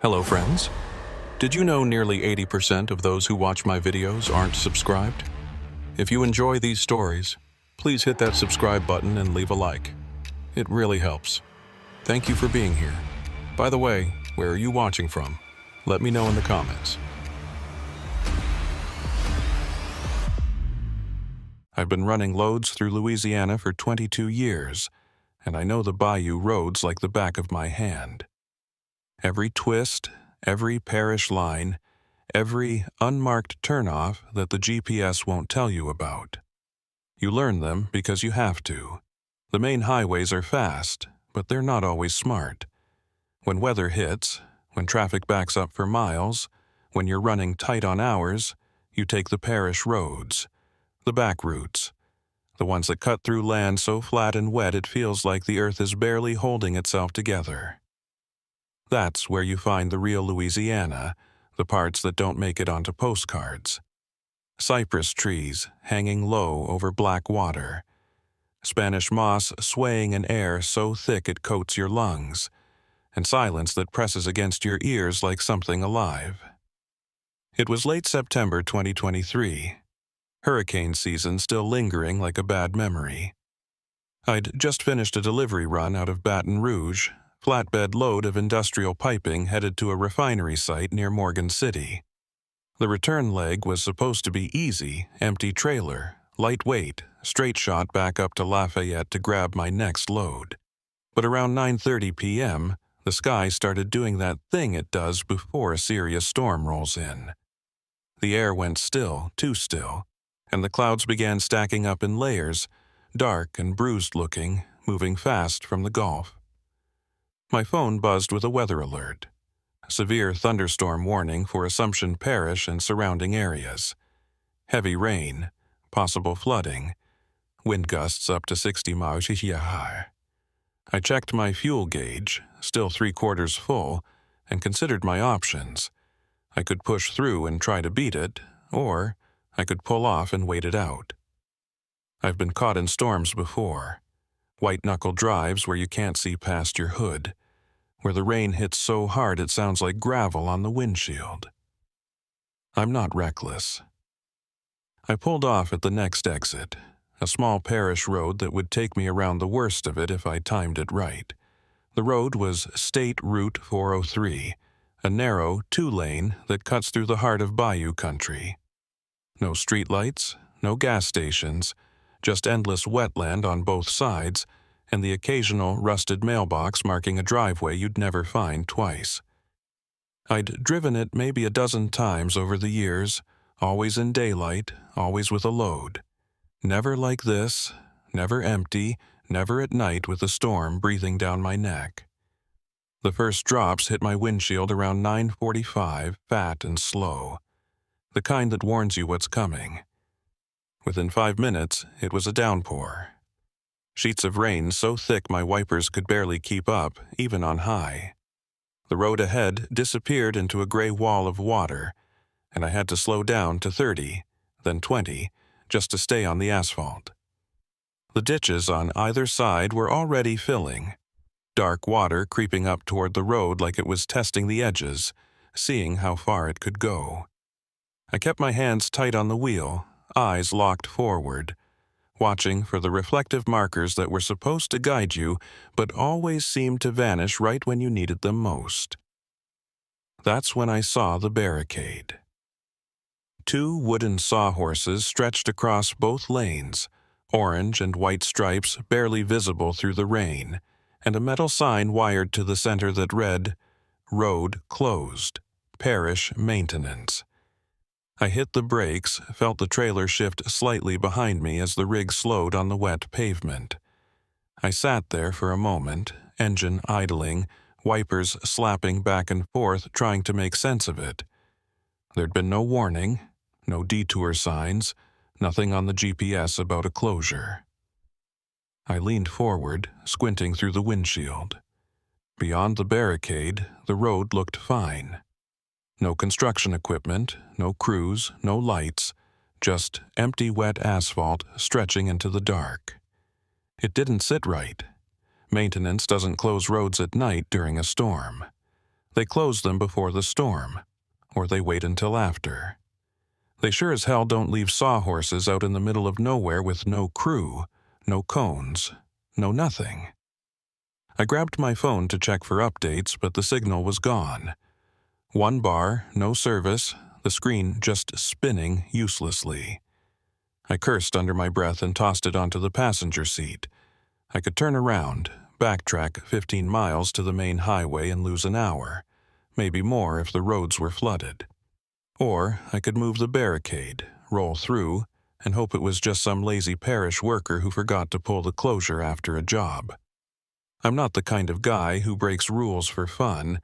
Hello friends. Did you know nearly 80% of those who watch my videos aren't subscribed? If you enjoy these stories, please hit that subscribe button and leave a like. It really helps. Thank you for being here. By the way, where are you watching from? Let me know in the comments. I've been running loads through Louisiana for 22 years, and I know the bayou roads like the back of my hand. Every twist, every parish line, every unmarked turnoff that the GPS won't tell you about. You learn them because you have to. The main highways are fast, but they're not always smart. When weather hits, when traffic backs up for miles, when you're running tight on hours, you take the parish roads, the back routes, the ones that cut through land so flat and wet it feels like the earth is barely holding itself together. That's where you find the real Louisiana, the parts that don't make it onto postcards. Cypress trees hanging low over black water. Spanish moss swaying in air so thick it coats your lungs, and silence that presses against your ears like something alive. It was late September 2023, hurricane season still lingering like a bad memory. I'd just finished a delivery run out of Baton Rouge, flatbed load of industrial piping headed to a refinery site near Morgan City. The return leg was supposed to be easy, empty trailer, lightweight, straight shot back up to Lafayette to grab my next load. But around 9:30 p.m., the sky started doing that thing it does before a serious storm rolls in. The air went still, too still, and the clouds began stacking up in layers, dark and bruised looking, moving fast from the Gulf. My phone buzzed with a weather alert. Severe thunderstorm warning for Assumption Parish and surrounding areas. Heavy rain, possible flooding, wind gusts up to 60 miles per hour. I checked my fuel gauge, still 3/4 full, and considered my options. I could push through and try to beat it, or I could pull off and wait it out. I've been caught in storms before. White-knuckle drives where you can't see past your hood, where the rain hits so hard it sounds like gravel on the windshield. I'm not reckless. I pulled off at the next exit, a small parish road that would take me around the worst of it if I timed it right. The road was State Route 403, a narrow 2-lane that cuts through the heart of bayou country. No streetlights, no gas stations, just endless wetland on both sides, and the occasional rusted mailbox marking a driveway you'd never find twice. I'd driven it maybe a dozen times over the years, always in daylight, always with a load. Never like this, never empty, never at night with a storm breathing down my neck. The first drops hit my windshield around 9:45, fat and slow, the kind that warns you what's coming. Within 5 minutes, it was a downpour. Sheets of rain so thick my wipers could barely keep up, even on high. The road ahead disappeared into a gray wall of water, and I had to slow down to 30, then 20, just to stay on the asphalt. The ditches on either side were already filling, dark water creeping up toward the road like it was testing the edges, seeing how far it could go. I kept my hands tight on the wheel, eyes locked forward, watching for the reflective markers that were supposed to guide you but always seemed to vanish right when you needed them most. That's when I saw the barricade. 2 wooden sawhorses stretched across both lanes, orange and white stripes barely visible through the rain, and a metal sign wired to the center that read, "Road closed. Parish maintenance." I hit the brakes, felt the trailer shift slightly behind me as the rig slowed on the wet pavement. I sat there for a moment, engine idling, wipers slapping back and forth, trying to make sense of it. There'd been no warning, no detour signs, nothing on the GPS about a closure. I leaned forward, squinting through the windshield. Beyond the barricade, the road looked fine. No construction equipment, no crews, no lights, just empty wet asphalt stretching into the dark. It didn't sit right. Maintenance doesn't close roads at night during a storm. They close them before the storm, or they wait until after. They sure as hell don't leave sawhorses out in the middle of nowhere with no crew, no cones, no nothing. I grabbed my phone to check for updates, but the signal was gone. One bar, no service, the screen just spinning uselessly. I cursed under my breath and tossed it onto the passenger seat. I could turn around, backtrack 15 miles to the main highway and lose an hour, maybe more if the roads were flooded. Or I could move the barricade, roll through, and hope it was just some lazy parish worker who forgot to pull the closure after a job. I'm not the kind of guy who breaks rules for fun,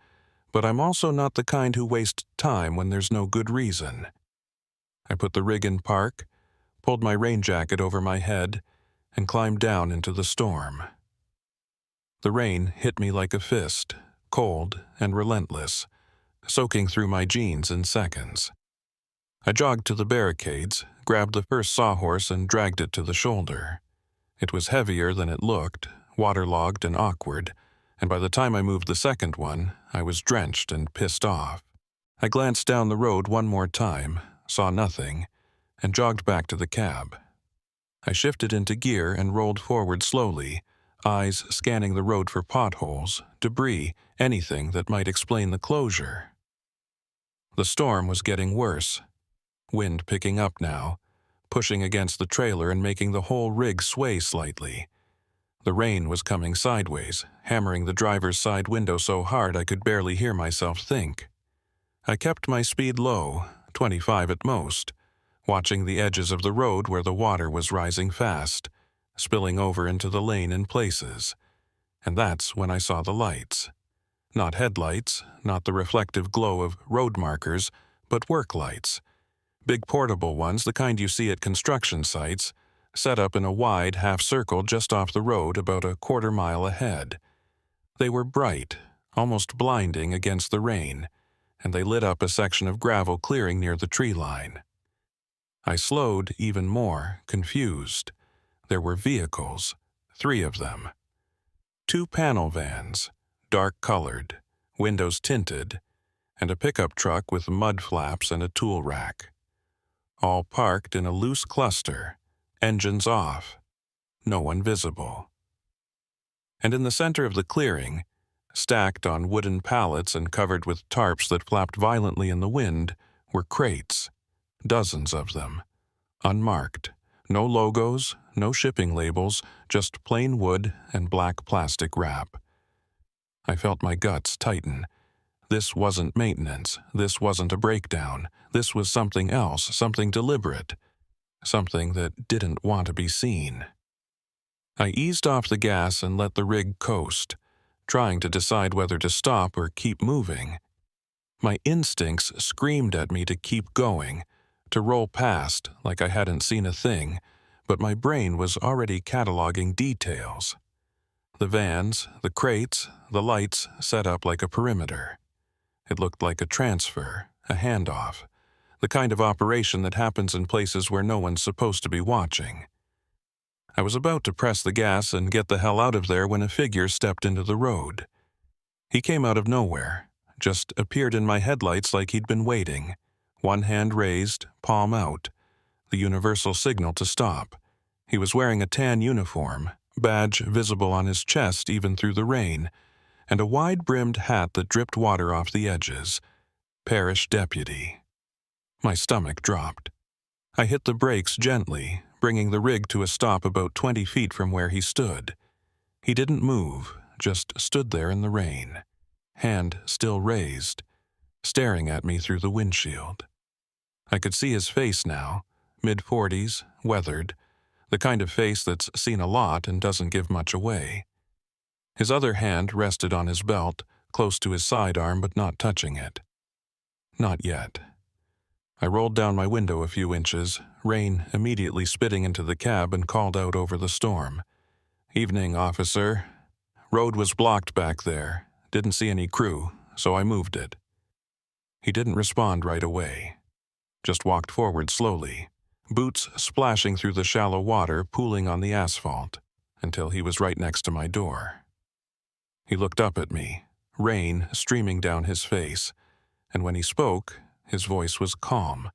but I'm also not the kind who wastes time when there's no good reason. I put the rig in park, pulled my rain jacket over my head, and climbed down into the storm. The rain hit me like a fist, cold and relentless, soaking through my jeans in seconds. I jogged to the barricades, grabbed the first sawhorse and dragged it to the shoulder. It was heavier than it looked, waterlogged and awkward, and by the time I moved the second one, I was drenched and pissed off. I glanced down the road one more time, saw nothing, and jogged back to the cab. I shifted into gear and rolled forward slowly, eyes scanning the road for potholes, debris, anything that might explain the closure. The storm was getting worse. Wind picking up now, pushing against the trailer and making the whole rig sway slightly. The rain was coming sideways, hammering the driver's side window so hard I could barely hear myself think. I kept my speed low, 25 at most, watching the edges of the road where the water was rising fast, spilling over into the lane in places. And that's when I saw the lights. Not headlights, not the reflective glow of road markers, but work lights. Big portable ones, the kind you see at construction sites, set up in a wide half-circle just off the road about a quarter-mile ahead. They were bright, almost blinding against the rain, and they lit up a section of gravel clearing near the tree line. I slowed even more, confused. There were vehicles, 3 of them. 2 panel vans, dark-colored, windows tinted, and a pickup truck with mud flaps and a tool rack. All parked in a loose cluster, engines off, no one visible. And in the center of the clearing, stacked on wooden pallets and covered with tarps that flapped violently in the wind, were crates, dozens of them, unmarked, no logos, no shipping labels, just plain wood and black plastic wrap. I felt my guts tighten. This wasn't maintenance, this wasn't a breakdown, this was something else, something deliberate, something that didn't want to be seen. I eased off the gas and let the rig coast, trying to decide whether to stop or keep moving. My instincts screamed at me to keep going, to roll past like I hadn't seen a thing, but my brain was already cataloging details. The vans, the crates, the lights set up like a perimeter. It looked like a transfer, a handoff, the kind of operation that happens in places where no one's supposed to be watching. I was about to press the gas and get the hell out of there when a figure stepped into the road. He came out of nowhere, just appeared in my headlights like he'd been waiting, one hand raised, palm out, the universal signal to stop. He was wearing a tan uniform, badge visible on his chest even through the rain, and a wide-brimmed hat that dripped water off the edges. Parish deputy. My stomach dropped. I hit the brakes gently, bringing the rig to a stop about 20 feet from where he stood. He didn't move, just stood there in the rain, hand still raised, staring at me through the windshield. I could see his face now, mid-40s, weathered, the kind of face that's seen a lot and doesn't give much away. His other hand rested on his belt, close to his sidearm but not touching it. Not yet. I rolled down my window a few inches, rain immediately spitting into the cab, and called out over the storm. "Evening, officer. Road was blocked back there. Didn't see any crew, so I moved it." He didn't respond right away. Just walked forward slowly, boots splashing through the shallow water pooling on the asphalt, until he was right next to my door. He looked up at me, rain streaming down his face, and when he spoke, his voice was calm,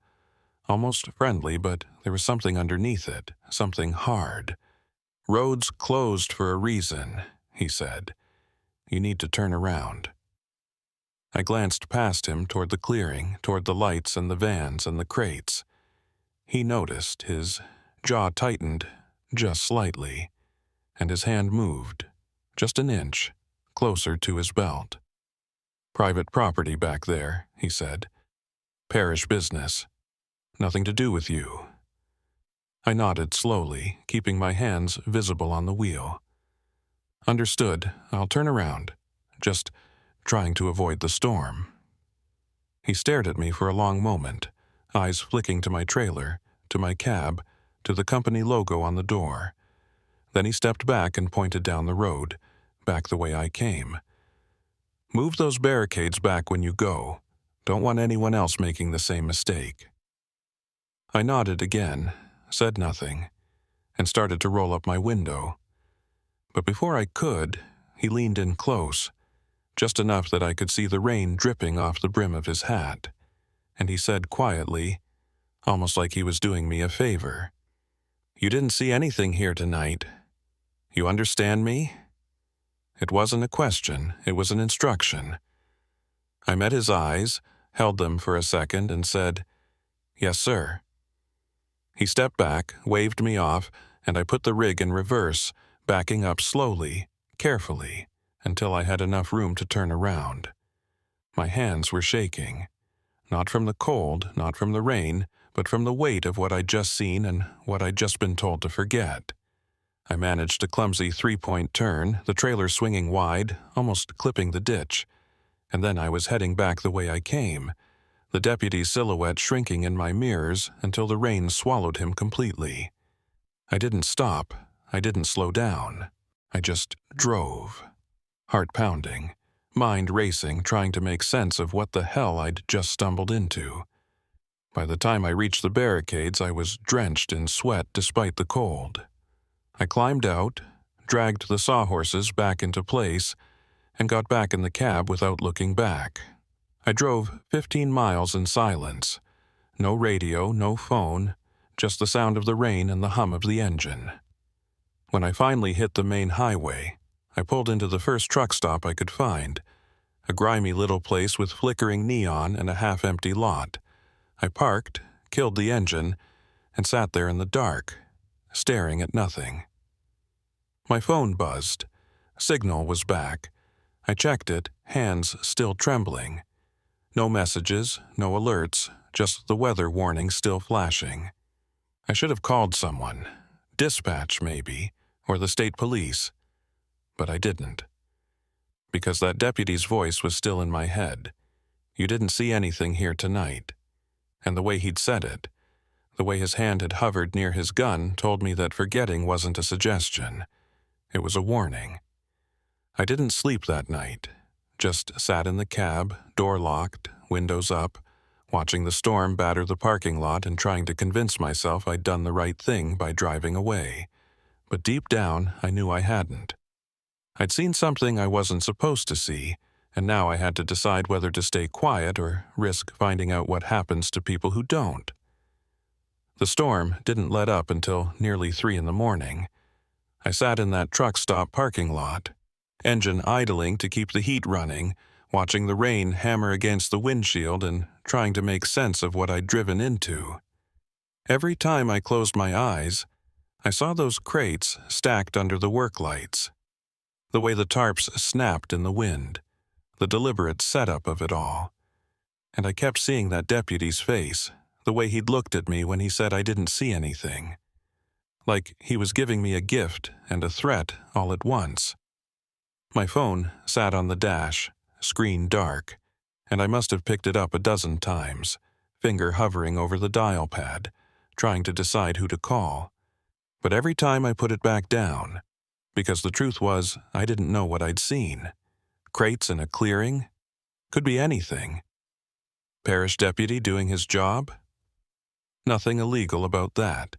almost friendly, but there was something underneath it, something hard. "Roads closed for a reason," he said. "You need to turn around." I glanced past him toward the clearing, toward the lights and the vans and the crates. He noticed, his jaw tightened just slightly, and his hand moved, just an inch, closer to his belt. "Private property back there," he said. "Parish business. Nothing to do with you." I nodded slowly, keeping my hands visible on the wheel. "Understood. I'll turn around. Just trying to avoid the storm." He stared at me for a long moment, eyes flicking to my trailer, to my cab, to the company logo on the door. Then he stepped back and pointed down the road, back the way I came. "Move those barricades back when you go. Don't want anyone else making the same mistake." I nodded again, said nothing, and started to roll up my window. But before I could, he leaned in close, just enough that I could see the rain dripping off the brim of his hat, and he said quietly, almost like he was doing me a favor, "You didn't see anything here tonight. You understand me?" It wasn't a question, it was an instruction. I met his eyes, held them for a second, and said, "Yes, sir." He stepped back, waved me off, and I put the rig in reverse, backing up slowly, carefully, until I had enough room to turn around. My hands were shaking, not from the cold, not from the rain, but from the weight of what I'd just seen and what I'd just been told to forget. I managed a clumsy three-point turn, the trailer swinging wide, almost clipping the ditch, and then I was heading back the way I came, the deputy's silhouette shrinking in my mirrors until the rain swallowed him completely. I didn't stop, I didn't slow down, I just drove. Heart pounding, mind racing, trying to make sense of what the hell I'd just stumbled into. By the time I reached the barricades, I was drenched in sweat despite the cold. I climbed out, dragged the sawhorses back into place, and got back in the cab without looking back. I drove 15 miles in silence. No radio, no phone, just the sound of the rain and the hum of the engine. When I finally hit the main highway, I pulled into the first truck stop I could find, a grimy little place with flickering neon and a half-empty lot. I parked, killed the engine, and sat there in the dark, staring at nothing. My phone buzzed. Signal was back. I checked it, hands still trembling. No messages, no alerts, just the weather warning still flashing. I should have called someone. Dispatch, maybe, or the state police. But I didn't. Because that deputy's voice was still in my head. "You didn't see anything here tonight." And the way he'd said it, the way his hand had hovered near his gun, told me that forgetting wasn't a suggestion. It was a warning. I didn't sleep that night. Just sat in the cab, door locked, windows up, watching the storm batter the parking lot and trying to convince myself I'd done the right thing by driving away. But deep down, I knew I hadn't. I'd seen something I wasn't supposed to see, and now I had to decide whether to stay quiet or risk finding out what happens to people who don't. The storm didn't let up until nearly 3 in the morning. I sat in that truck stop parking lot, engine idling to keep the heat running, watching the rain hammer against the windshield and trying to make sense of what I'd driven into. Every time I closed my eyes, I saw those crates stacked under the work lights. The way the tarps snapped in the wind, the deliberate setup of it all. And I kept seeing that deputy's face, the way he'd looked at me when he said I didn't see anything. Like he was giving me a gift and a threat all at once. My phone sat on the dash, screen dark, and I must have picked it up a dozen times, finger hovering over the dial pad, trying to decide who to call. But every time I put it back down, because the truth was I didn't know what I'd seen. Crates in a clearing? Could be anything. Parish deputy doing his job? Nothing illegal about that.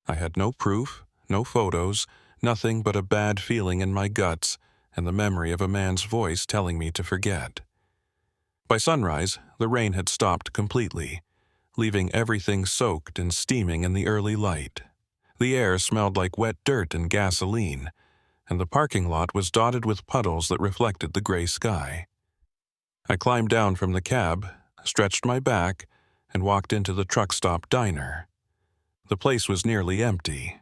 I had no proof, no photos, nothing but a bad feeling in my guts and the memory of a man's voice telling me to forget. By sunrise, the rain had stopped completely, leaving everything soaked and steaming in the early light. The air smelled like wet dirt and gasoline, and the parking lot was dotted with puddles that reflected the gray sky. I climbed down from the cab, stretched my back, and walked into the truck stop diner. The place was nearly empty.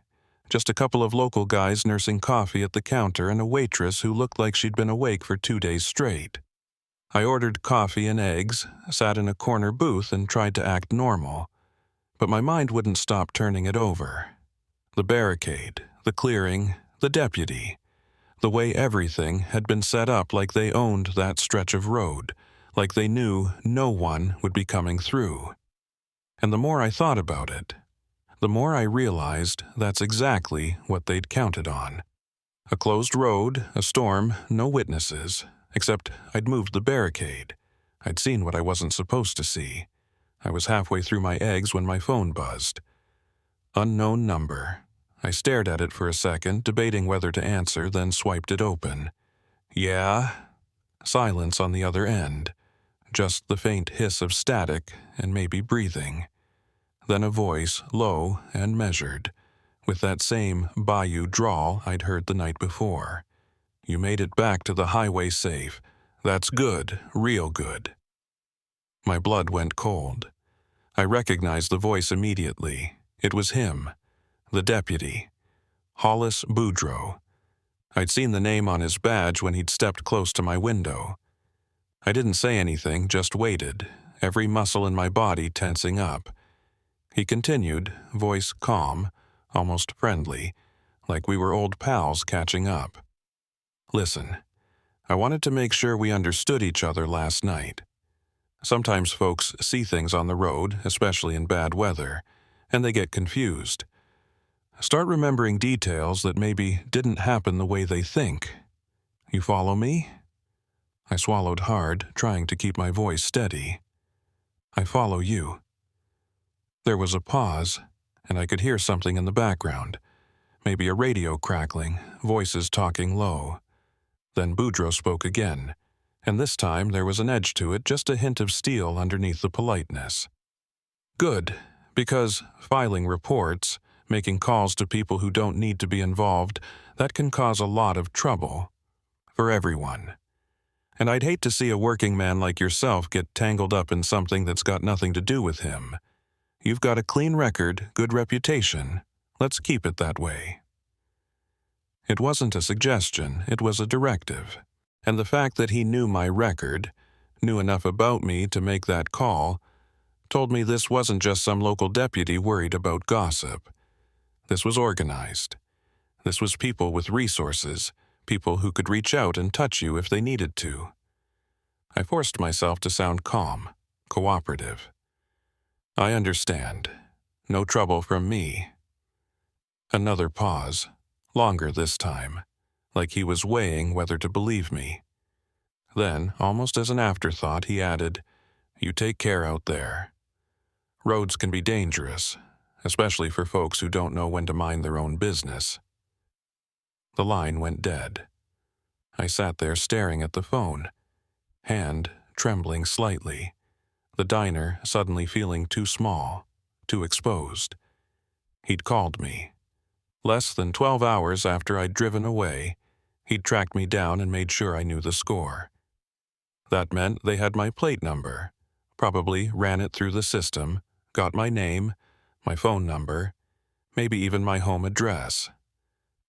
Just a couple of local guys nursing coffee at the counter and a waitress who looked like she'd been awake for 2 days straight. I ordered coffee and eggs, sat in a corner booth and tried to act normal, but my mind wouldn't stop turning it over. The barricade, the clearing, the deputy, the way everything had been set up like they owned that stretch of road, like they knew no one would be coming through. And the more I thought about it, the more I realized that's exactly what they'd counted on. A closed road, a storm, no witnesses, except I'd moved the barricade. I'd seen what I wasn't supposed to see. I was halfway through my eggs when my phone buzzed. Unknown number. I stared at it for a second, debating whether to answer, then swiped it open. Yeah? Silence on the other end. Just the faint hiss of static and maybe breathing. Then a voice, low and measured, with that same bayou drawl I'd heard the night before. You made it back to the highway safe. That's good, real good. My blood went cold. I recognized the voice immediately. It was him, the deputy, Hollis Boudreaux. I'd seen the name on his badge when he'd stepped close to my window. I didn't say anything, just waited, every muscle in my body tensing up. He continued, voice calm, almost friendly, like we were old pals catching up. Listen, I wanted to make sure we understood each other last night. Sometimes folks see things on the road, especially in bad weather, and they get confused. Start remembering details that maybe didn't happen the way they think. You follow me? I swallowed hard, trying to keep my voice steady. I follow you. There was a pause, and I could hear something in the background. Maybe a radio crackling, voices talking low. Then Boudreaux spoke again, and this time there was an edge to it, just a hint of steel underneath the politeness. Good, because filing reports, making calls to people who don't need to be involved, that can cause a lot of trouble. For everyone. And I'd hate to see a working man like yourself get tangled up in something that's got nothing to do with him. You've got a clean record, good reputation. Let's keep it that way. It wasn't a suggestion, it was a directive. And the fact that he knew my record, knew enough about me to make that call, told me this wasn't just some local deputy worried about gossip. This was organized. This was people with resources, people who could reach out and touch you if they needed to. I forced myself to sound calm, cooperative. I understand. No trouble from me. Another pause, longer this time, like he was weighing whether to believe me. Then, almost as an afterthought, he added, "You take care out there. Roads can be dangerous, especially for folks who don't know when to mind their own business." The line went dead. I sat there staring at the phone, hand trembling slightly, the diner suddenly feeling too small, too exposed. He'd called me. Less than 12 hours after I'd driven away, he'd tracked me down and made sure I knew the score. That meant they had my plate number, probably ran it through the system, got my name, my phone number, maybe even my home address.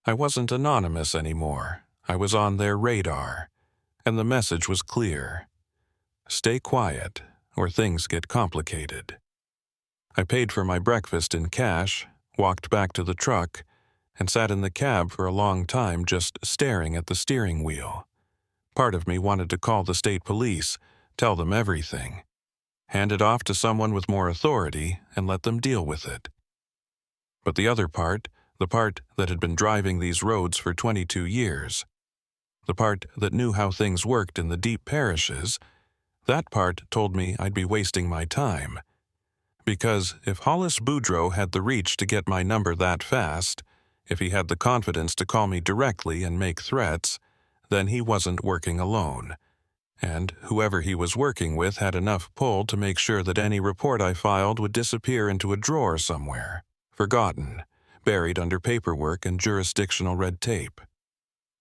I wasn't anonymous anymore. I was on their radar, and the message was clear. Stay quiet, or things get complicated. I paid for my breakfast in cash, walked back to the truck, and sat in the cab for a long time just staring at the steering wheel. Part of me wanted to call the state police, tell them everything, hand it off to someone with more authority, and let them deal with it. But the other part, the part that had been driving these roads for 22 years, the part that knew how things worked in the deep parishes, that part told me I'd be wasting my time. Because if Hollis Boudreaux had the reach to get my number that fast, if he had the confidence to call me directly and make threats, then he wasn't working alone. And whoever he was working with had enough pull to make sure that any report I filed would disappear into a drawer somewhere, forgotten, buried under paperwork and jurisdictional red tape.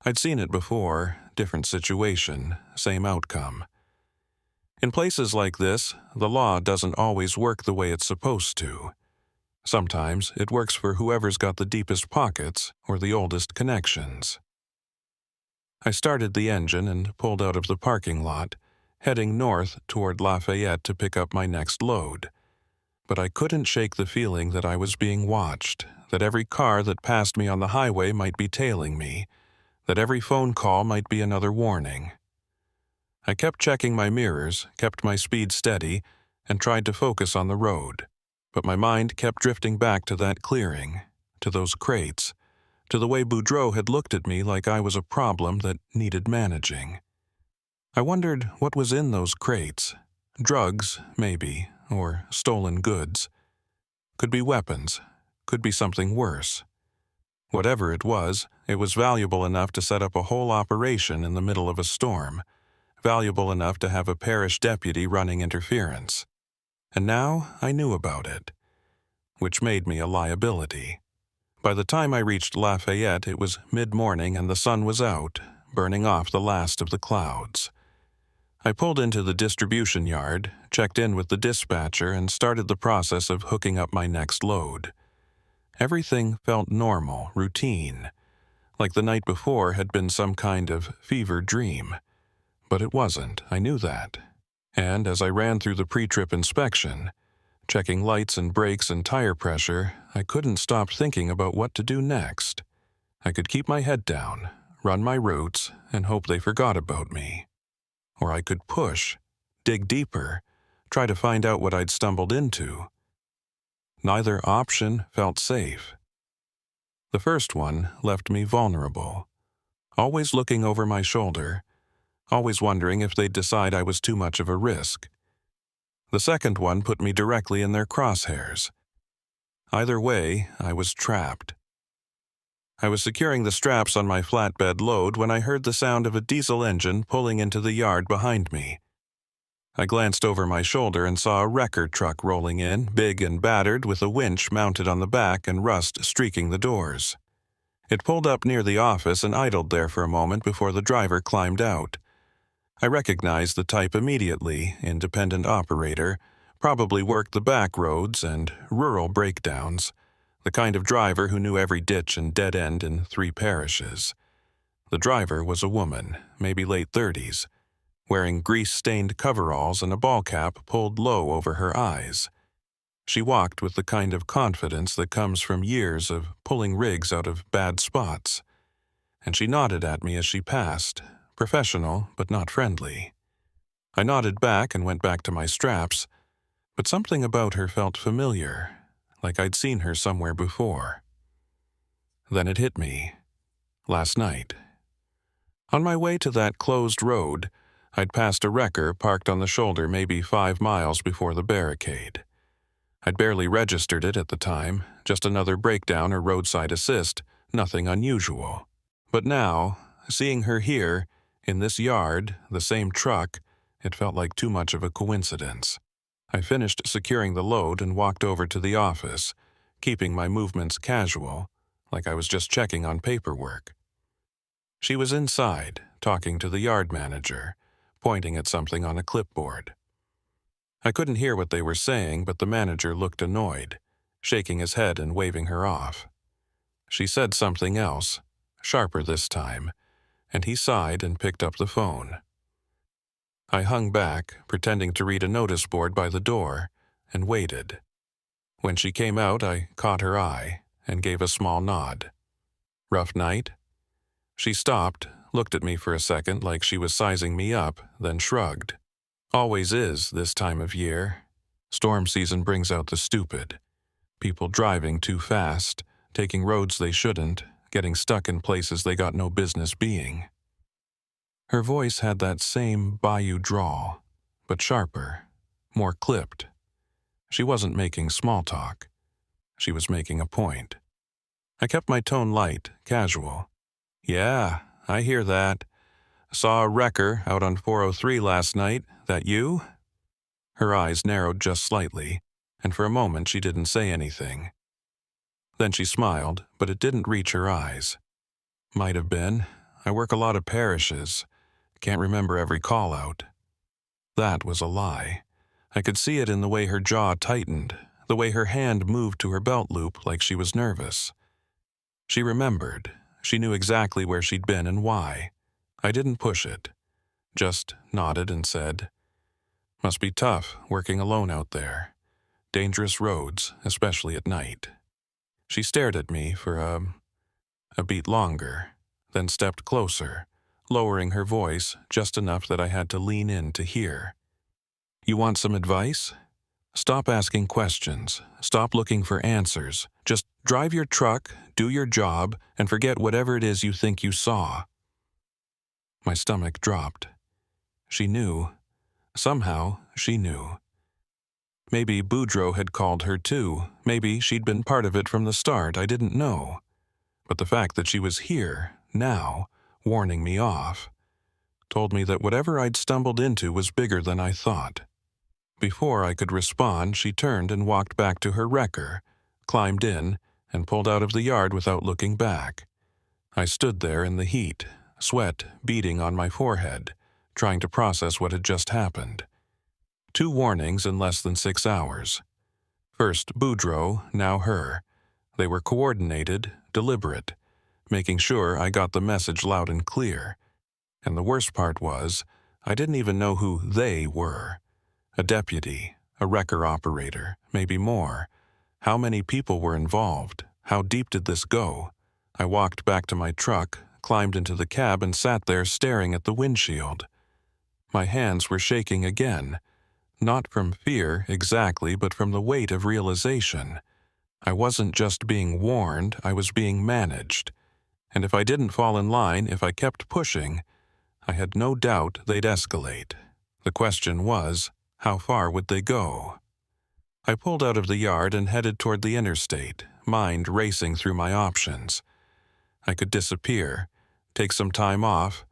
I'd seen it before, different situation, same outcome. In places like this, the law doesn't always work the way it's supposed to. Sometimes it works for whoever's got the deepest pockets or the oldest connections. I started the engine and pulled out of the parking lot, heading north toward Lafayette to pick up my next load. But I couldn't shake the feeling that I was being watched, that every car that passed me on the highway might be tailing me, that every phone call might be another warning. I kept checking my mirrors, kept my speed steady, and tried to focus on the road. But my mind kept drifting back to that clearing, to those crates, to the way Boudreaux had looked at me like I was a problem that needed managing. I wondered what was in those crates. Drugs, maybe, or stolen goods. Could be weapons, could be something worse. Whatever it was valuable enough to set up a whole operation in the middle of a storm, valuable enough to have a parish deputy running interference. And now I knew about it, which made me a liability. By the time I reached Lafayette, it was mid-morning and the sun was out, burning off the last of the clouds. I pulled into the distribution yard, checked in with the dispatcher, and started the process of hooking up my next load. Everything felt normal, routine, like the night before had been some kind of fever dream. But it wasn't, I knew that. And as I ran through the pre-trip inspection, checking lights and brakes and tire pressure, I couldn't stop thinking about what to do next. I could keep my head down, run my routes, and hope they forgot about me. Or I could push, dig deeper, try to find out what I'd stumbled into. Neither option felt safe. The first one left me vulnerable, always looking over my shoulder, always wondering if they'd decide I was too much of a risk. The second one put me directly in their crosshairs. Either way, I was trapped. I was securing the straps on my flatbed load when I heard the sound of a diesel engine pulling into the yard behind me. I glanced over my shoulder and saw a wrecker truck rolling in, big and battered, with a winch mounted on the back and rust streaking the doors. It pulled up near the office and idled there for a moment before the driver climbed out. I recognized the type immediately, independent operator, probably worked the backroads and rural breakdowns, the kind of driver who knew every ditch and dead end in 3 parishes. The driver was a woman, maybe late 30s, wearing grease-stained coveralls and a ball cap pulled low over her eyes. She walked with the kind of confidence that comes from years of pulling rigs out of bad spots, and she nodded at me as she passed, professional but not friendly. I nodded back and went back to my straps, but something about her felt familiar, like I'd seen her somewhere before. Then it hit me. Last night. On my way to that closed road, I'd passed a wrecker parked on the shoulder maybe 5 miles before the barricade. I'd barely registered it at the time, just another breakdown or roadside assist, nothing unusual. But now, seeing her here, in this yard, the same truck, it felt like too much of a coincidence. I finished securing the load and walked over to the office, keeping my movements casual, like I was just checking on paperwork. She was inside, talking to the yard manager, pointing at something on a clipboard. I couldn't hear what they were saying, but the manager looked annoyed, shaking his head and waving her off. She said something else, sharper this time, and he sighed and picked up the phone. I hung back, pretending to read a notice board by the door, and waited. When she came out, I caught her eye and gave a small nod. Rough night? She stopped, looked at me for a second like she was sizing me up, then shrugged. Always is this time of year. Storm season brings out the stupid. People driving too fast, taking roads they shouldn't, getting stuck in places they got no business being. Her voice had that same bayou drawl, but sharper, more clipped. She wasn't making small talk. She was making a point. I kept my tone light, casual. Yeah, I hear that. Saw a wrecker out on 403 last night. That you?" Her eyes narrowed just slightly, and for a moment she didn't say anything. Then she smiled, but it didn't reach her eyes. "Might have been. I work a lot of parishes. Can't remember every call-out." That was a lie. I could see it in the way her jaw tightened, the way her hand moved to her belt loop like she was nervous. She remembered. She knew exactly where she'd been and why. I didn't push it. Just nodded and said, "Must be tough working alone out there. Dangerous roads, especially at night." She stared at me for a beat longer, then stepped closer, lowering her voice just enough that I had to lean in to hear. "You want some advice? Stop asking questions. Stop looking for answers. Just drive your truck, do your job, and forget whatever it is you think you saw." My stomach dropped. She knew. Somehow, she knew. Maybe Boudreaux had called her too. Maybe she'd been part of it from the start. I didn't know. But the fact that she was here, now, warning me off, told me that whatever I'd stumbled into was bigger than I thought. Before I could respond, she turned and walked back to her wrecker, climbed in, and pulled out of the yard without looking back. I stood there in the heat, sweat beading on my forehead, trying to process what had just happened. 2 warnings in less than 6 hours. First Boudreaux, now her. They were coordinated, deliberate, making sure I got the message loud and clear. And the worst part was, I didn't even know who they were. A deputy, a wrecker operator, maybe more. How many people were involved? How deep did this go? I walked back to my truck, climbed into the cab, and sat there staring at the windshield. My hands were shaking again. Not from fear exactly, but from the weight of realization. I wasn't just being warned, I was being managed. And if I didn't fall in line, if I kept pushing, I had no doubt they'd escalate. The question was, how far would they go? I pulled out of the yard and headed toward the interstate, mind racing through my options. I could disappear, take some time off,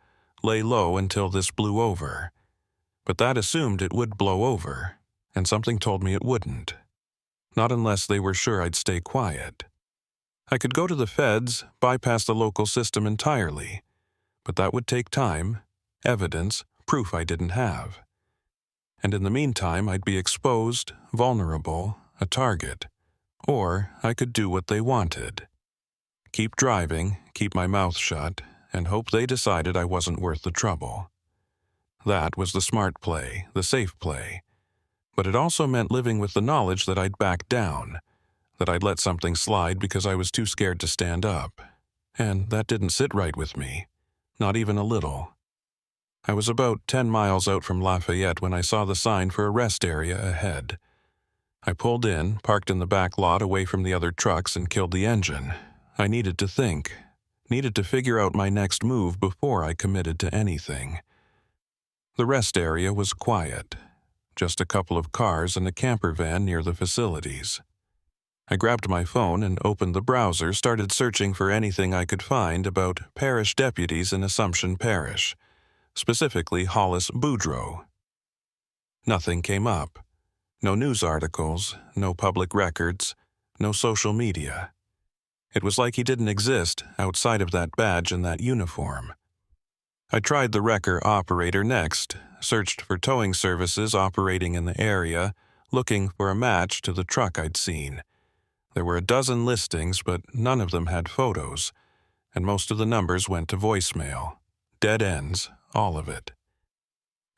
lay low until this blew over. But that assumed it would blow over, and something told me it wouldn't. Not unless they were sure I'd stay quiet. I could go to the feds, bypass the local system entirely, but that would take time, evidence, proof I didn't have. And in the meantime, I'd be exposed, vulnerable, a target. Or I could do what they wanted. Keep driving, keep my mouth shut, and hope they decided I wasn't worth the trouble. That was the smart play, the safe play. But it also meant living with the knowledge that I'd back down, that I'd let something slide because I was too scared to stand up. And that didn't sit right with me, not even a little. I was about 10 miles out from Lafayette when I saw the sign for a rest area ahead. I pulled in, parked in the back lot away from the other trucks, and killed the engine. I needed to think, needed to figure out my next move before I committed to anything. The rest area was quiet, just a couple of cars and a camper van near the facilities. I grabbed my phone and opened the browser, started searching for anything I could find about parish deputies in Assumption Parish, specifically Hollis Boudreaux. Nothing came up. No news articles, no public records, no social media. It was like he didn't exist outside of that badge and that uniform. I tried the wrecker operator next, searched for towing services operating in the area, looking for a match to the truck I'd seen. There were a dozen listings, but none of them had photos, and most of the numbers went to voicemail. Dead ends, all of it.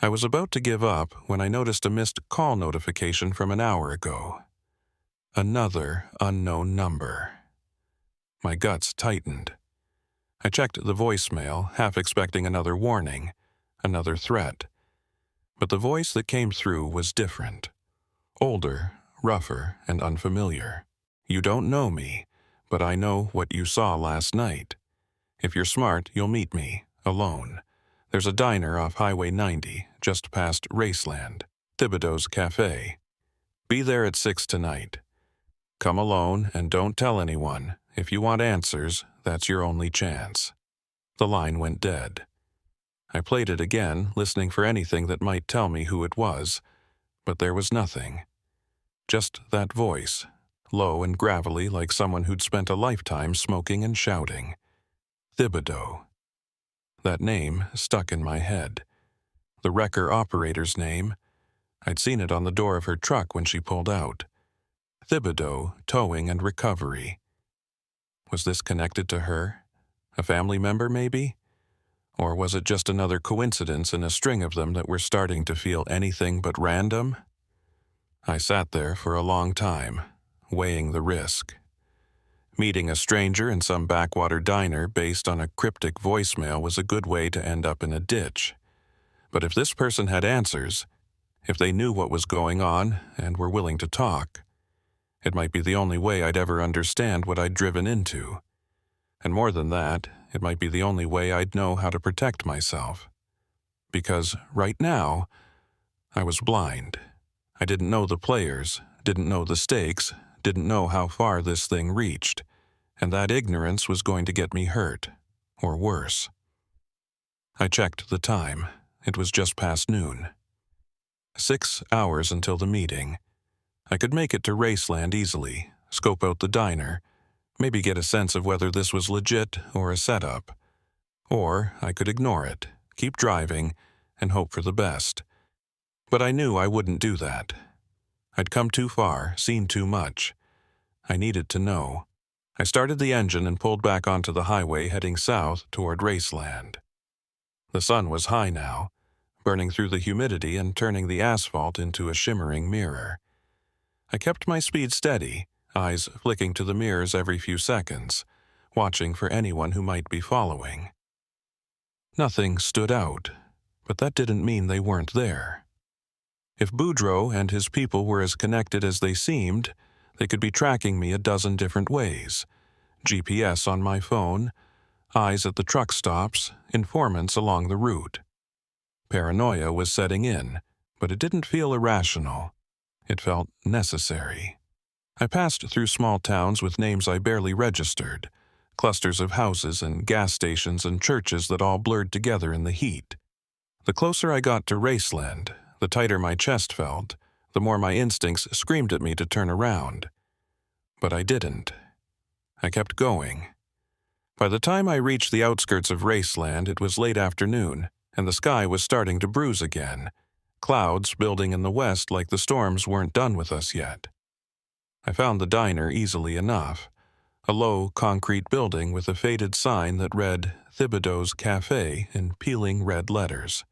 I was about to give up when I noticed a missed call notification from an hour ago. Another unknown number. My guts tightened. I checked the voicemail, half expecting another warning, another threat. But the voice that came through was different. Older, rougher, and unfamiliar. "You don't know me, but I know what you saw last night. If you're smart, you'll meet me, alone. There's a diner off Highway 90, just past Raceland, Thibodeau's Cafe. Be there at 6 tonight. Come alone and don't tell anyone. If you want answers, that's your only chance." The line went dead. I played it again, listening for anything that might tell me who it was, but there was nothing. Just that voice, low and gravelly like someone who'd spent a lifetime smoking and shouting. Thibodeau. That name stuck in my head. The wrecker operator's name. I'd seen it on the door of her truck when she pulled out. Thibodeau, Towing and Recovery. Was this connected to her? A family member, maybe? Or was it just another coincidence in a string of them that were starting to feel anything but random? I sat there for a long time, weighing the risk. Meeting a stranger in some backwater diner based on a cryptic voicemail was a good way to end up in a ditch. But if this person had answers, if they knew what was going on and were willing to talk, it might be the only way I'd ever understand what I'd driven into. And more than that, it might be the only way I'd know how to protect myself. Because right now, I was blind. I didn't know the players, didn't know the stakes, didn't know how far this thing reached, and that ignorance was going to get me hurt, or worse. I checked the time. It was just past noon. 6 hours until the meeting. I could make it to Raceland easily, scope out the diner, maybe get a sense of whether this was legit or a setup. Or I could ignore it, keep driving, and hope for the best. But I knew I wouldn't do that. I'd come too far, seen too much. I needed to know. I started the engine and pulled back onto the highway heading south toward Raceland. The sun was high now, burning through the humidity and turning the asphalt into a shimmering mirror. I kept my speed steady, eyes flicking to the mirrors every few seconds, watching for anyone who might be following. Nothing stood out, but that didn't mean they weren't there. If Boudreaux and his people were as connected as they seemed, they could be tracking me a dozen different ways. GPS on my phone, eyes at the truck stops, informants along the route. Paranoia was setting in, but it didn't feel irrational. It felt necessary. I passed through small towns with names I barely registered, clusters of houses and gas stations and churches that all blurred together in the heat. The closer I got to Raceland, the tighter my chest felt, the more my instincts screamed at me to turn around. But I didn't. I kept going. By the time I reached the outskirts of Raceland, it was late afternoon, and the sky was starting to bruise again, clouds building in the west like the storms weren't done with us yet. I found the diner easily enough, a low concrete building with a faded sign that read Thibodeau's Cafe in peeling red letters.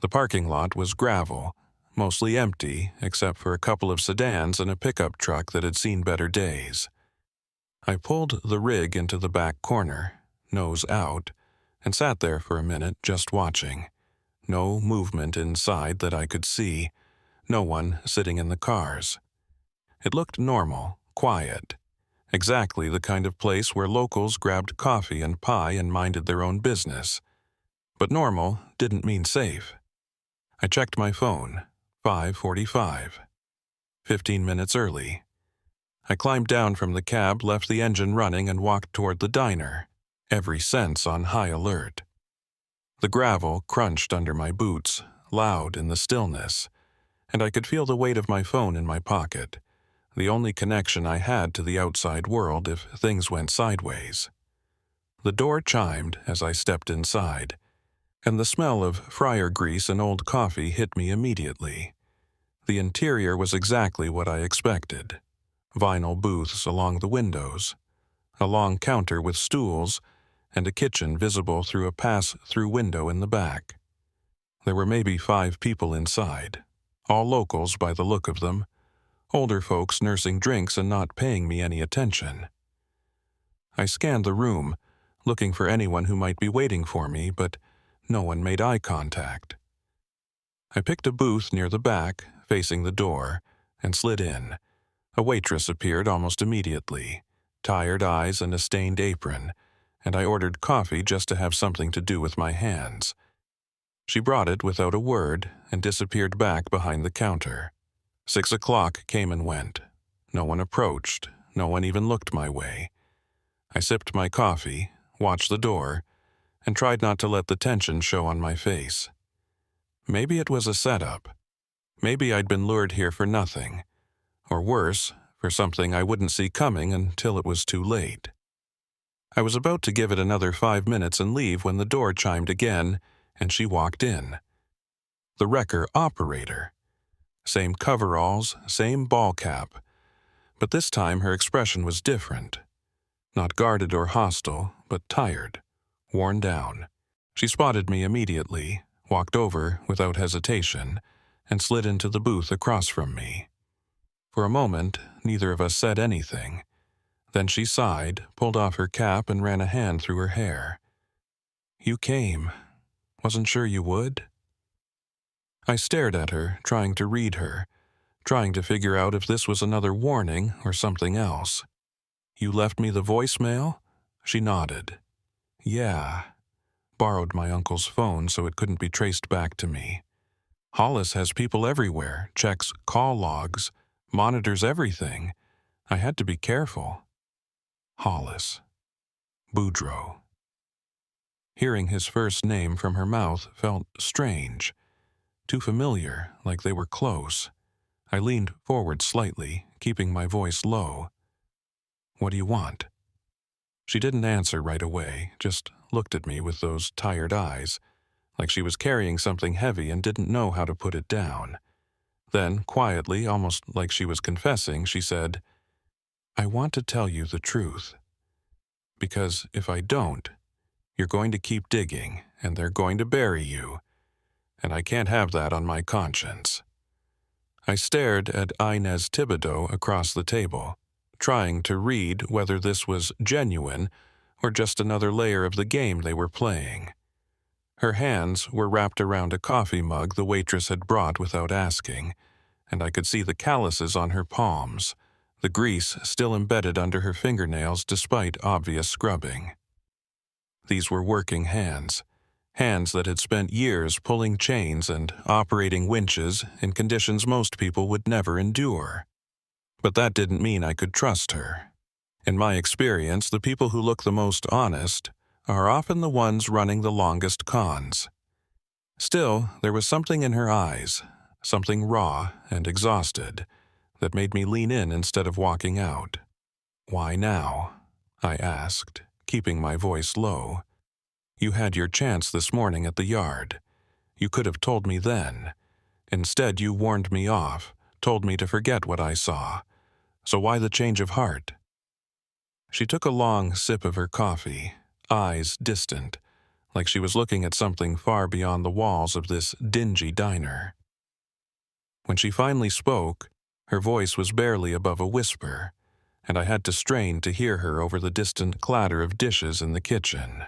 The parking lot was gravel, mostly empty except for a couple of sedans and a pickup truck that had seen better days. I pulled the rig into the back corner, nose out, and sat there for a minute just watching. No movement inside that I could see, no one sitting in the cars. It looked normal, quiet, exactly the kind of place where locals grabbed coffee and pie and minded their own business. But normal didn't mean safe. I checked my phone. 5:45. 15 minutes early. I climbed down from the cab, left the engine running, and walked toward the diner, every sense on high alert. The gravel crunched under my boots, loud in the stillness, and I could feel the weight of my phone in my pocket, the only connection I had to the outside world if things went sideways. The door chimed as I stepped inside, and the smell of fryer grease and old coffee hit me immediately. The interior was exactly what I expected. Vinyl booths along the windows, a long counter with stools, and a kitchen visible through a pass-through window in the back. There were maybe 5 people inside, all locals by the look of them, older folks nursing drinks and not paying me any attention. I scanned the room, looking for anyone who might be waiting for me, but no one made eye contact. I picked a booth near the back, facing the door, and slid in. A waitress appeared almost immediately, tired eyes and a stained apron, and I ordered coffee just to have something to do with my hands. She brought it without a word and disappeared back behind the counter. 6 o'clock came and went. No one approached, no one even looked my way. I sipped my coffee, watched the door, and tried not to let the tension show on my face. Maybe it was a setup. Maybe I'd been lured here for nothing, or worse, for something I wouldn't see coming until it was too late. I was about to give it another 5 minutes and leave when the door chimed again, and she walked in. The wrecker operator. Same coveralls, same ball cap, but this time her expression was different. Not guarded or hostile, but tired, worn down. She spotted me immediately, walked over without hesitation, and slid into the booth across from me. For a moment, neither of us said anything. Then she sighed, pulled off her cap, and ran a hand through her hair. "You came. Wasn't sure you would?" I stared at her, trying to read her, trying to figure out if this was another warning or something else. "You left me the voicemail?" She nodded. "Yeah." Borrowed my uncle's phone so it couldn't be traced back to me. Hollis has people everywhere, checks call logs, monitors everything. I had to be careful. Hollis. Boudreaux. Hearing his first name from her mouth felt strange. Too familiar, like they were close. I leaned forward slightly, keeping my voice low. "What do you want?" She didn't answer right away, just looked at me with those tired eyes, like she was carrying something heavy and didn't know how to put it down. Then, quietly, almost like she was confessing, she said, "I want to tell you the truth. Because if I don't, you're going to keep digging, and they're going to bury you. And I can't have that on my conscience." I stared at Inez Thibodeau across the table, trying to read whether this was genuine or just another layer of the game they were playing. Her hands were wrapped around a coffee mug the waitress had brought without asking, and I could see the calluses on her palms, the grease still embedded under her fingernails despite obvious scrubbing. These were working hands. Hands that had spent years pulling chains and operating winches in conditions most people would never endure. But that didn't mean I could trust her. In my experience, the people who look the most honest are often the ones running the longest cons. Still, there was something in her eyes, something raw and exhausted, that made me lean in instead of walking out. "Why now?" I asked, keeping my voice low. "You had your chance this morning at the yard. You could have told me then. Instead, you warned me off, told me to forget what I saw. So why the change of heart?" She took a long sip of her coffee, eyes distant, like she was looking at something far beyond the walls of this dingy diner. When she finally spoke, her voice was barely above a whisper, and I had to strain to hear her over the distant clatter of dishes in the kitchen.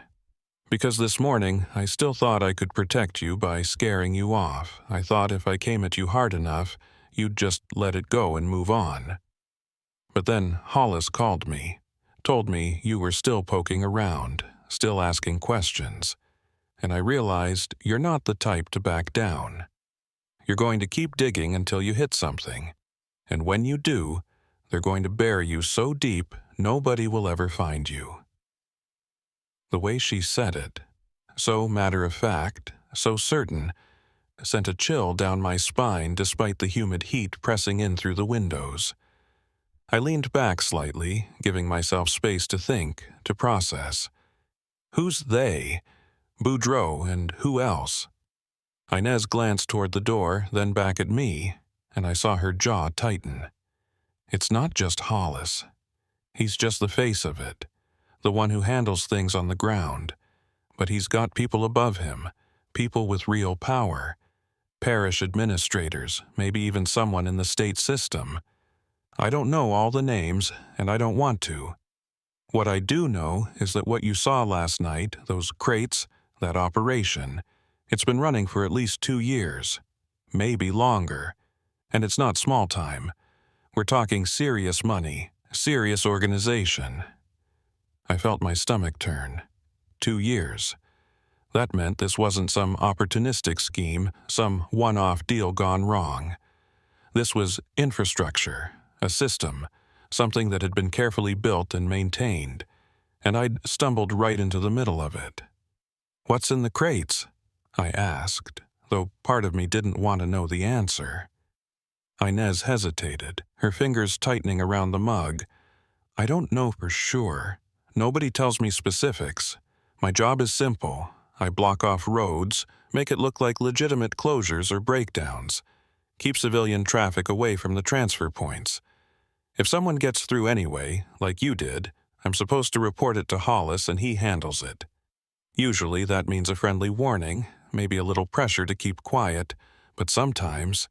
"Because this morning, I still thought I could protect you by scaring you off. I thought if I came at you hard enough, you'd just let it go and move on. But then Hollis called me, told me you were still poking around, still asking questions, and I realized you're not the type to back down. You're going to keep digging until you hit something, and when you do, they're going to bury you so deep nobody will ever find you." The way she said it, so matter-of-fact, so certain, sent a chill down my spine despite the humid heat pressing in through the windows. I leaned back slightly, giving myself space to think, to process. Who's they? Boudreaux and who else? Inez glanced toward the door, then back at me, and I saw her jaw tighten. It's not just Hollis. He's just the face of it, the one who handles things on the ground. But he's got people above him, people with real power, parish administrators, maybe even someone in the state system. I don't know all the names, and I don't want to. What I do know is that what you saw last night, those crates, that operation, it's been running for at least 2 years, maybe longer. And it's not small time. We're talking serious money, serious organization. I felt my stomach turn. 2 years. That meant this wasn't some opportunistic scheme, some one-off deal gone wrong. This was infrastructure, a system, something that had been carefully built and maintained, and I'd stumbled right into the middle of it. "What's in the crates?" I asked, though part of me didn't want to know the answer. Inez hesitated, her fingers tightening around the mug. "I don't know for sure. Nobody tells me specifics. My job is simple. I block off roads, make it look like legitimate closures or breakdowns, keep civilian traffic away from the transfer points. If someone gets through anyway, like you did, I'm supposed to report it to Hollis and he handles it. Usually that means a friendly warning, maybe a little pressure to keep quiet, but sometimes—"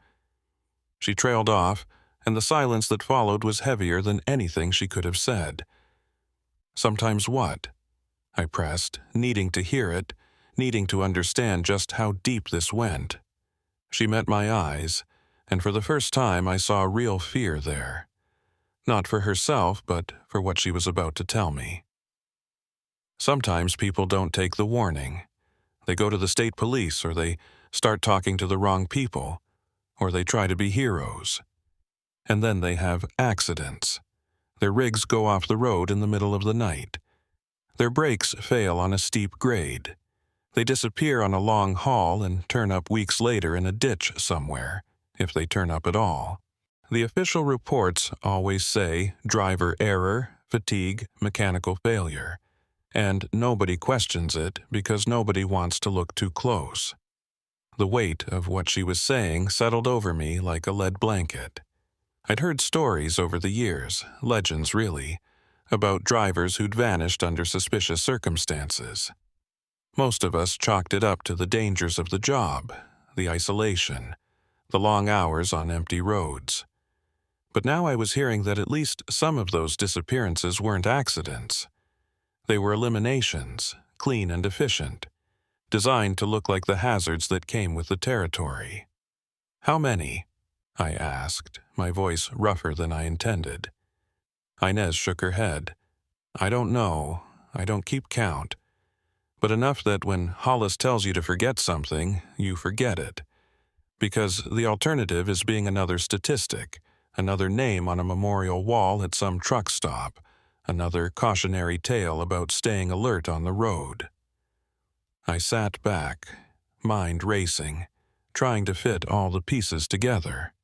She trailed off, and the silence that followed was heavier than anything she could have said. "Sometimes what?" I pressed, needing to hear it, needing to understand just how deep this went. She met my eyes, and for the first time I saw real fear there. Not for herself, but for what she was about to tell me. Sometimes people don't take the warning. They go to the state police, or they start talking to the wrong people, or they try to be heroes. And then they have accidents. Their rigs go off the road in the middle of the night. Their brakes fail on a steep grade. They disappear on a long haul and turn up weeks later in a ditch somewhere, if they turn up at all. The official reports always say driver error, fatigue, mechanical failure, and nobody questions it because nobody wants to look too close. The weight of what she was saying settled over me like a lead blanket. I'd heard stories over the years, legends really, about drivers who'd vanished under suspicious circumstances. Most of us chalked it up to the dangers of the job, the isolation, the long hours on empty roads. But now I was hearing that at least some of those disappearances weren't accidents. They were eliminations, clean and efficient, designed to look like the hazards that came with the territory. "How many?" I asked, my voice rougher than I intended. Inez shook her head. "I don't know. I don't keep count. But enough that when Hollis tells you to forget something, you forget it. Because the alternative is being another statistic, another name on a memorial wall at some truck stop, another cautionary tale about staying alert on the road." I sat back, mind racing, trying to fit all the pieces together.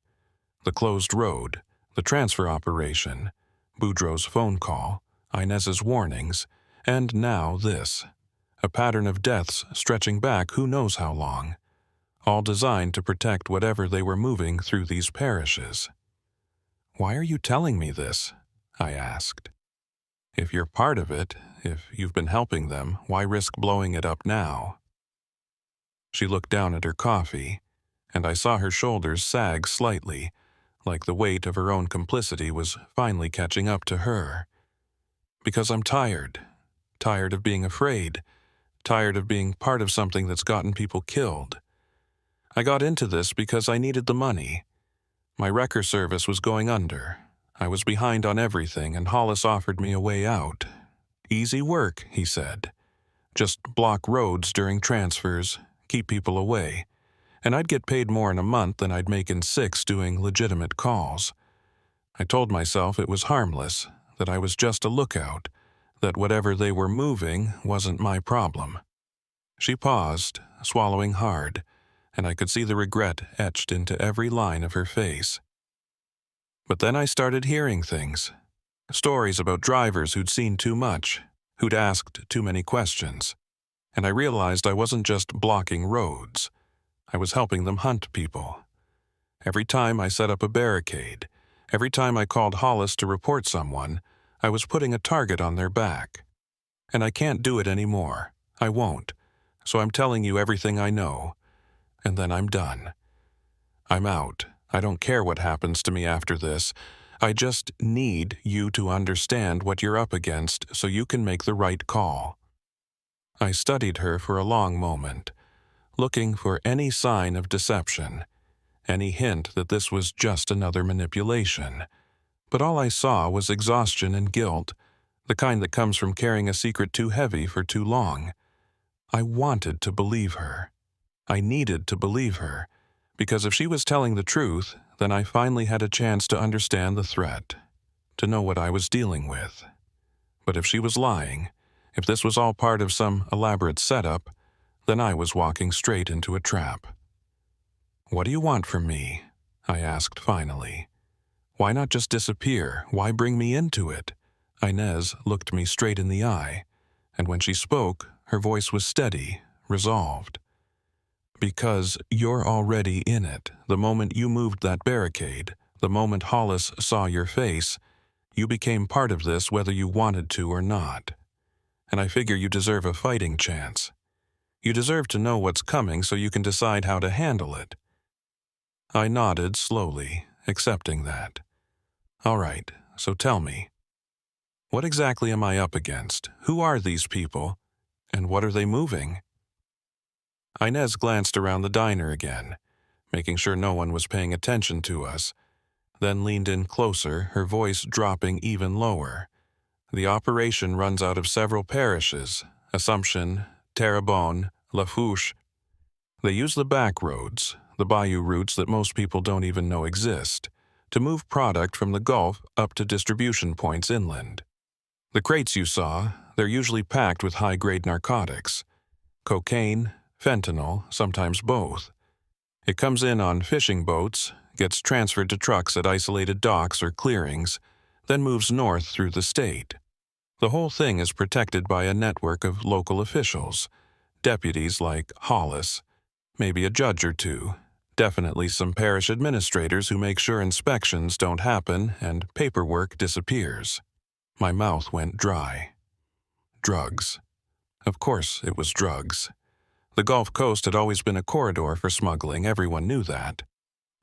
The closed road, the transfer operation, Boudreaux's phone call, Inez's warnings, and now this. A pattern of deaths stretching back who knows how long, all designed to protect whatever they were moving through these parishes. "Why are you telling me this?" I asked. "If you're part of it, if you've been helping them, why risk blowing it up now?" She looked down at her coffee, and I saw her shoulders sag slightly, like the weight of her own complicity was finally catching up to her. "Because I'm tired. Tired of being afraid. Tired of being part of something that's gotten people killed. I got into this because I needed the money. My wrecker service was going under. I was behind on everything, and Hollis offered me a way out. Easy work, he said. Just block roads during transfers, keep people away, and I'd get paid more in a month than I'd make in 6 doing legitimate calls. I told myself it was harmless, that I was just a lookout, that whatever they were moving wasn't my problem." She paused, swallowing hard, and I could see the regret etched into every line of her face. "But then I started hearing things. Stories about drivers who'd seen too much, who'd asked too many questions. And I realized I wasn't just blocking roads. I was helping them hunt people. Every time I set up a barricade, every time I called Hollis to report someone, I was putting a target on their back. And I can't do it anymore. I won't. So I'm telling you everything I know. And then I'm done. I'm out. I don't care what happens to me after this. I just need you to understand what you're up against so you can make the right call." I studied her for a long moment, looking for any sign of deception, any hint that this was just another manipulation. But all I saw was exhaustion and guilt, the kind that comes from carrying a secret too heavy for too long. I wanted to believe her. I needed to believe her, because if she was telling the truth, then I finally had a chance to understand the threat, to know what I was dealing with. But if she was lying, if this was all part of some elaborate setup, then I was walking straight into a trap. "What do you want from me?" I asked finally. "Why not just disappear? Why bring me into it?" Inez looked me straight in the eye, and when she spoke, her voice was steady, resolved. "Because you're already in it. The moment you moved that barricade, the moment Hollis saw your face, you became part of this whether you wanted to or not. And I figure you deserve a fighting chance. You deserve to know what's coming so you can decide how to handle it." I nodded slowly, accepting that. "All right, so tell me. What exactly am I up against? Who are these people? And what are they moving?" Inez glanced around the diner again, making sure no one was paying attention to us, then leaned in closer, her voice dropping even lower. "The operation runs out of several parishes: Assumption, Terrebonne, Lafourche. They use the backroads, the bayou routes that most people don't even know exist, to move product from the Gulf up to distribution points inland. The crates you saw, they're usually packed with high-grade narcotics. Cocaine, fentanyl, sometimes both. It comes in on fishing boats, gets transferred to trucks at isolated docks or clearings, then moves north through the state. The whole thing is protected by a network of local officials, deputies like Hollis, maybe a judge or two, definitely some parish administrators who make sure inspections don't happen and paperwork disappears." My mouth went dry. Drugs. Of course it was drugs. The Gulf Coast had always been a corridor for smuggling, everyone knew that.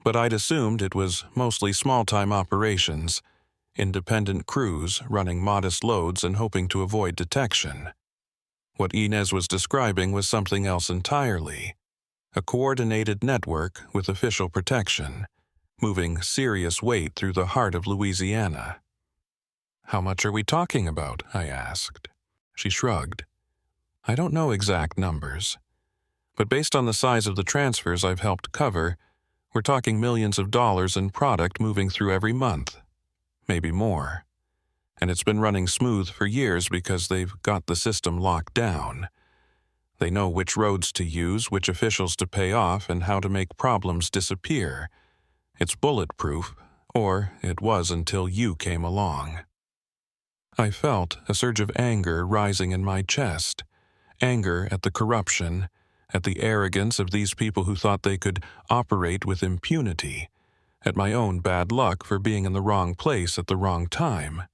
But I'd assumed it was mostly small-time operations, independent crews running modest loads and hoping to avoid detection. What Inez was describing was something else entirely. A coordinated network with official protection, moving serious weight through the heart of Louisiana. "How much are we talking about?" I asked. She shrugged. "I don't know exact numbers, but based on the size of the transfers I've helped cover, we're talking millions of dollars in product moving through every month, maybe more. And it's been running smooth for years because they've got the system locked down. They know which roads to use, which officials to pay off, and how to make problems disappear. It's bulletproof, or it was until you came along." I felt a surge of anger rising in my chest, anger at the corruption, at the arrogance of these people who thought they could operate with impunity, at my own bad luck for being in the wrong place at the wrong time.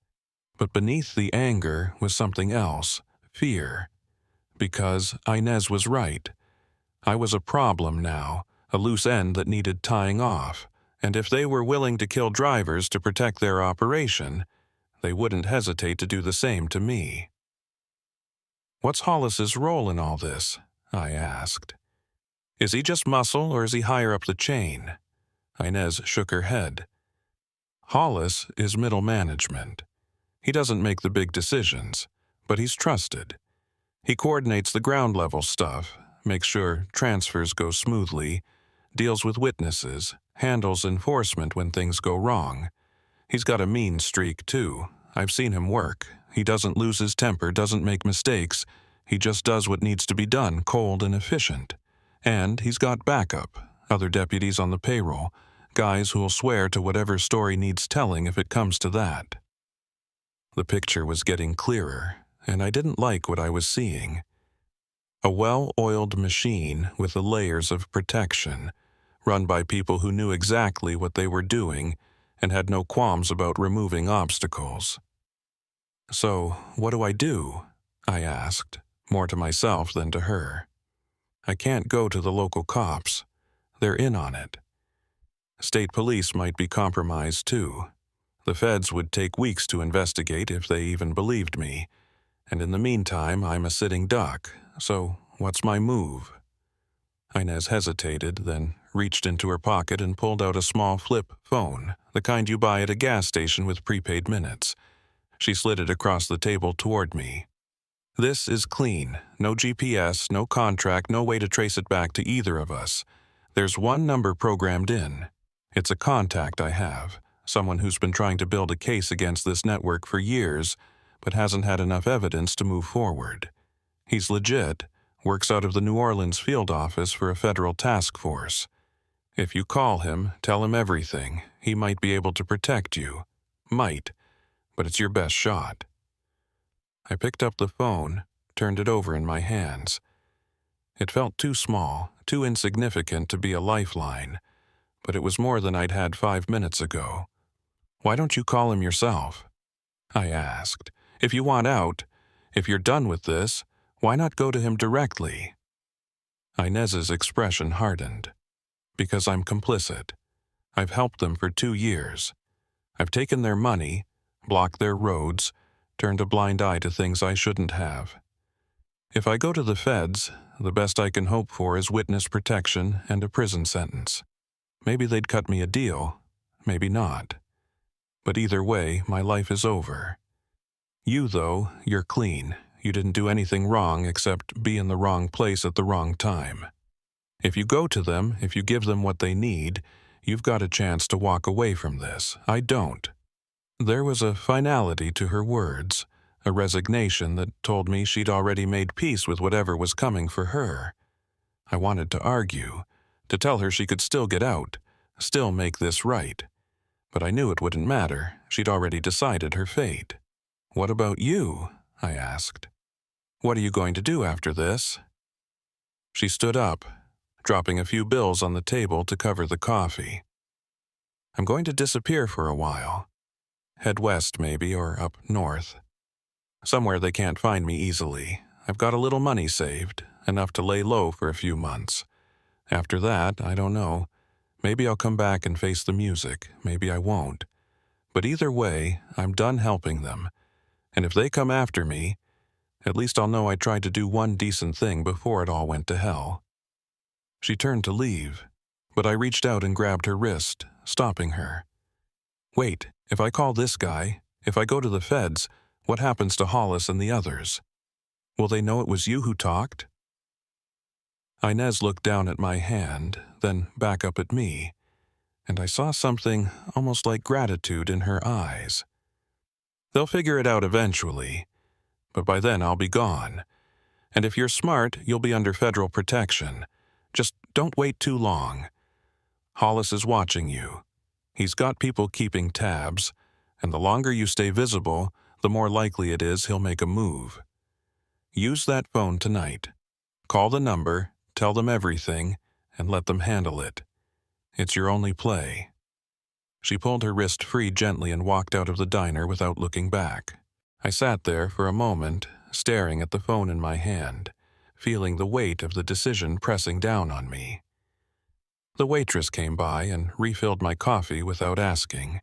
But beneath the anger was something else, fear. Because Inez was right. I was a problem now, a loose end that needed tying off, and if they were willing to kill drivers to protect their operation, they wouldn't hesitate to do the same to me. "What's Hollis's role in all this?" I asked. "Is he just muscle or is he higher up the chain?" Inez shook her head. "Hollis is middle management. He doesn't make the big decisions, but he's trusted. He coordinates the ground-level stuff, makes sure transfers go smoothly, deals with witnesses, handles enforcement when things go wrong. He's got a mean streak, too. I've seen him work. He doesn't lose his temper, doesn't make mistakes. He just does what needs to be done, cold and efficient. And he's got backup, other deputies on the payroll, guys who'll swear to whatever story needs telling if it comes to that." The picture was getting clearer, and I didn't like what I was seeing. A well-oiled machine with the layers of protection, run by people who knew exactly what they were doing and had no qualms about removing obstacles. "So, what do I do?" I asked, more to myself than to her. "I can't go to the local cops. They're in on it. State police might be compromised too. The feds would take weeks to investigate if they even believed me. And in the meantime, I'm a sitting duck, so what's my move?" Inez hesitated, then reached into her pocket and pulled out a small flip phone, the kind you buy at a gas station with prepaid minutes. She slid it across the table toward me. "This is clean. No GPS, no contract, no way to trace it back to either of us. There's one number programmed in. It's a contact I have, someone who's been trying to build a case against this network for years, but hasn't had enough evidence to move forward. He's legit, Works out of the New Orleans field office for a federal task force. If you call him, tell him everything. He might be able to protect you. Might, but it's your best shot." I picked up the phone, turned it over in my hands. It felt too small, too insignificant to be a lifeline, but it was more than I'd had 5 minutes ago. "Why don't you call him yourself?" I asked. "If you want out, if you're done with this, why not go to him directly?" Inez's expression hardened. "Because I'm complicit. I've helped them for 2 years. I've taken their money, blocked their roads, turned a blind eye to things I shouldn't have. If I go to the feds, the best I can hope for is witness protection and a prison sentence. Maybe they'd cut me a deal, maybe not. But either way, my life is over. You, though, you're clean. You didn't do anything wrong except be in the wrong place at the wrong time. If you go to them, if you give them what they need, you've got a chance to walk away from this. I don't." There was a finality to her words, a resignation that told me she'd already made peace with whatever was coming for her. I wanted to argue, to tell her she could still get out, still make this right. But I knew it wouldn't matter. She'd already decided her fate. "What about you?" I asked. "What are you going to do after this?" She stood up, dropping a few bills on the table to cover the coffee. "I'm going to disappear for a while. Head west, maybe, or up north. Somewhere they can't find me easily. I've got a little money saved, enough to lay low for a few months. After that, I don't know. Maybe I'll come back and face the music. Maybe I won't. But either way, I'm done helping them. And if they come after me, at least I'll know I tried to do one decent thing before it all went to hell." She turned to leave, but I reached out and grabbed her wrist, stopping her. "Wait, if I call this guy, if I go to the feds, what happens to Hollis and the others? Will they know it was you who talked?" Inez looked down at my hand, then back up at me, and I saw something almost like gratitude in her eyes. "They'll figure it out eventually, but by then I'll be gone. And if you're smart, you'll be under federal protection. Just don't wait too long. Hollis is watching you. He's got people keeping tabs, and the longer you stay visible, the more likely it is he'll make a move. Use that phone tonight. Call the number, tell them everything, and let them handle it. It's your only play." She pulled her wrist free gently and walked out of the diner without looking back. I sat there for a moment, staring at the phone in my hand, feeling the weight of the decision pressing down on me. The waitress came by and refilled my coffee without asking,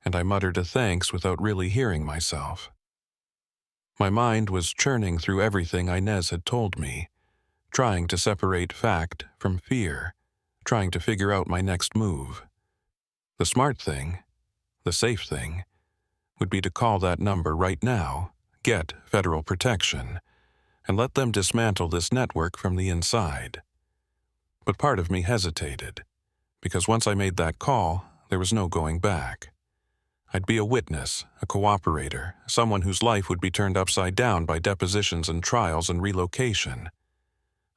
and I muttered a thanks without really hearing myself. My mind was churning through everything Inez had told me, trying to separate fact from fear, trying to figure out my next move. The smart thing, the safe thing, would be to call that number right now, get federal protection, and let them dismantle this network from the inside. But part of me hesitated, because once I made that call, there was no going back. I'd be a witness, a cooperator, someone whose life would be turned upside down by depositions and trials and relocation.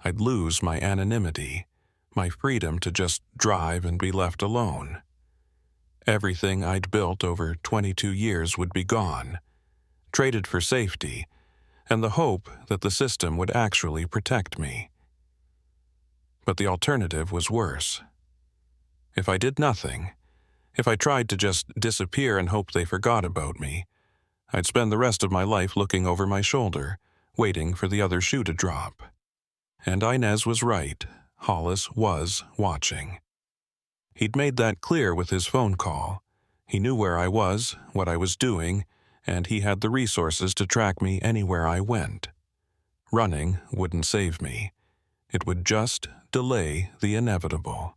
I'd lose my anonymity, my freedom to just drive and be left alone. Everything I'd built over 22 years would be gone, traded for safety, and the hope that the system would actually protect me. But the alternative was worse. If I did nothing, if I tried to just disappear and hope they forgot about me, I'd spend the rest of my life looking over my shoulder, waiting for the other shoe to drop. And Inez was right. Hollis was watching. He'd made that clear with his phone call. He knew where I was, what I was doing, and he had the resources to track me anywhere I went. Running wouldn't save me. It would just delay the inevitable.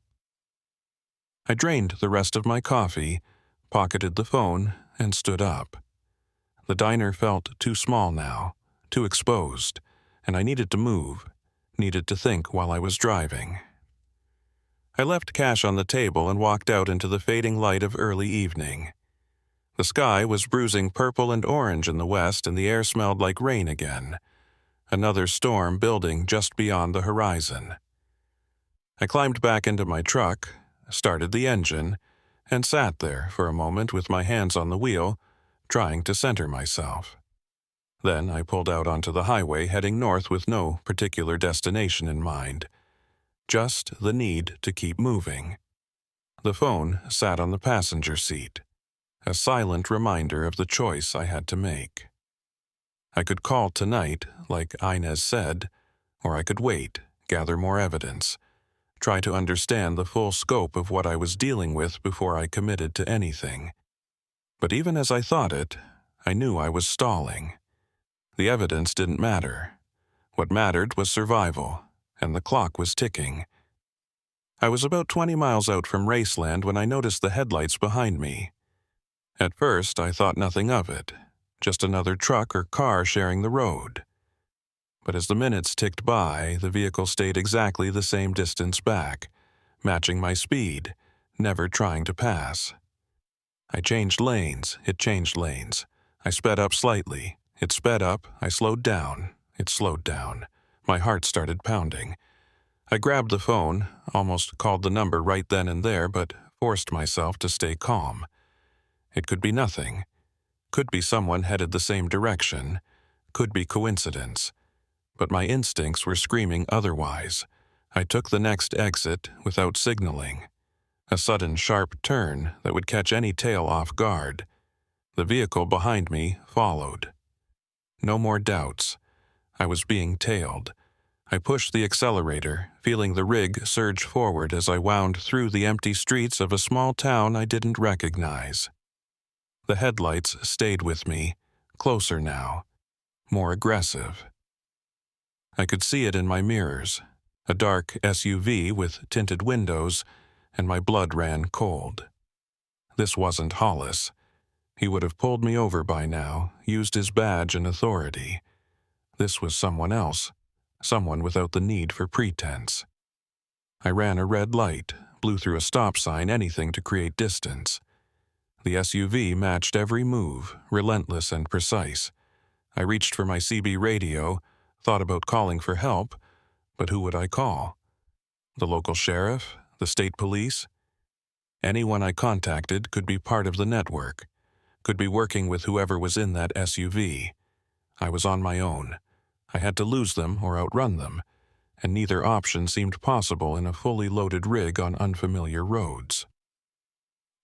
I drained the rest of my coffee, pocketed the phone, and stood up. The diner felt too small now, too exposed, and I needed to move, needed to think while I was driving. I left cash on the table and walked out into the fading light of early evening. The sky was bruising purple and orange in the west, and the air smelled like rain again. another storm building just beyond the horizon. I climbed back into my truck, started the engine, and sat there for a moment with my hands on the wheel, trying to center myself. Then I pulled out onto the highway heading north with no particular destination in mind, just the need to keep moving. The phone sat on the passenger seat, a silent reminder of the choice I had to make. I could call tonight, like Inez said, or I could wait, gather more evidence, try to understand the full scope of what I was dealing with before I committed to anything. But even as I thought it, I knew I was stalling. The evidence didn't matter. What mattered was survival, and the clock was ticking. I was about 20 miles out from Raceland when I noticed the headlights behind me. At first, I thought nothing of it, just another truck or car sharing the road. But as the minutes ticked by, the vehicle stayed exactly the same distance back, matching my speed, never trying to pass. I changed lanes, it changed lanes. I sped up slightly, it sped up, I slowed down, it slowed down. My heart started pounding. I grabbed the phone, almost called the number right then and there, but forced myself to stay calm. It could be nothing. Could be someone headed the same direction. Could be coincidence. But my instincts were screaming otherwise. I took the next exit without signaling. A sudden sharp turn that would catch any tail off guard. The vehicle behind me followed. No more doubts. I was being tailed. I pushed the accelerator, feeling the rig surge forward as I wound through the empty streets of a small town I didn't recognize. The headlights stayed with me, closer now, more aggressive. I could see it in my mirrors, a dark SUV with tinted windows, and my blood ran cold. This wasn't Hollis. He would have pulled me over by now, used his badge and authority. This was someone else, someone without the need for pretense. I ran a red light, blew through a stop sign, anything to create distance. The SUV matched every move, relentless and precise. I reached for my CB radio, thought about calling for help, but who would I call? The local sheriff? The state police? Anyone I contacted could be part of the network, could be working with whoever was in that SUV. I was on my own. I had to lose them or outrun them, and neither option seemed possible in a fully loaded rig on unfamiliar roads.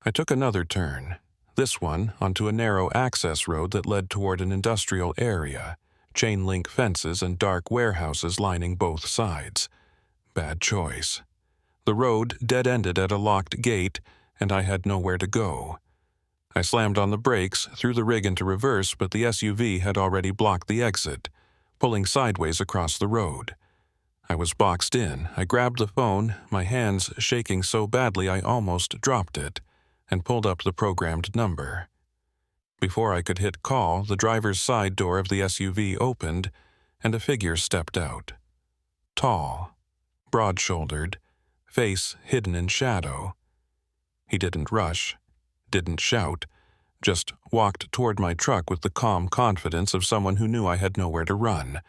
I took another turn, this one onto a narrow access road that led toward an industrial area, chain-link fences and dark warehouses lining both sides. Bad choice. The road dead-ended at a locked gate, and I had nowhere to go. I slammed on the brakes, threw the rig into reverse, but the SUV had already blocked the exit, pulling sideways across the road. I was boxed in. I grabbed the phone, my hands shaking so badly I almost dropped it, and pulled up the programmed number. Before I could hit call, the driver's side door of the SUV opened, and a figure stepped out. Tall, broad-shouldered, face hidden in shadow. He didn't rush, didn't shout, just walked toward my truck with the calm confidence of someone who knew I had nowhere to run.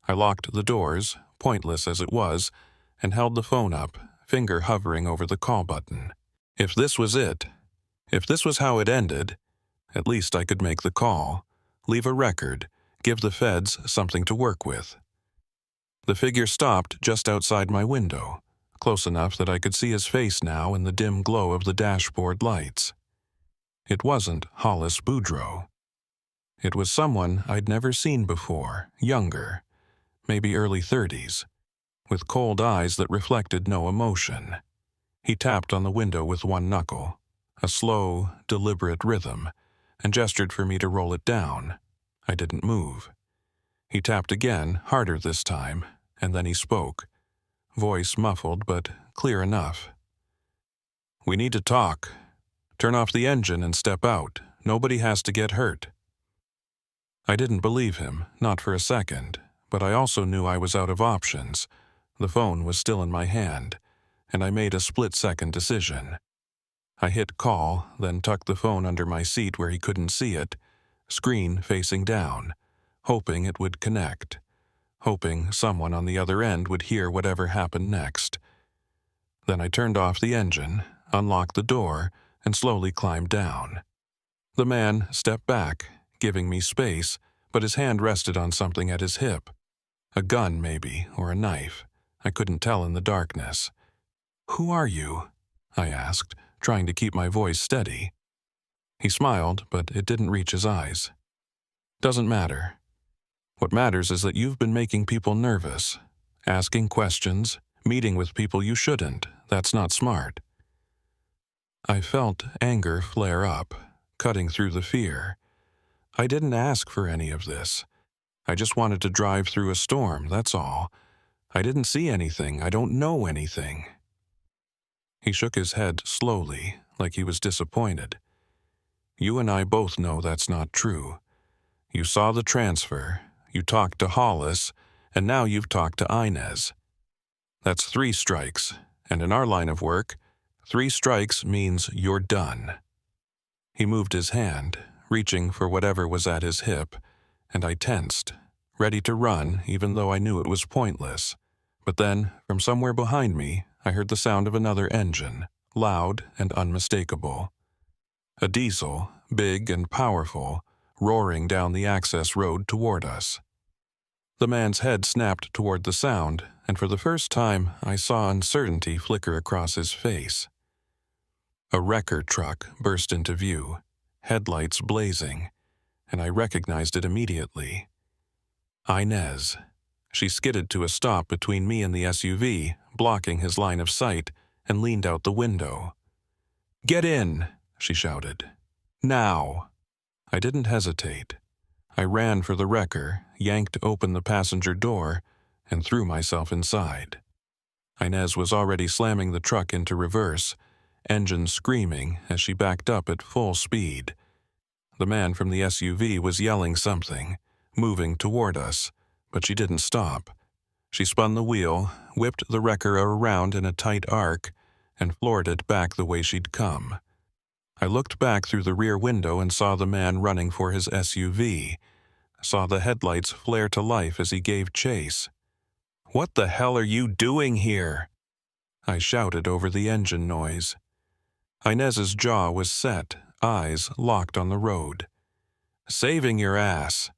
I locked the doors, pointless as it was, and held the phone up, finger hovering over the call button. If this was it, if this was how it ended, at least I could make the call, leave a record, give the feds something to work with. The figure stopped just outside my window, close enough that I could see his face now in the dim glow of the dashboard lights. It wasn't Hollis Boudreaux. It was someone I'd never seen before, younger, maybe early 30s, with cold eyes that reflected no emotion. He tapped on the window with one knuckle, a slow, deliberate rhythm, and gestured for me to roll it down. I didn't move. He tapped again, harder this time, and then he spoke, voice muffled but clear enough. "We need to talk. Turn off the engine and step out. Nobody has to get hurt." I didn't believe him, not for a second, but I also knew I was out of options. The phone was still in my hand, and I made a split-second decision. I hit call, then tucked the phone under my seat where he couldn't see it, screen facing down, hoping it would connect. hoping someone on the other end would hear whatever happened next. Then I turned off the engine, unlocked the door, and slowly climbed down. The man stepped back, giving me space, but his hand rested on something at his hip. A gun, maybe, or a knife. I couldn't tell in the darkness. "Who are you?" I asked, trying to keep my voice steady. He smiled, but it didn't reach his eyes. "Doesn't matter. What matters is that you've been making people nervous, asking questions, meeting with people you shouldn't. That's not smart." I felt anger flare up, cutting through the fear. I didn't ask for any of this. I just wanted to drive through a storm, that's all. I didn't see anything. I don't know anything. He shook his head slowly, like he was disappointed. "You and I both know that's not true. You saw the transfer, you talked to Hollis, and now you've talked to Inez. That's 3 strikes, and in our line of work, 3 strikes means you're done." He moved his hand, reaching for whatever was at his hip, and I tensed, ready to run even though I knew it was pointless. But then, from somewhere behind me, I heard the sound of another engine, loud and unmistakable. A diesel, big and powerful, roaring down the access road toward us. The man's head snapped toward the sound, and for the first time I saw uncertainty flicker across his face. A wrecker truck burst into view, headlights blazing, and I recognized it immediately. Inez. She skidded to a stop between me and the SUV, blocking his line of sight, and leaned out the window. "Get in!" she shouted. "Now!" I didn't hesitate. I ran for the wrecker, yanked open the passenger door, and threw myself inside. Inez was already slamming the truck into reverse, engine screaming as she backed up at full speed. The man from the SUV was yelling something, moving toward us, but she didn't stop. She spun the wheel, whipped the wrecker around in a tight arc, and floored it back the way she'd come. I looked back through the rear window and saw the man running for his SUV, saw the headlights flare to life as he gave chase. "What the hell are you doing here?" I shouted over the engine noise. Inez's jaw was set, eyes locked on the road. "Saving your ass.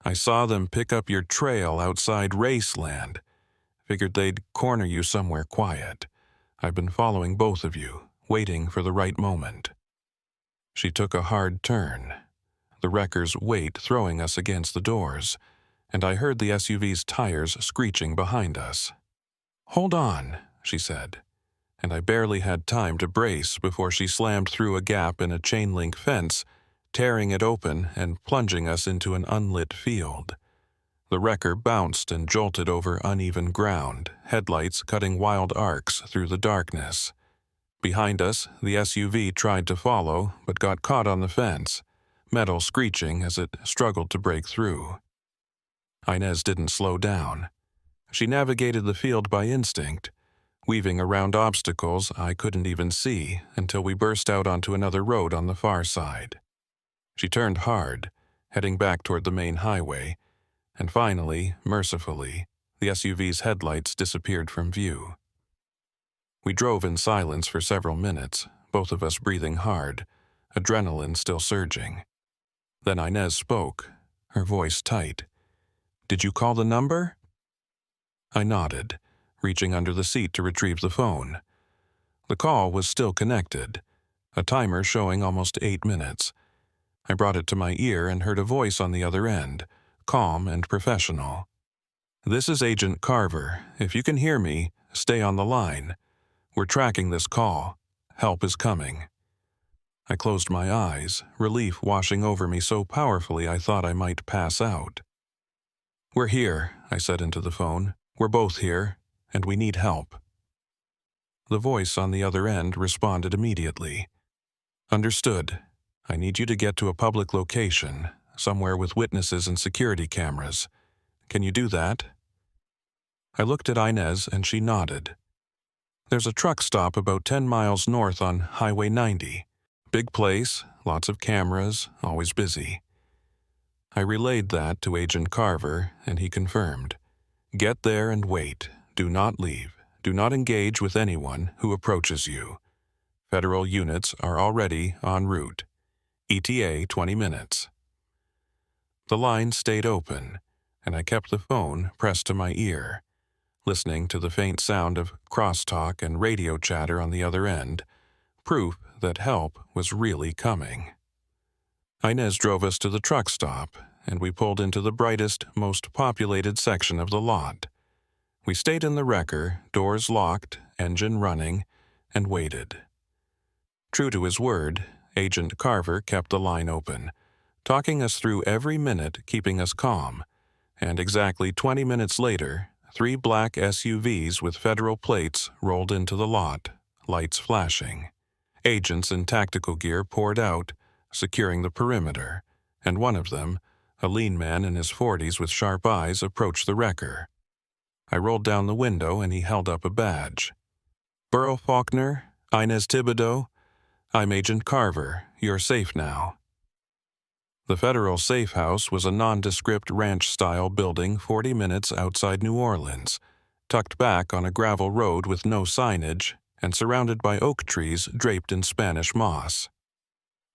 I saw them pick up your trail outside Raceland. Figured they'd corner you somewhere quiet. I've been following both of you, waiting for the right moment." She took a hard turn, the wrecker's weight throwing us against the doors, and I heard the SUV's tires screeching behind us. "Hold on," she said, and I barely had time to brace before she slammed through a gap in a chain-link fence, tearing it open and plunging us into an unlit field. The wrecker bounced and jolted over uneven ground, headlights cutting wild arcs through the darkness. Behind us, the SUV tried to follow, but got caught on the fence, metal screeching as it struggled to break through. Inez didn't slow down. She navigated the field by instinct, weaving around obstacles I couldn't even see until we burst out onto another road on the far side. She turned hard, heading back toward the main highway, and finally, mercifully, the SUV's headlights disappeared from view. We drove in silence for several minutes, both of us breathing hard, adrenaline still surging. Then Inez spoke, her voice tight. "Did you call the number?" I nodded, reaching under the seat to retrieve the phone. The call was still connected, a timer showing almost 8 minutes. I brought it to my ear and heard a voice on the other end, calm and professional. "This is Agent Carver. If you can hear me, stay on the line. We're tracking this call. Help is coming." I closed my eyes, relief washing over me so powerfully I thought I might pass out. "We're here," I said into the phone. "We're both here, and we need help." The voice on the other end responded immediately. "Understood. I need you to get to a public location, somewhere with witnesses and security cameras. Can you do that?" I looked at Inez and she nodded. "There's a truck stop about 10 miles north on Highway 90. Big place, lots of cameras, always busy." I relayed that to Agent Carver, and he confirmed. Get there and wait. Do not leave. Do not engage with anyone who approaches you. Federal units are already en route. ETA 20 minutes. The line stayed open, and I kept the phone pressed to my ear, listening to the faint sound of crosstalk and radio chatter on the other end, proof that help was really coming. Inez drove us to the truck stop, and we pulled into the brightest, most populated section of the lot. We stayed in the wrecker, doors locked, engine running, and waited. True to his word, Agent Carver kept the line open, talking us through every minute, keeping us calm, and exactly 20 minutes later, 3 black SUVs with federal plates rolled into the lot, lights flashing. Agents in tactical gear poured out, securing the perimeter, and one of them, a lean man in his 40s with sharp eyes, approached the wrecker. I rolled down the window and he held up a badge. "Burrow Faulkner, Inez Thibodeau, I'm Agent Carver. You're safe now." The Federal Safe House was a nondescript ranch-style building 40 minutes outside New Orleans, tucked back on a gravel road with no signage and surrounded by oak trees draped in Spanish moss.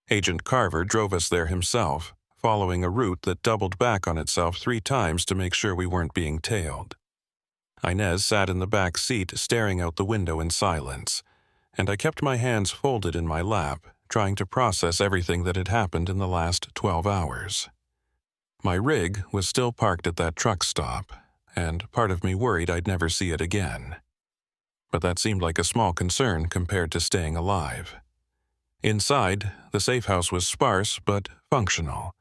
Agent Carver drove us there himself, following a route that doubled back on itself 3 times to make sure we weren't being tailed. Inez sat in the back seat staring out the window in silence, and I kept my hands folded in my lap, trying to process everything that had happened in the last 12 hours. My rig was still parked at that truck stop, and part of me worried I'd never see it again. But that seemed like a small concern compared to staying alive. Inside, the safe house was sparse but functional.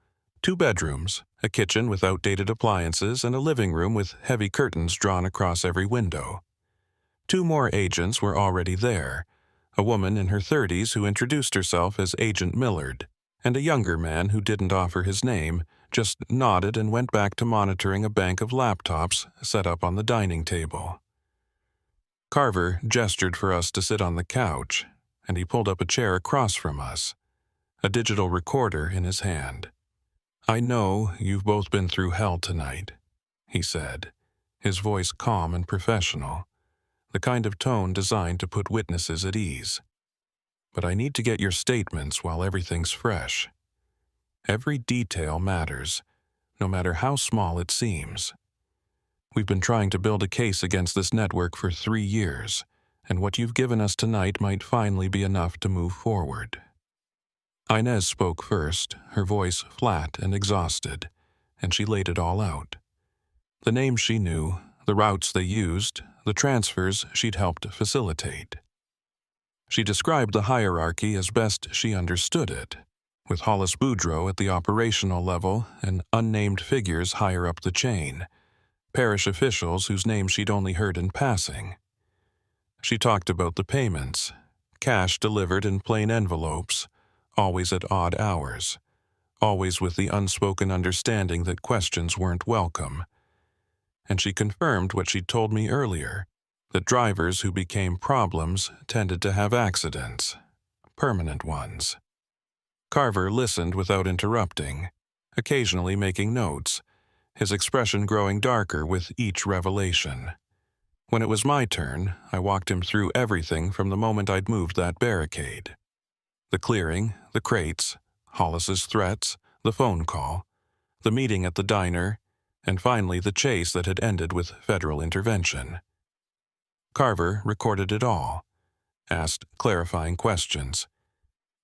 2 bedrooms, a kitchen with outdated appliances, and a living room with heavy curtains drawn across every window. 2 more agents were already there, a woman in her 30s who introduced herself as Agent Millard, and a younger man who didn't offer his name, just nodded and went back to monitoring a bank of laptops set up on the dining table. Carver gestured for us to sit on the couch, and he pulled up a chair across from us, a digital recorder in his hand. "I know you've both been through hell tonight," he said, his voice calm and professional, the kind of tone designed to put witnesses at ease. "But I need to get your statements while everything's fresh. Every detail matters, no matter how small it seems. We've been trying to build a case against this network for 3 years, and what you've given us tonight might finally be enough to move forward." Inez spoke first, her voice flat and exhausted, and she laid it all out. The names she knew, the routes they used, the transfers she'd helped facilitate. She described the hierarchy as best she understood it, with Hollis Boudreaux at the operational level and unnamed figures higher up the chain, parish officials whose names she'd only heard in passing. She talked about the payments, cash delivered in plain envelopes, always at odd hours, always with the unspoken understanding that questions weren't welcome. And she confirmed what she'd told me earlier, that drivers who became problems tended to have accidents, permanent ones. Carver listened without interrupting, occasionally making notes, his expression growing darker with each revelation. When it was my turn, I walked him through everything from the moment I'd moved that barricade. The clearing, the crates, Hollis's threats, the phone call, the meeting at the diner, and finally the chase that had ended with federal intervention. Carver recorded it all, asked clarifying questions,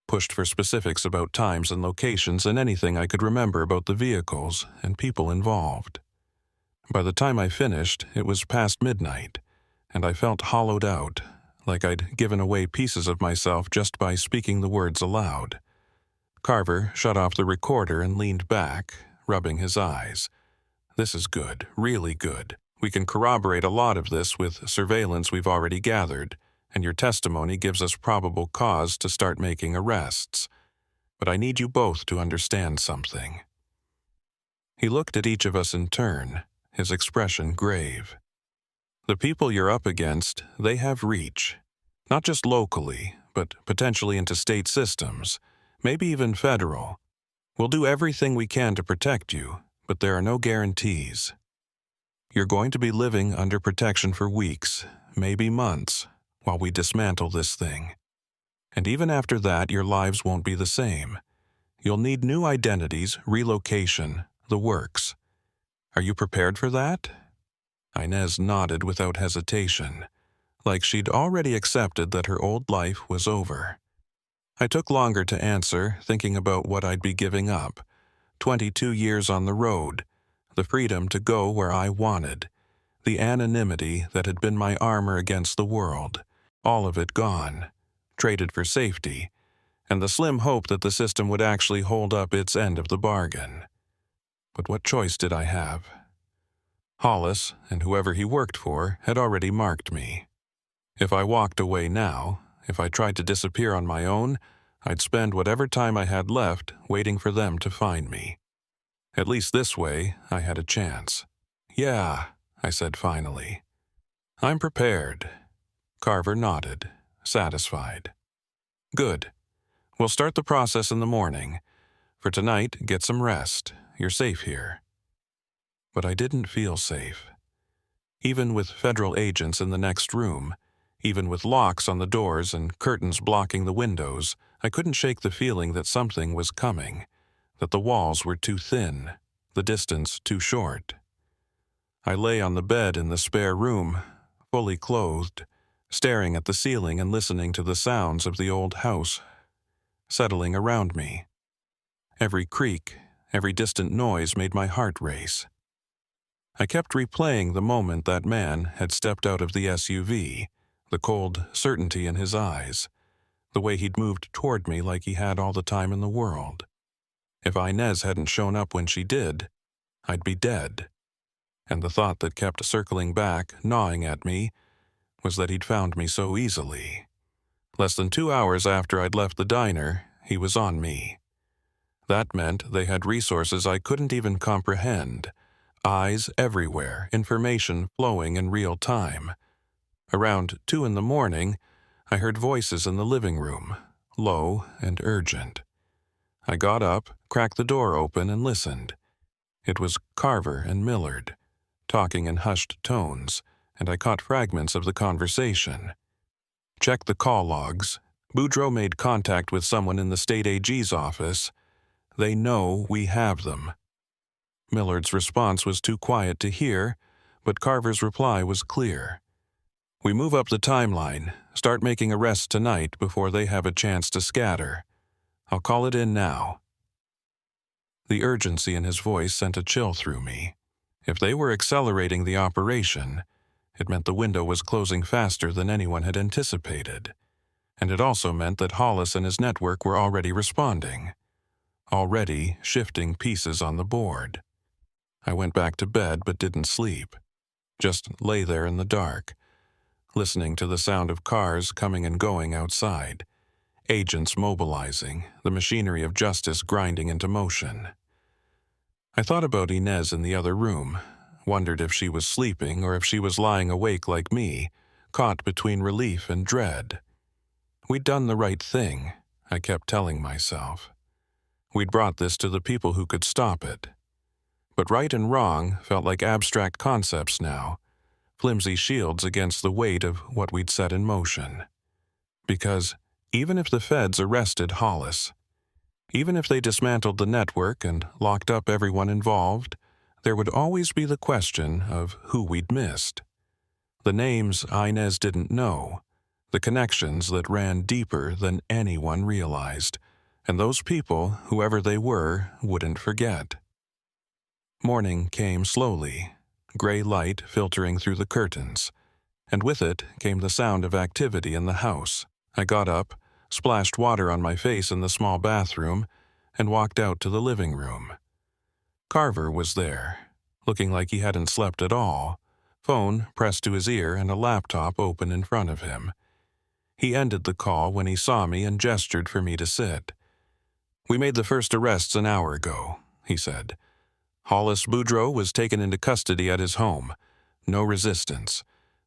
pushed for specifics about times and locations and anything I could remember about the vehicles and people involved. By the time I finished, it was past midnight, and I felt hollowed out, like I'd given away pieces of myself just by speaking the words aloud. Carver shut off the recorder and leaned back, rubbing his eyes. "This is good, really good. We can corroborate a lot of this with surveillance we've already gathered, and your testimony gives us probable cause to start making arrests. But I need you both to understand something." He looked at each of us in turn, his expression grave. "The people you're up against, they have reach. Not just locally, but potentially into state systems, maybe even federal. We'll do everything we can to protect you, but there are no guarantees." You're going to be living under protection for weeks, maybe months, while we dismantle this thing. And even after that, your lives won't be the same. You'll need new identities, relocation, the works. Are you prepared for that?" Inez nodded without hesitation, like she'd already accepted that her old life was over. I took longer to answer, thinking about what I'd be giving up. 22 years on the road, the freedom to go where I wanted, the anonymity that had been my armor against the world, all of it gone, traded for safety, and the slim hope that the system would actually hold up its end of the bargain. But what choice did I have? Hollis, and whoever he worked for, had already marked me. If I walked away now, if I tried to disappear on my own, I'd spend whatever time I had left waiting for them to find me. At least this way, I had a chance. "Yeah," I said finally. "I'm prepared." Carver nodded, satisfied. "Good. We'll start the process in the morning. For tonight, get some rest. You're safe here." But I didn't feel safe. Even with federal agents in the next room, even with locks on the doors and curtains blocking the windows, I couldn't shake the feeling that something was coming, that the walls were too thin, the distance too short. I lay on the bed in the spare room, fully clothed, staring at the ceiling and listening to the sounds of the old house settling around me. Every creak, every distant noise made my heart race. I kept replaying the moment that man had stepped out of the SUV, the cold certainty in his eyes, the way he'd moved toward me like he had all the time in the world. If Inez hadn't shown up when she did, I'd be dead. And the thought that kept circling back, gnawing at me, was that he'd found me so easily. Less than 2 hours after I'd left the diner, he was on me. That meant they had resources I couldn't even comprehend. Eyes everywhere, information flowing in real time. Around 2 in the morning, I heard voices in the living room, low and urgent. I got up, cracked the door open, and listened. It was Carver and Millard, talking in hushed tones, and I caught fragments of the conversation. "Check the call logs. Boudreaux made contact with someone in the state AG's office. They know we have them." Millard's response was too quiet to hear, but Carver's reply was clear. "We move up the timeline, start making arrests tonight before they have a chance to scatter. I'll call it in now." The urgency in his voice sent a chill through me. If they were accelerating the operation, it meant the window was closing faster than anyone had anticipated. And it also meant that Hollis and his network were already responding, already shifting pieces on the board. I went back to bed but didn't sleep, just lay there in the dark, listening to the sound of cars coming and going outside, agents mobilizing, the machinery of justice grinding into motion. I thought about Inez in the other room, wondered if she was sleeping or if she was lying awake like me, caught between relief and dread. We'd done the right thing, I kept telling myself. We'd brought this to the people who could stop it. But right and wrong felt like abstract concepts now, flimsy shields against the weight of what we'd set in motion. Because even if the feds arrested Hollis, even if they dismantled the network and locked up everyone involved, there would always be the question of who we'd missed. The names Inez didn't know, the connections that ran deeper than anyone realized, and those people, whoever they were, wouldn't forget. Morning came slowly, gray light filtering through the curtains, and with it came the sound of activity in the house. I got up, splashed water on my face in the small bathroom, and walked out to the living room. Carver was there, looking like he hadn't slept at all, phone pressed to his ear and a laptop open in front of him. He ended the call when he saw me and gestured for me to sit. "We made the first arrests an hour ago," he said. "Hollis Boudreaux was taken into custody at his home. No resistance.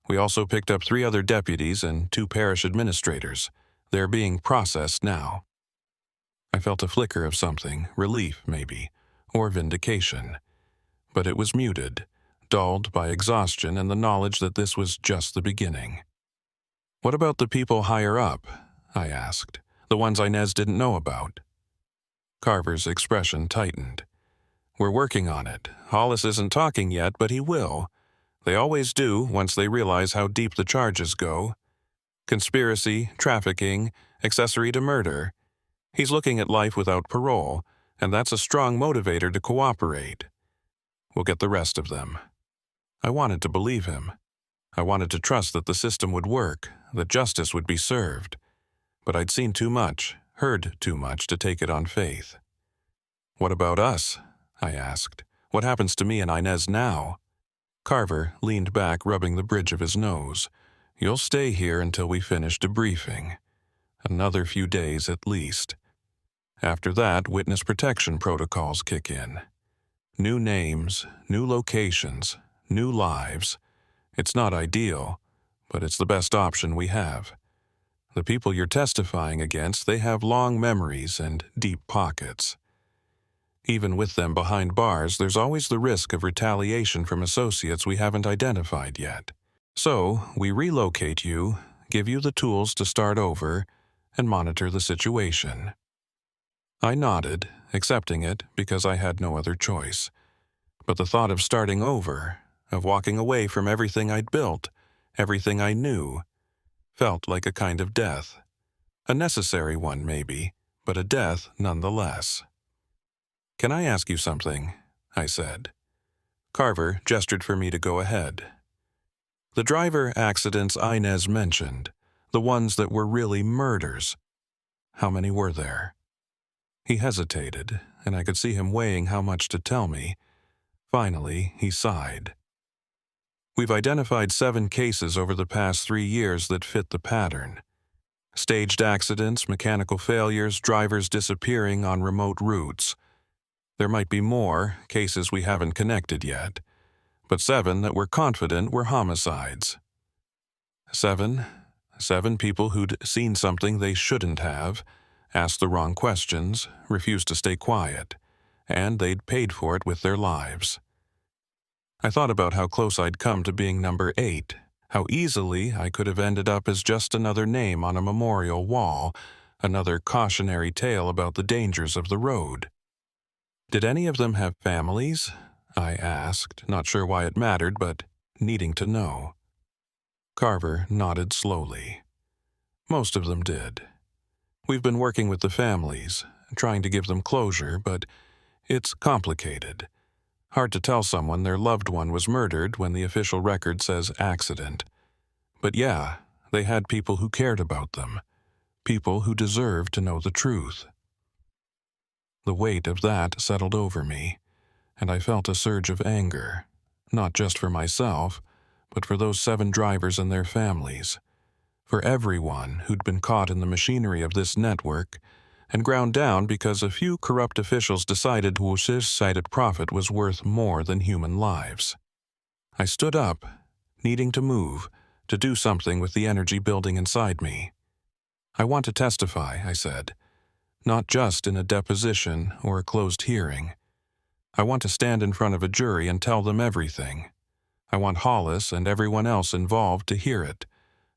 We also picked up 3 other deputies and 2 parish administrators. They're being processed now." I felt a flicker of something, relief maybe, or vindication. But it was muted, dulled by exhaustion and the knowledge that this was just the beginning. "What about the people higher up?" I asked. "The ones Inez didn't know about?" Carver's expression tightened. "We're working on it. Hollis isn't talking yet, but he will. They always do once they realize how deep the charges go. Conspiracy, trafficking, accessory to murder. He's looking at life without parole, and that's a strong motivator to cooperate. We'll get the rest of them." I wanted to believe him. I wanted to trust that the system would work, that justice would be served. But I'd seen too much, heard too much to take it on faith. "What about us?" I asked. "What happens to me and Inez now?" Carver leaned back, rubbing the bridge of his nose. "You'll stay here until we finish debriefing. Another few days at least. After that, witness protection protocols kick in. New names, new locations, new lives. It's not ideal, but it's the best option we have. The people you're testifying against, they have long memories and deep pockets. Even with them behind bars, there's always the risk of retaliation from associates we haven't identified yet. So, we relocate you, give you the tools to start over, and monitor the situation." I nodded, accepting it because I had no other choice. But the thought of starting over, of walking away from everything I'd built, everything I knew, felt like a kind of death. A necessary one, maybe, but a death nonetheless. "Can I ask you something?" I said. Carver gestured for me to go ahead. "The driver accidents Inez mentioned, the ones that were really murders, how many were there?" He hesitated, and I could see him weighing how much to tell me. Finally, he sighed. "We've identified 7 cases over the past 3 years that fit the pattern. Staged accidents, mechanical failures, drivers disappearing on remote routes. There might be more, cases we haven't connected yet, but 7 that we're confident were homicides. 7 people who'd seen something they shouldn't have, asked the wrong questions, refused to stay quiet, and they'd paid for it with their lives." I thought about how close I'd come to being number 8, how easily I could have ended up as just another name on a memorial wall, another cautionary tale about the dangers of the road. "Did any of them have families?" I asked, not sure why it mattered, but needing to know. Carver nodded slowly. "Most of them did. We've been working with the families, trying to give them closure, but it's complicated. Hard to tell someone their loved one was murdered when the official record says accident. But yeah, they had people who cared about them, people who deserved to know the truth." The weight of that settled over me, and I felt a surge of anger, not just for myself, but for those 7 drivers and their families, for everyone who'd been caught in the machinery of this network and ground down because a few corrupt officials decided Wush's cited profit was worth more than human lives. I stood up, needing to move, to do something with the energy building inside me. "I want to testify," I said, "not just in a deposition or a closed hearing. I want to stand in front of a jury and tell them everything. I want Hollis and everyone else involved to hear it,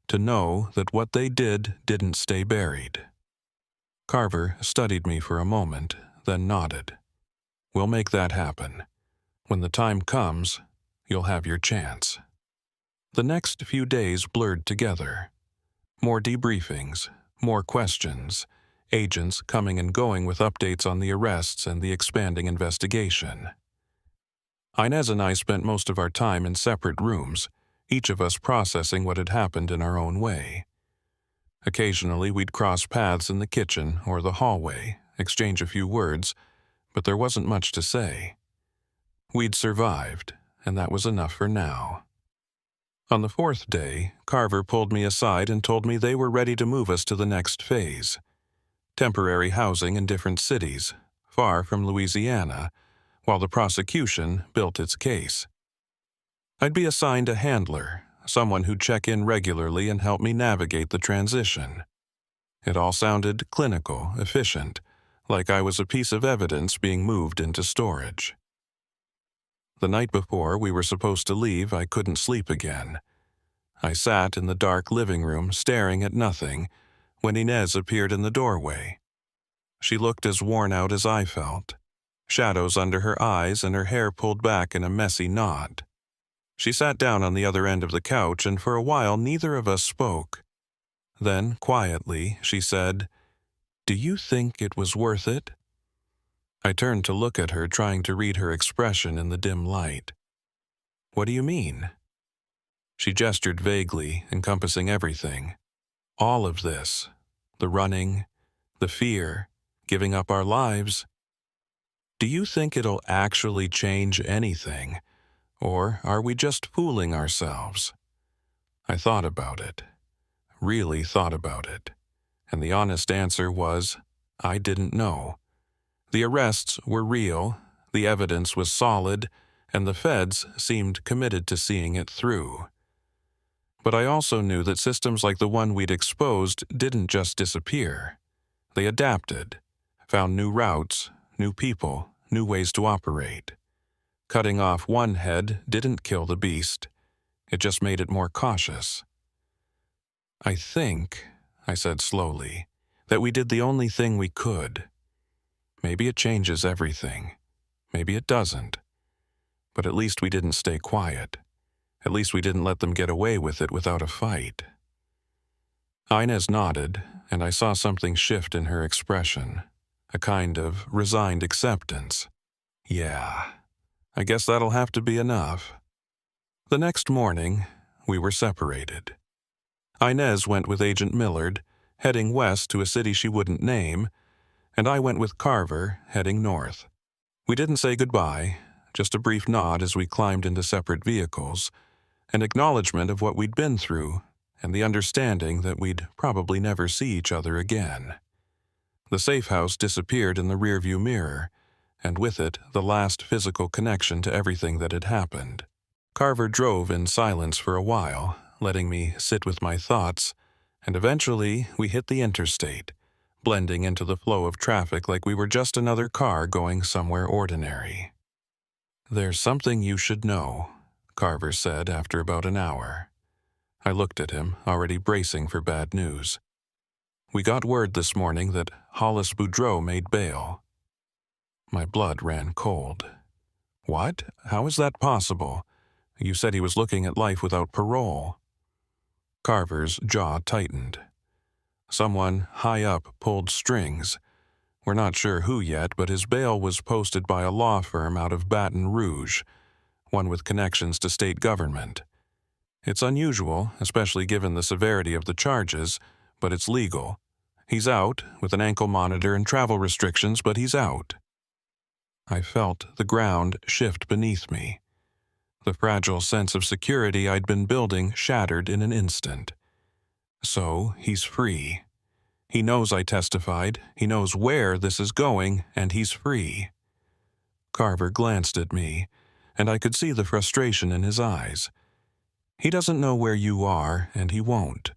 to know that what they did didn't stay buried." Carver studied me for a moment, then nodded. "We'll make that happen. When the time comes, you'll have your chance." The next few days blurred together. More debriefings, more questions, agents coming and going with updates on the arrests and the expanding investigation. Inez and I spent most of our time in separate rooms, each of us processing what had happened in our own way. Occasionally we'd cross paths in the kitchen or the hallway, exchange a few words, but there wasn't much to say. We'd survived, and that was enough for now. On the 4th day, Carver pulled me aside and told me they were ready to move us to the next phase. Temporary housing in different cities, far from Louisiana, while the prosecution built its case. I'd be assigned a handler, someone who'd check in regularly and help me navigate the transition. It all sounded clinical, efficient, like I was a piece of evidence being moved into storage. The night before we were supposed to leave, I couldn't sleep again. I sat in the dark living room staring at nothing when Inez appeared in the doorway. She looked as worn out as I felt, shadows under her eyes and her hair pulled back in a messy knot. She sat down on the other end of the couch, and for a while neither of us spoke. Then, quietly, she said, "Do you think it was worth it?" I turned to look at her, trying to read her expression in the dim light. "What do you mean?" She gestured vaguely, encompassing everything. All of this. The running, the fear, giving up our lives. "Do you think it'll actually change anything? Or are we just fooling ourselves?" I thought about it. Really thought about it. And the honest answer was, I didn't know. The arrests were real, the evidence was solid, and the feds seemed committed to seeing it through. But I also knew that systems like the one we'd exposed didn't just disappear. They adapted, found new routes, new people, new ways to operate. Cutting off one head didn't kill the beast. It just made it more cautious. "I think," I said slowly, "that we did the only thing we could. Maybe it changes everything. Maybe it doesn't. But at least we didn't stay quiet. At least we didn't let them get away with it without a fight." Inez nodded, and I saw something shift in her expression, a kind of resigned acceptance. "Yeah, I guess that'll have to be enough." The next morning, we were separated. Inez went with Agent Millard, heading west to a city she wouldn't name, and I went with Carver, heading north. We didn't say goodbye, just a brief nod as we climbed into separate vehicles, an acknowledgement of what we'd been through, and the understanding that we'd probably never see each other again. The safe house disappeared in the rearview mirror, and with it the last physical connection to everything that had happened. Carver drove in silence for a while, letting me sit with my thoughts, and eventually we hit the interstate, blending into the flow of traffic like we were just another car going somewhere ordinary. "There's something you should know," Carver said after about an hour. I looked at him, already bracing for bad news. "We got word this morning that Hollis Boudreau made bail." My blood ran cold. "What? How is that possible? You said he was looking at life without parole." Carver's jaw tightened. "Someone high up pulled strings. We're not sure who yet, but his bail was posted by a law firm out of Baton Rouge, one with connections to state government. It's unusual, especially given the severity of the charges, but it's legal. He's out, with an ankle monitor and travel restrictions, but he's out." I felt the ground shift beneath me. The fragile sense of security I'd been building shattered in an instant. So he's free. He knows I testified, he knows where this is going, and he's free. Carver glanced at me, and I could see the frustration in his eyes. "He doesn't know where you are, and he won't.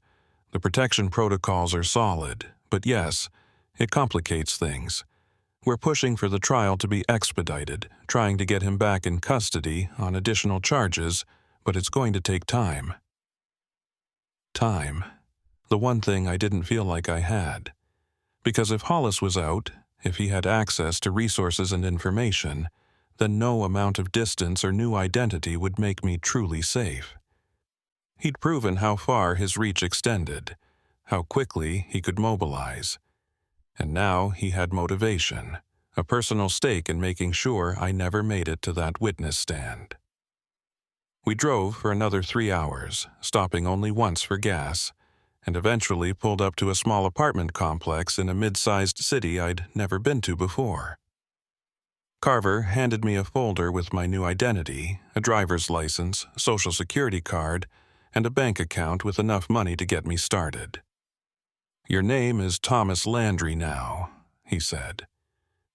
The protection protocols are solid, but yes, it complicates things. We're pushing for the trial to be expedited, trying to get him back in custody on additional charges, but it's going to take time." Time. The one thing I didn't feel like I had. Because if Hollis was out, if he had access to resources and information, then no amount of distance or new identity would make me truly safe. He'd proven how far his reach extended, how quickly he could mobilize. And now he had motivation, a personal stake in making sure I never made it to that witness stand. We drove for another 3 hours, stopping only once for gas, and eventually pulled up to a small apartment complex in a mid-sized city I'd never been to before. Carver handed me a folder with my new identity, a driver's license, social security card, and a bank account with enough money to get me started. "Your name is Thomas Landry now," he said.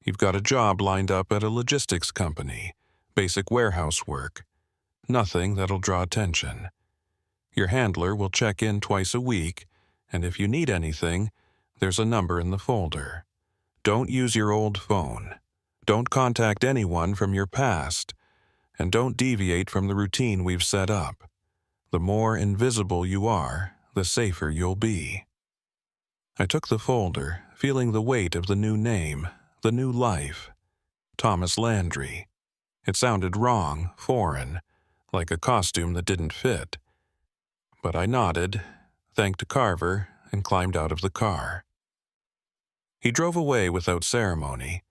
"You've got a job lined up at a logistics company, basic warehouse work. Nothing that'll draw attention. Your handler will check in twice a week, and if you need anything, there's a number in the folder. Don't use your old phone. Don't contact anyone from your past. and don't deviate from the routine we've set up. The more invisible you are, the safer you'll be." I took the folder, feeling the weight of the new name, the new life. Thomas Landry. It sounded wrong, foreign, like a costume that didn't fit. But I nodded, thanked Carver, and climbed out of the car. He drove away without ceremony,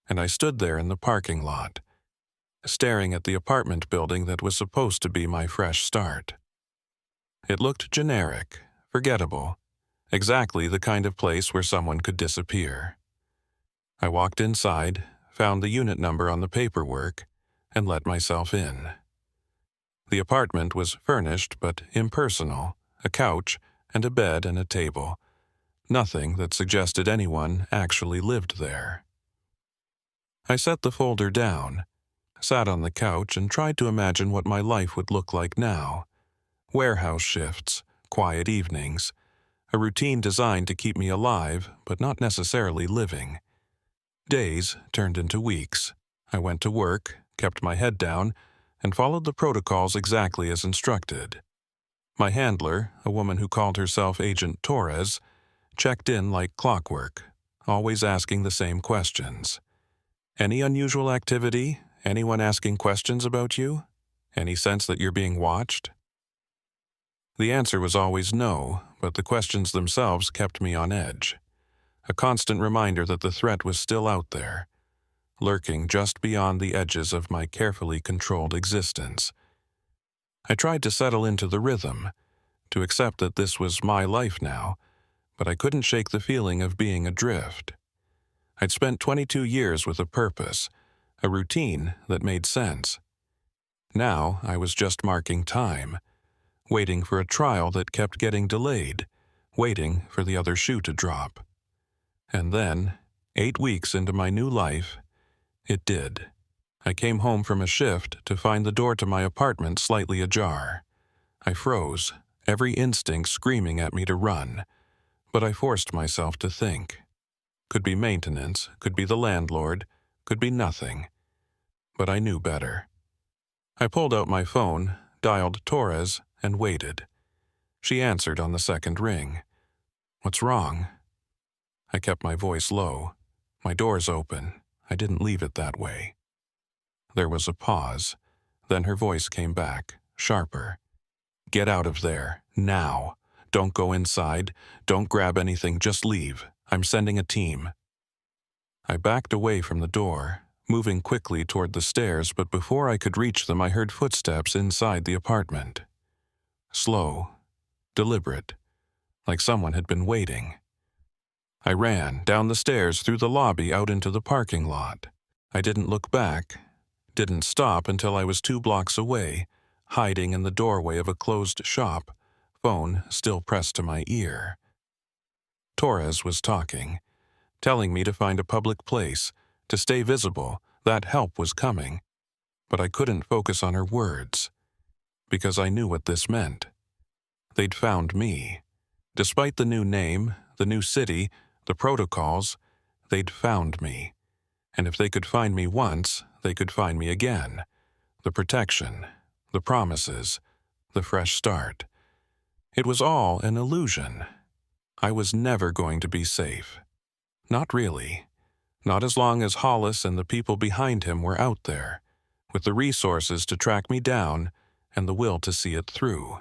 and I stood there in the parking lot, staring at the apartment building that was supposed to be my fresh start. It looked generic, forgettable, exactly the kind of place where someone could disappear. I walked inside, found the unit number on the paperwork, and let myself in. The apartment was furnished but impersonal, a couch and a bed and a table. Nothing that suggested anyone actually lived there. I set the folder down, sat on the couch, and tried to imagine what my life would look like now. Warehouse shifts, quiet evenings, a routine designed to keep me alive but not necessarily living. Days turned into weeks. I went to work, kept my head down, and followed the protocols exactly as instructed. My handler, a woman who called herself Agent Torres, checked in like clockwork, always asking the same questions. "Any unusual activity? Anyone asking questions about you? Any sense that you're being watched?" The answer was always no, but the questions themselves kept me on edge. A constant reminder that the threat was still out there, lurking just beyond the edges of my carefully controlled existence. I tried to settle into the rhythm, to accept that this was my life now, but I couldn't shake the feeling of being adrift. I'd spent 22 years with a purpose, a routine that made sense. Now I was just marking time, waiting for a trial that kept getting delayed, waiting for the other shoe to drop. And then, 8 weeks into my new life, it did. I came home from a shift to find the door to my apartment slightly ajar. I froze, every instinct screaming at me to run, but I forced myself to think. Could be maintenance, could be the landlord, could be nothing. But I knew better. I pulled out my phone, dialed Torres, and waited. She answered on the second ring. "What's wrong?" I kept my voice low. "My door's open. I didn't leave it that way." There was a pause. Then her voice came back, sharper. "Get out of there, now. Don't go inside. Don't grab anything, just leave. I'm sending a team." I backed away from the door, moving quickly toward the stairs, but before I could reach them I heard footsteps inside the apartment. Slow, deliberate, like someone had been waiting. I ran down the stairs, through the lobby, out into the parking lot. I didn't look back, didn't stop until I was 2 blocks away, hiding in the doorway of a closed shop, phone still pressed to my ear. Torres was talking, telling me to find a public place, to stay visible, that help was coming. But I couldn't focus on her words, because I knew what this meant. They'd found me. Despite the new name, the new city, the protocols, they'd found me. And if they could find me once, they could find me again. The protection, the promises, the fresh start. It was all an illusion. I was never going to be safe. Not really. Not as long as Hollis and the people behind him were out there, with the resources to track me down and the will to see it through.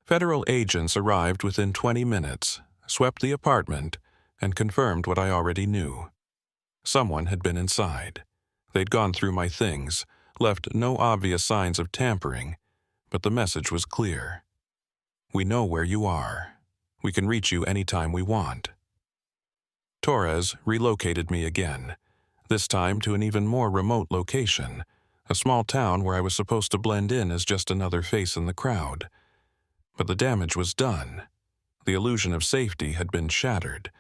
Federal agents arrived within 20 minutes, swept the apartment, and confirmed what I already knew. Someone had been inside. They'd gone through my things, left no obvious signs of tampering, but the message was clear. "We know where you are. We can reach you anytime we want." Torres relocated me again, this time to an even more remote location, a small town where I was supposed to blend in as just another face in the crowd. But the damage was done. The illusion of safety had been shattered,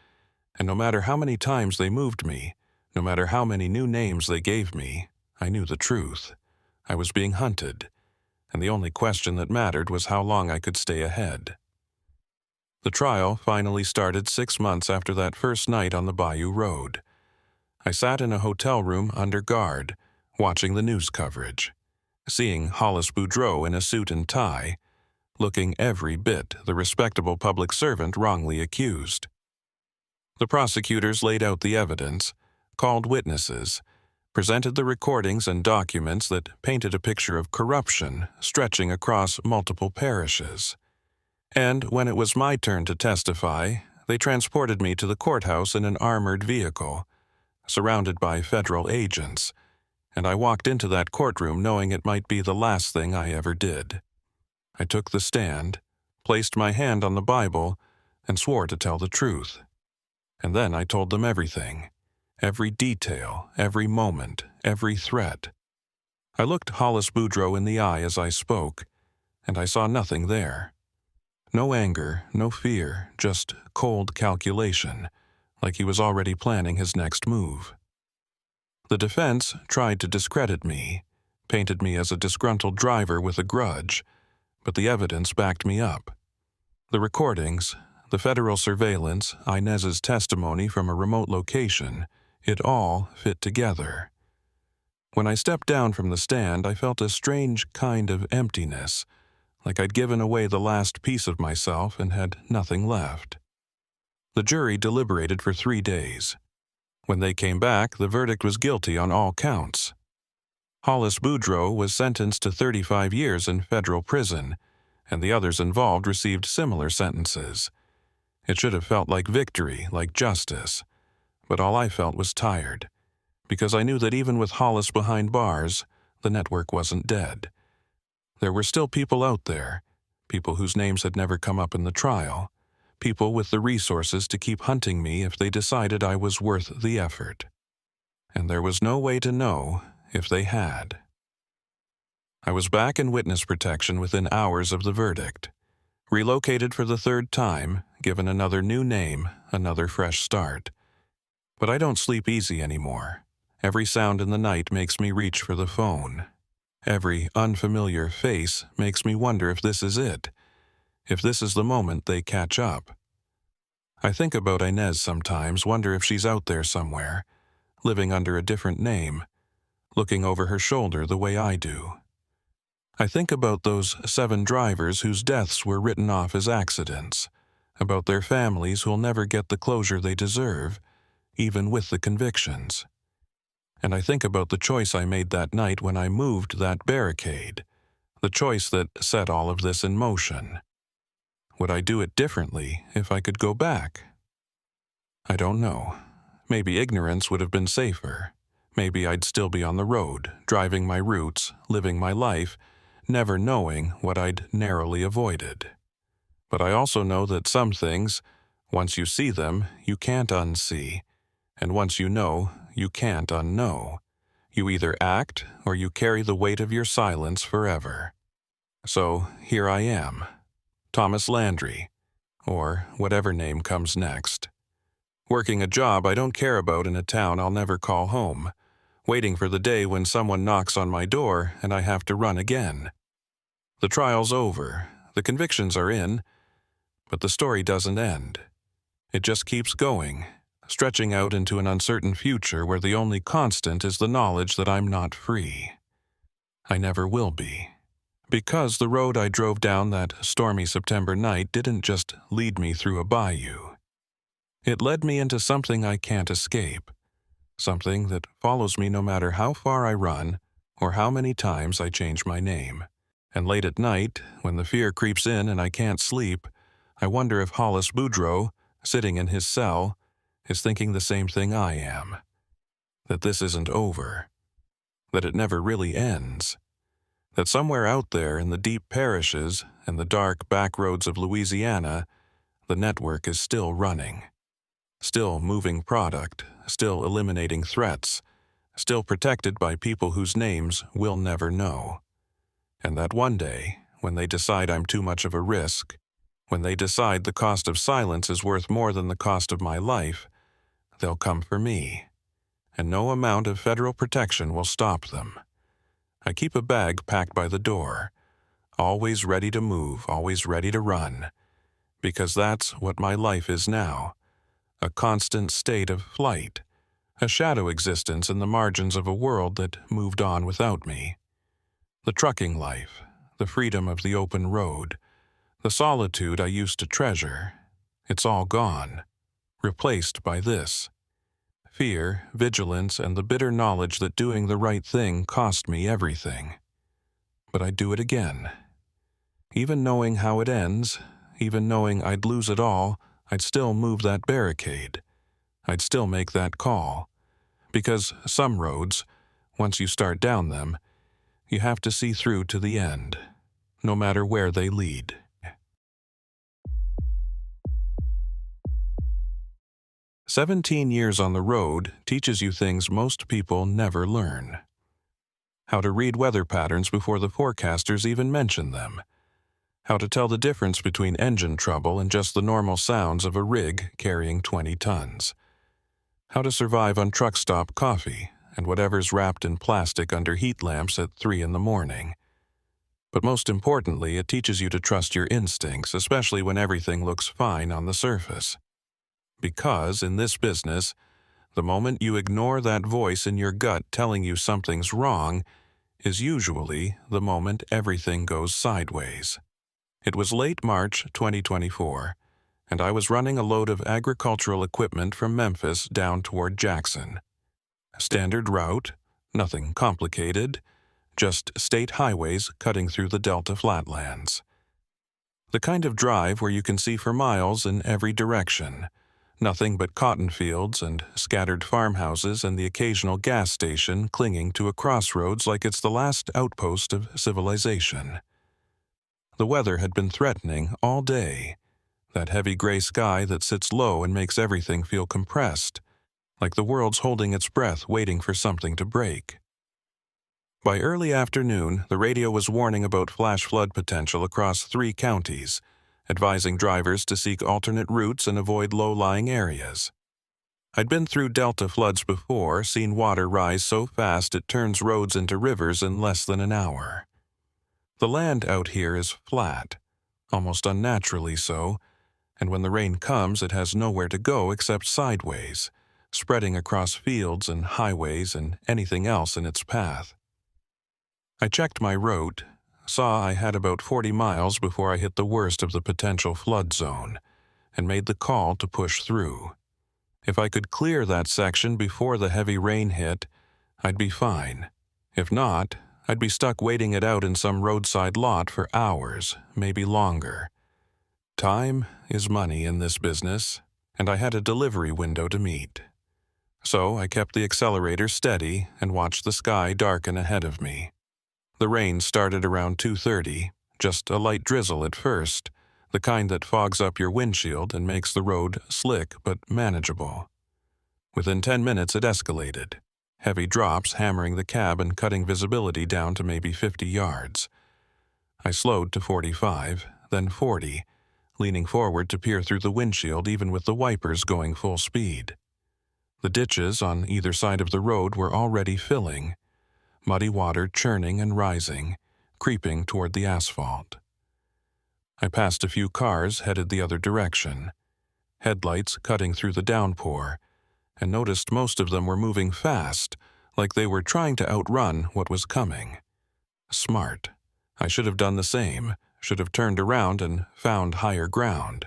and no matter how many times they moved me, no matter how many new names they gave me, I knew the truth. I was being hunted, and the only question that mattered was how long I could stay ahead. The trial finally started 6 months after that first night on the Bayou Road. I sat in a hotel room under guard, watching the news coverage, seeing Hollis Boudreau in a suit and tie, looking every bit the respectable public servant wrongly accused. The prosecutors laid out the evidence, called witnesses, presented the recordings and documents that painted a picture of corruption stretching across multiple parishes. And when it was my turn to testify, they transported me to the courthouse in an armored vehicle, surrounded by federal agents, and I walked into that courtroom knowing it might be the last thing I ever did. I took the stand, placed my hand on the Bible, and swore to tell the truth. And then I told them everything, every detail, every moment, every threat. I looked Hollis Boudreau in the eye as I spoke, and I saw nothing there. No anger, no fear, just cold calculation, like he was already planning his next move. The defense tried to discredit me, painted me as a disgruntled driver with a grudge, but the evidence backed me up. The recordings, the federal surveillance, Inez's testimony from a remote location, it all fit together. When I stepped down from the stand, I felt a strange kind of emptiness, like I'd given away the last piece of myself and had nothing left. The jury deliberated for 3 days. When they came back, the verdict was guilty on all counts. Hollis Boudreau was sentenced to 35 years in federal prison, and the others involved received similar sentences. It should have felt like victory, like justice, but all I felt was tired, because I knew that even with Hollis behind bars, the network wasn't dead. There were still people out there, people whose names had never come up in the trial, people with the resources to keep hunting me if they decided I was worth the effort. And there was no way to know if they had. I was back in witness protection within hours of the verdict, relocated for the 3rd time, given another new name, another fresh start. But I don't sleep easy anymore. Every sound in the night makes me reach for the phone. Every unfamiliar face makes me wonder if this is it, if this is the moment they catch up. I think about Inez sometimes, wonder if she's out there somewhere, living under a different name, looking over her shoulder the way I do. I think about those 7 drivers whose deaths were written off as accidents, about their families who'll never get the closure they deserve, even with the convictions. And I think about the choice I made that night when I moved that barricade, the choice that set all of this in motion. Would I do it differently if I could go back? I don't know. Maybe ignorance would have been safer. Maybe I'd still be on the road, driving my routes, living my life, never knowing what I'd narrowly avoided. But I also know that some things, once you see them, you can't unsee, and once you know, you can't unknow. You either act or you carry the weight of your silence forever. So here I am, Thomas Landry, or whatever name comes next. Working a job I don't care about in a town I'll never call home, waiting for the day when someone knocks on my door and I have to run again. The trial's over, the convictions are in, but the story doesn't end. It just keeps going, stretching out into an uncertain future where the only constant is the knowledge that I'm not free. I never will be. Because the road I drove down that stormy September night didn't just lead me through a bayou. It led me into something I can't escape, something that follows me no matter how far I run or how many times I change my name. And late at night, when the fear creeps in and I can't sleep, I wonder if Hollis Boudreau, sitting in his cell, is thinking the same thing I am. That this isn't over. That it never really ends. That somewhere out there in the deep parishes and the dark backroads of Louisiana, the network is still running. Still moving product, still eliminating threats, still protected by people whose names we'll never know. And that one day, when they decide I'm too much of a risk, when they decide the cost of silence is worth more than the cost of my life, they'll come for me, and no amount of federal protection will stop them. I keep a bag packed by the door, always ready to move, always ready to run, because that's what my life is now, a constant state of flight, a shadow existence in the margins of a world that moved on without me. The trucking life, the freedom of the open road, the solitude I used to treasure, it's all gone, replaced by this. Fear, vigilance, and the bitter knowledge that doing the right thing cost me everything. But I'd do it again. Even knowing how it ends, even knowing I'd lose it all, I'd still move that barricade. I'd still make that call. Because some roads, once you start down them, you have to see through to the end, no matter where they lead. "17 years on the road teaches you things most people never learn. How to read weather patterns before the forecasters even mention them. How to tell the difference between engine trouble and just the normal sounds of a rig carrying 20 tons. How to survive on truck stop coffee and whatever's wrapped in plastic under heat lamps at 3 in the morning. But most importantly, it teaches you to trust your instincts, especially when everything looks fine on the surface. Because, in this business, the moment you ignore that voice in your gut telling you something's wrong is usually the moment everything goes sideways. It was late March 2024, and I was running a load of agricultural equipment from Memphis down toward Jackson. Standard route, nothing complicated, just state highways cutting through the Delta Flatlands. The kind of drive where you can see for miles in every direction. Nothing but cotton fields and scattered farmhouses and the occasional gas station clinging to a crossroads like it's the last outpost of civilization. The weather had been threatening all day, that heavy gray sky that sits low and makes everything feel compressed, like the world's holding its breath waiting for something to break. By early afternoon, the radio was warning about flash flood potential across 3 counties, advising drivers to seek alternate routes and avoid low-lying areas. I'd been through Delta floods before, seen water rise so fast it turns roads into rivers in less than an hour. The land out here is flat, almost unnaturally so, and when the rain comes it has nowhere to go except sideways, spreading across fields and highways and anything else in its path. I checked my route, saw I had about 40 miles before I hit the worst of the potential flood zone, and made the call to push through. If I could clear that section before the heavy rain hit, I'd be fine. If not, I'd be stuck waiting it out in some roadside lot for hours, maybe longer. Time is money in this business, and I had a delivery window to meet. So I kept the accelerator steady and watched the sky darken ahead of me. The rain started around 2:30, just a light drizzle at first, the kind that fogs up your windshield and makes the road slick but manageable. Within 10 minutes it escalated, heavy drops hammering the cab and cutting visibility down to maybe 50 yards. I slowed to 45, then 40, leaning forward to peer through the windshield even with the wipers going full speed. The ditches on either side of the road were already filling, muddy water churning and rising, creeping toward the asphalt. I passed a few cars headed the other direction, headlights cutting through the downpour, and noticed most of them were moving fast, like they were trying to outrun what was coming. Smart. I should have done the same, should have turned around and found higher ground.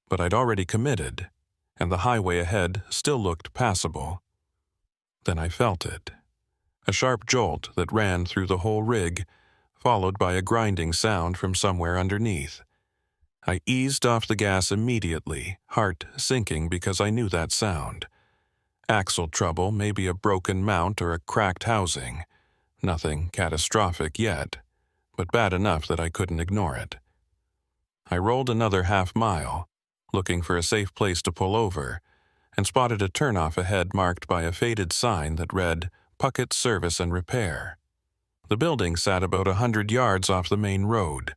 But I'd already committed, and the highway ahead still looked passable. Then I felt it. A sharp jolt that ran through the whole rig, followed by a grinding sound from somewhere underneath. I eased off the gas immediately, heart sinking because I knew that sound. Axle trouble, maybe a broken mount or a cracked housing. Nothing catastrophic yet, but bad enough that I couldn't ignore it. I rolled another half-mile, looking for a safe place to pull over, and spotted a turnoff ahead marked by a faded sign that read, Puckett Service and Repair. The building sat about 100 yards off the main road,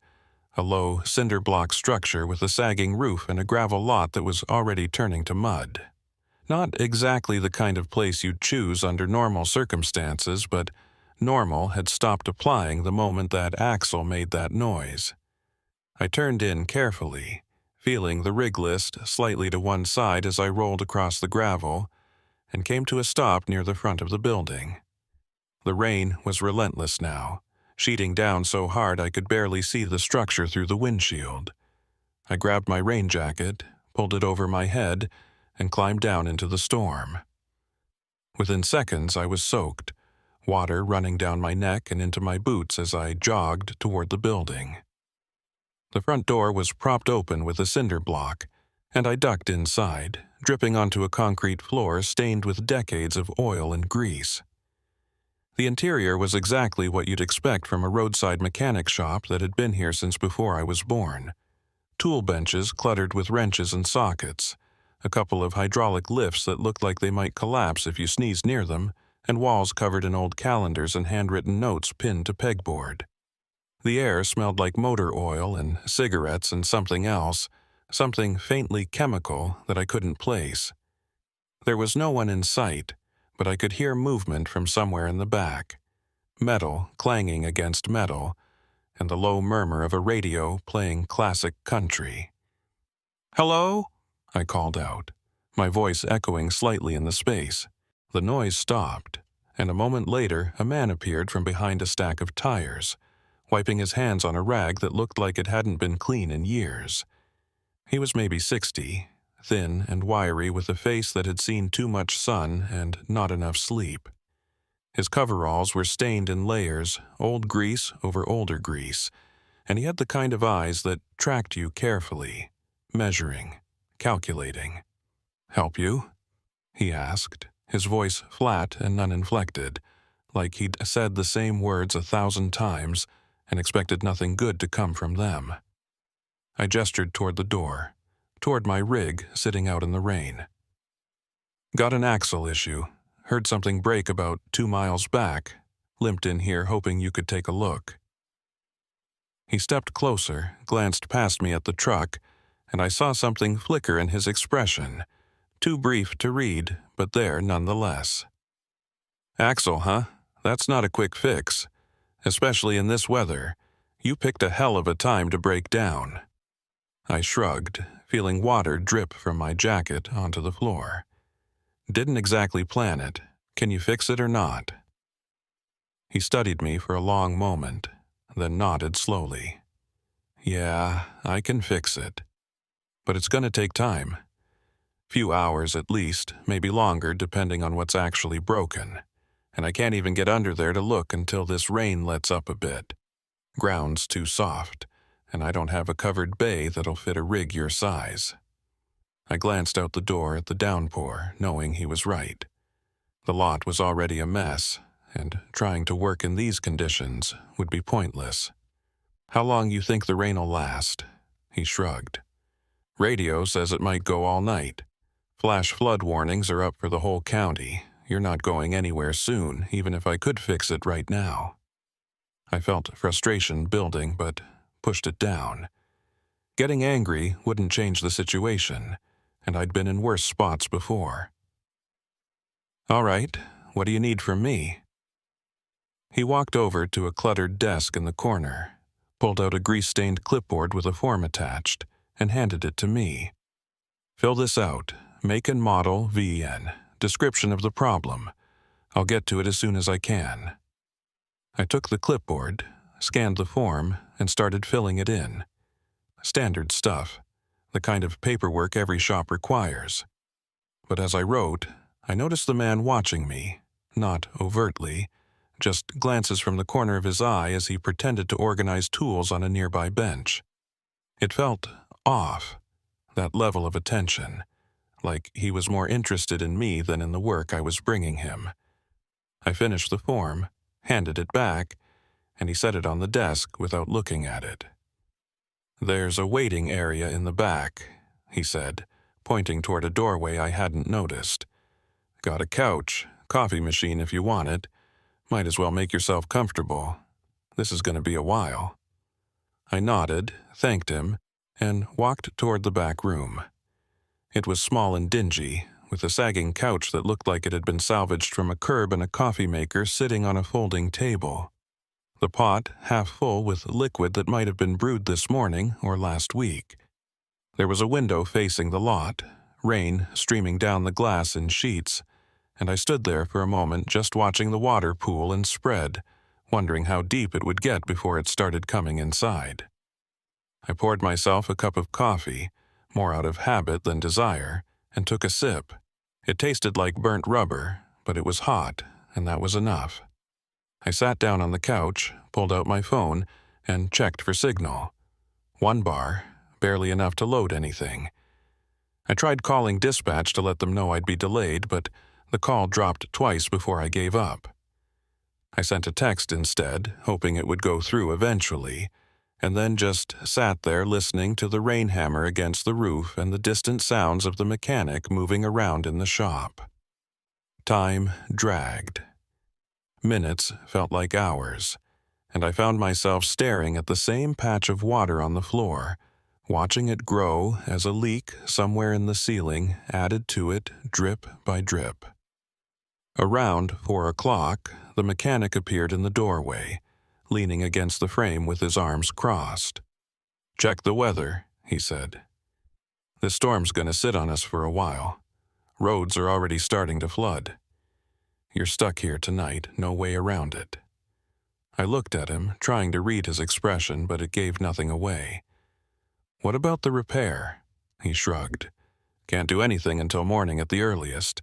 a low cinder block structure with a sagging roof and a gravel lot that was already turning to mud. Not exactly the kind of place you'd choose under normal circumstances, but normal had stopped applying the moment that axle made that noise. I turned in carefully, feeling the rig list slightly to one side as I rolled across the gravel, and came to a stop near the front of the building. The rain was relentless now, sheeting down so hard I could barely see the structure through the windshield. I grabbed my rain jacket, pulled it over my head, and climbed down into the storm. Within seconds, I was soaked, water running down my neck and into my boots as I jogged toward the building. The front door was propped open with a cinder block, and I ducked inside, dripping onto a concrete floor stained with decades of oil and grease. The interior was exactly what you'd expect from a roadside mechanic shop that had been here since before I was born. Tool benches cluttered with wrenches and sockets, a couple of hydraulic lifts that looked like they might collapse if you sneezed near them, and walls covered in old calendars and handwritten notes pinned to pegboard. The air smelled like motor oil and cigarettes and something else, something faintly chemical that I couldn't place. There was no one in sight, but I could hear movement from somewhere in the back, metal clanging against metal, and the low murmur of a radio playing classic country. "Hello?" I called out, my voice echoing slightly in the space. The noise stopped, and a moment later a man appeared from behind a stack of tires, wiping his hands on a rag that looked like it hadn't been clean in years. He was maybe 60, thin and wiry with a face that had seen too much sun and not enough sleep. His coveralls were stained in layers, old grease over older grease, and he had the kind of eyes that tracked you carefully, measuring, calculating. "Help you?" he asked, his voice flat and uninflected, like he'd said the same words 1,000 times and expected nothing good to come from them. I gestured toward the door, toward my rig sitting out in the rain. "Got an axle issue. Heard something break about 2 miles back. Limped in here hoping you could take a look." He stepped closer, glanced past me at the truck, and I saw something flicker in his expression, too brief to read, but there nonetheless. "Axle, huh? That's not a quick fix. Especially in this weather. You picked a hell of a time to break down." I shrugged, feeling water drip from my jacket onto the floor. "Didn't exactly plan it. Can you fix it or not?" He studied me for a long moment, then nodded slowly. "Yeah, I can fix it. But it's gonna take time. Few hours at least, maybe longer depending on what's actually broken. And I can't even get under there to look until this rain lets up a bit. Ground's too soft, and I don't have a covered bay that'll fit a rig your size." I glanced out the door at the downpour, knowing he was right. The lot was already a mess, and trying to work in these conditions would be pointless. "How long you think the rain'll last?" He shrugged. "Radio says it might go all night. Flash flood warnings are up for the whole county. You're not going anywhere soon, even if I could fix it right now." I felt frustration building, but pushed it down. Getting angry wouldn't change the situation, and I'd been in worse spots before. "All right, what do you need from me?" He walked over to a cluttered desk in the corner, pulled out a grease-stained clipboard with a form attached, and handed it to me. "Fill this out. Make and model VN. Description of the problem. I'll get to it as soon as I can." I took the clipboard, scanned the form, and started filling it in. Standard stuff, the kind of paperwork every shop requires. But as I wrote, I noticed the man watching me, not overtly, just glances from the corner of his eye as he pretended to organize tools on a nearby bench. It felt off, that level of attention, like he was more interested in me than in the work I was bringing him. I finished the form, handed it back, and he set it on the desk without looking at it. "There's a waiting area in the back," he said, pointing toward a doorway I hadn't noticed. "Got a couch, coffee machine if you want it. Might as well make yourself comfortable. This is going to be a while." I nodded, thanked him, and walked toward the back room. It was small and dingy, with a sagging couch that looked like it had been salvaged from a curb and a coffee maker sitting on a folding table. The pot half full with liquid that might have been brewed this morning or last week. There was a window facing the lot, rain streaming down the glass in sheets, and I stood there for a moment just watching the water pool and spread, wondering how deep it would get before it started coming inside. I poured myself a cup of coffee, more out of habit than desire, and took a sip. It tasted like burnt rubber, but it was hot, and that was enough. I sat down on the couch, pulled out my phone, and checked for signal. 1 bar, barely enough to load anything. I tried calling dispatch to let them know I'd be delayed, but the call dropped twice before I gave up. I sent a text instead, hoping it would go through eventually, and then just sat there listening to the rain hammer against the roof and the distant sounds of the mechanic moving around in the shop. Time dragged. Minutes felt like hours, and I found myself staring at the same patch of water on the floor, watching it grow as a leak somewhere in the ceiling added to it drip by drip. Around 4 o'clock, the mechanic appeared in the doorway, leaning against the frame with his arms crossed. "Check the weather," he said. "This storm's going to sit on us for a while. Roads are already starting to flood. You're stuck here tonight, no way around it." I looked at him, trying to read his expression, but it gave nothing away. "What about the repair?" He shrugged. "Can't do anything until morning at the earliest.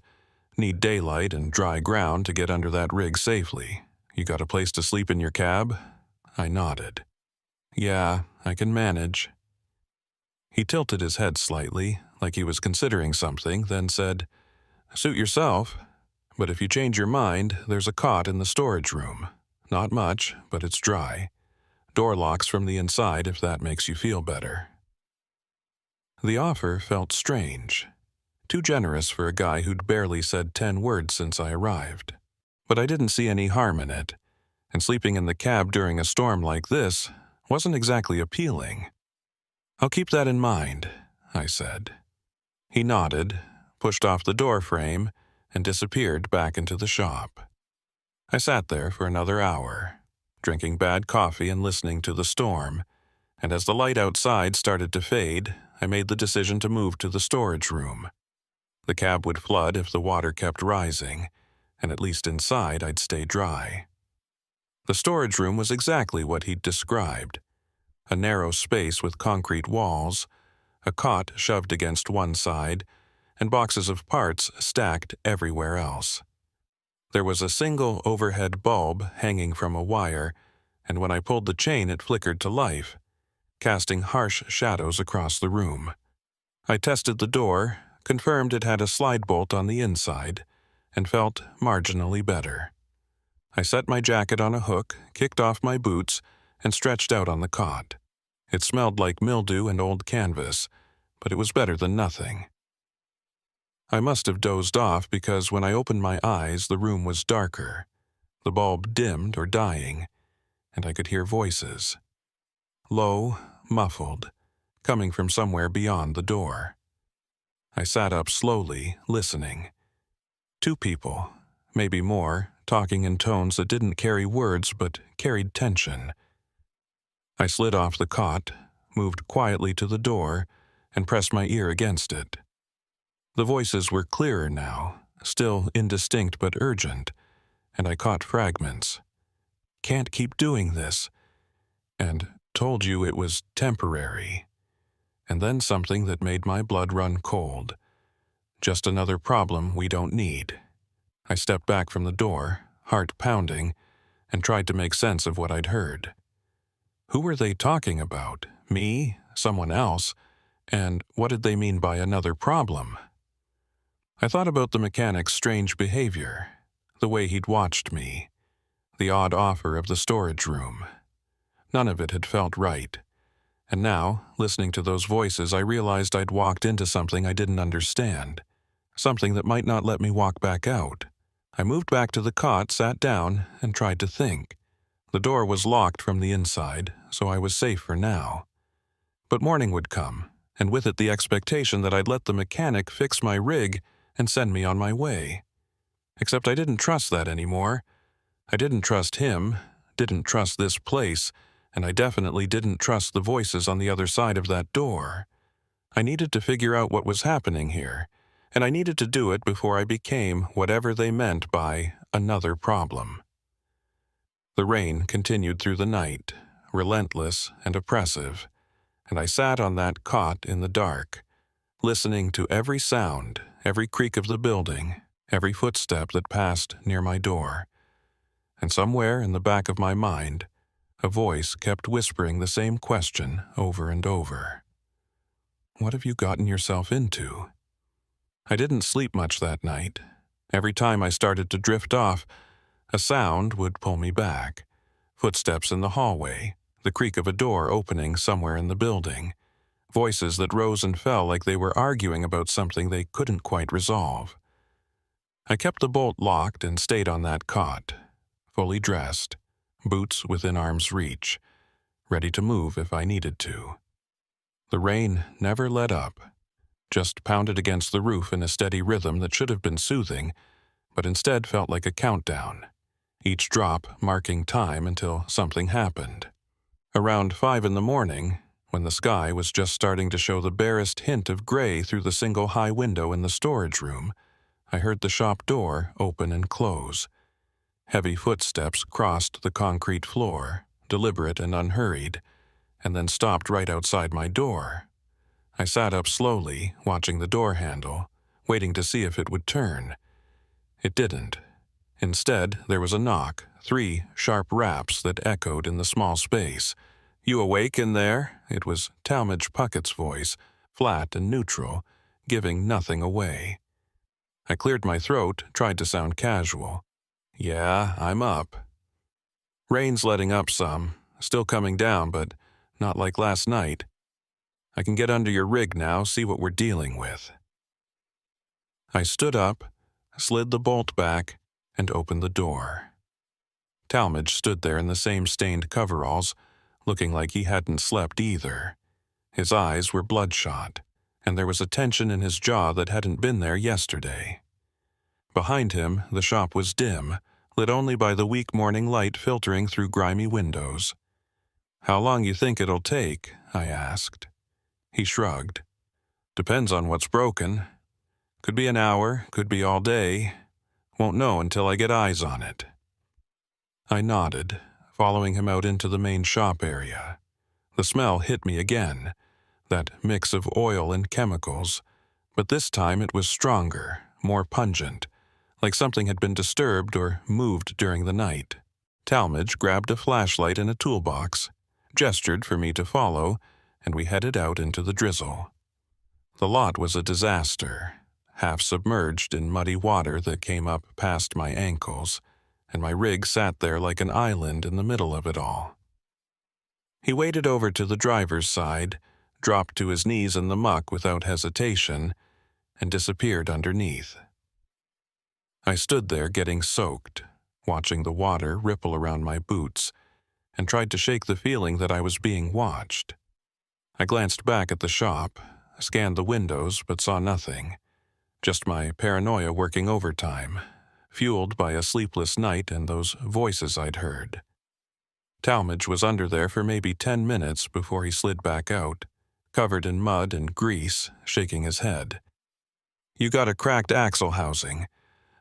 Need daylight and dry ground to get under that rig safely. You got a place to sleep in your cab?" I nodded. "Yeah, I can manage." He tilted his head slightly, like he was considering something, then said, "Suit yourself. But if you change your mind, there's a cot in the storage room. Not much, but it's dry. Door locks from the inside if that makes you feel better." The offer felt strange. Too generous for a guy who'd barely said 10 words since I arrived. But I didn't see any harm in it, and sleeping in the cab during a storm like this wasn't exactly appealing. "I'll keep that in mind," I said. He nodded, pushed off the door frame, and disappeared back into the shop. I sat there for another hour, drinking bad coffee and listening to the storm, and as the light outside started to fade, I made the decision to move to the storage room. The cab would flood if the water kept rising, and at least inside I'd stay dry. The storage room was exactly what he'd described. A narrow space with concrete walls, a cot shoved against one side, and boxes of parts stacked everywhere else. There was a single overhead bulb hanging from a wire, and when I pulled the chain it flickered to life, casting harsh shadows across the room. I tested the door, confirmed it had a slide bolt on the inside, and felt marginally better. I set my jacket on a hook, kicked off my boots, and stretched out on the cot. It smelled like mildew and old canvas, but it was better than nothing. I must have dozed off because when I opened my eyes, the room was darker. The bulb dimmed or dying, and I could hear voices. Low, muffled, coming from somewhere beyond the door. I sat up slowly, listening. 2 people, maybe more, talking in tones that didn't carry words but carried tension. I slid off the cot, moved quietly to the door, and pressed my ear against it. The voices were clearer now, still indistinct but urgent, and I caught fragments. "Can't keep doing this," and "told you it was temporary," and then something that made my blood run cold. "Just another problem we don't need." I stepped back from the door, heart pounding, and tried to make sense of what I'd heard. Who were they talking about? Me? Someone else? And what did they mean by another problem? I thought about the mechanic's strange behavior, the way he'd watched me, the odd offer of the storage room. None of it had felt right. And now, listening to those voices, I realized I'd walked into something I didn't understand, something that might not let me walk back out. I moved back to the cot, sat down, and tried to think. The door was locked from the inside, so I was safe for now. But morning would come, and with it the expectation that I'd let the mechanic fix my rig and send me on my way. Except I didn't trust that anymore. I didn't trust him, didn't trust this place, and I definitely didn't trust the voices on the other side of that door. I needed to figure out what was happening here, and I needed to do it before I became whatever they meant by another problem. The rain continued through the night, relentless and oppressive, and I sat on that cot in the dark, listening to every sound, every creak of the building, every footstep that passed near my door. And somewhere in the back of my mind, a voice kept whispering the same question over and over. What have you gotten yourself into? I didn't sleep much that night. Every time I started to drift off, a sound would pull me back. Footsteps in the hallway, the creak of a door opening somewhere in the building, voices that rose and fell like they were arguing about something they couldn't quite resolve. I kept the bolt locked and stayed on that cot, fully dressed, boots within arm's reach, ready to move if I needed to. The rain never let up, just pounded against the roof in a steady rhythm that should have been soothing, but instead felt like a countdown, each drop marking time until something happened. Around 5 in the morning, when the sky was just starting to show the barest hint of gray through the single high window in the storage room, I heard the shop door open and close. Heavy footsteps crossed the concrete floor, deliberate and unhurried, and then stopped right outside my door. I sat up slowly, watching the door handle, waiting to see if it would turn. It didn't. Instead, there was a knock, 3 sharp raps that echoed in the small space. "You awake in there?" It was Talmadge Puckett's voice, flat and neutral, giving nothing away. I cleared my throat, tried to sound casual. "Yeah, I'm up." "Rain's letting up some, still coming down, but not like last night. I can get under your rig now, see what we're dealing with." I stood up, slid the bolt back, and opened the door. Talmadge stood there in the same stained coveralls, looking like he hadn't slept either. His eyes were bloodshot, and there was a tension in his jaw that hadn't been there yesterday. Behind him, the shop was dim, lit only by the weak morning light filtering through grimy windows. "How long you think it'll take?" I asked. He shrugged. "Depends on what's broken. Could be an hour, could be all day. Won't know until I get eyes on it." I nodded, following him out into the main shop area. The smell hit me again, that mix of oil and chemicals, but this time it was stronger, more pungent, like something had been disturbed or moved during the night. Talmadge grabbed a flashlight and a toolbox, gestured for me to follow, and we headed out into the drizzle. The lot was a disaster, half submerged in muddy water that came up past my ankles, and my rig sat there like an island in the middle of it all. He waded over to the driver's side, dropped to his knees in the muck without hesitation, and disappeared underneath. I stood there getting soaked, watching the water ripple around my boots, and tried to shake the feeling that I was being watched. I glanced back at the shop, scanned the windows but saw nothing, just my paranoia working overtime, fueled by a sleepless night and those voices I'd heard. Talmadge was under there for maybe 10 minutes before he slid back out, covered in mud and grease, shaking his head. "You got a cracked axle housing.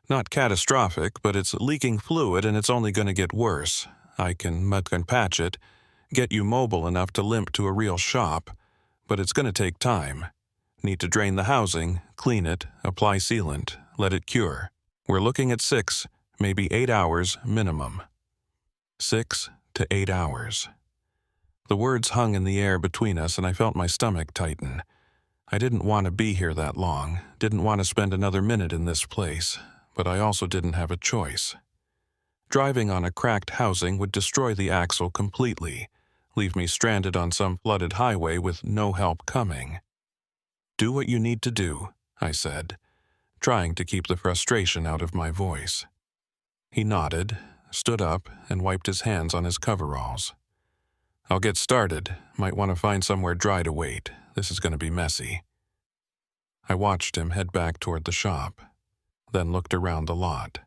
Not catastrophic, but it's leaking fluid and it's only going to get worse. I can patch it, get you mobile enough to limp to a real shop, but it's going to take time. Need to drain the housing, clean it, apply sealant, let it cure. We're looking at 6, maybe 8 hours minimum." 6 to 8 hours. The words hung in the air between us and I felt my stomach tighten. I didn't want to be here that long, didn't want to spend another minute in this place, but I also didn't have a choice. Driving on a cracked housing would destroy the axle completely, leave me stranded on some flooded highway with no help coming. "Do what you need to do," I said, trying to keep the frustration out of my voice. He nodded, stood up, and wiped his hands on his coveralls. "I'll get started. Might want to find somewhere dry to wait. This is going to be messy." I watched him head back toward the shop, then looked around the lot.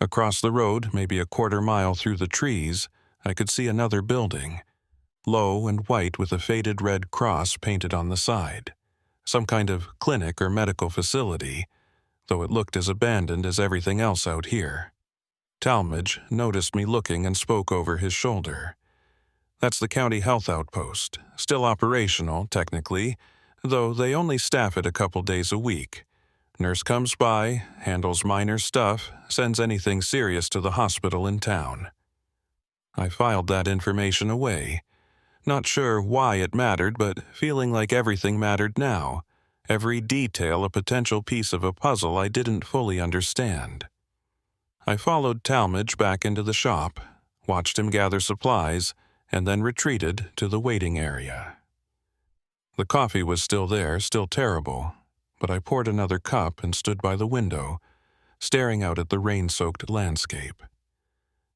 Across the road, maybe a quarter-mile through the trees, I could see another building, low and white with a faded red cross painted on the side. some kind of clinic or medical facility, though it looked as abandoned as everything else out here. Talmadge noticed me looking and spoke over his shoulder. "That's the county health outpost, still operational, technically, though they only staff it a couple days a week. Nurse comes by, handles minor stuff, sends anything serious to the hospital in town." I filed that information away. Not sure why it mattered, but feeling like everything mattered now. Every detail a potential piece of a puzzle I didn't fully understand. I followed Talmadge back into the shop, watched him gather supplies, and then retreated to the waiting area. The coffee was still there, still terrible, but I poured another cup and stood by the window, staring out at the rain-soaked landscape.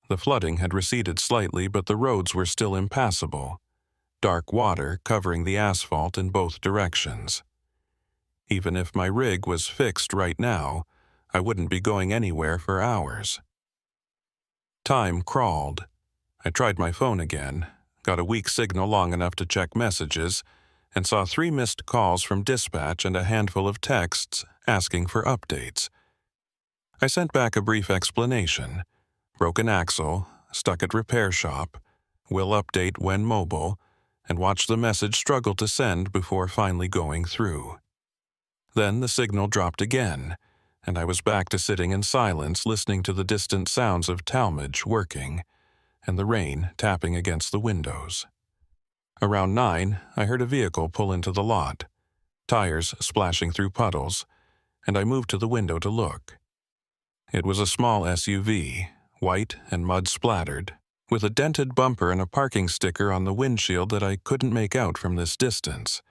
The flooding had receded slightly, but the roads were still impassable, dark water covering the asphalt in both directions. Even if my rig was fixed right now, I wouldn't be going anywhere for hours. Time crawled. I tried my phone again, got a weak signal long enough to check messages, and saw 3 missed calls from dispatch and a handful of texts asking for updates. I sent back a brief explanation. Broken axle, stuck at repair shop, will update when mobile, and watched the message struggle to send before finally going through. Then the signal dropped again, and I was back to sitting in silence listening to the distant sounds of Talmadge working, and the rain tapping against the windows. Around 9, I heard a vehicle pull into the lot, tires splashing through puddles, and I moved to the window to look. It was a small SUV, white and mud-splattered, with a dented bumper and a parking sticker on the windshield that I couldn't make out from this distance.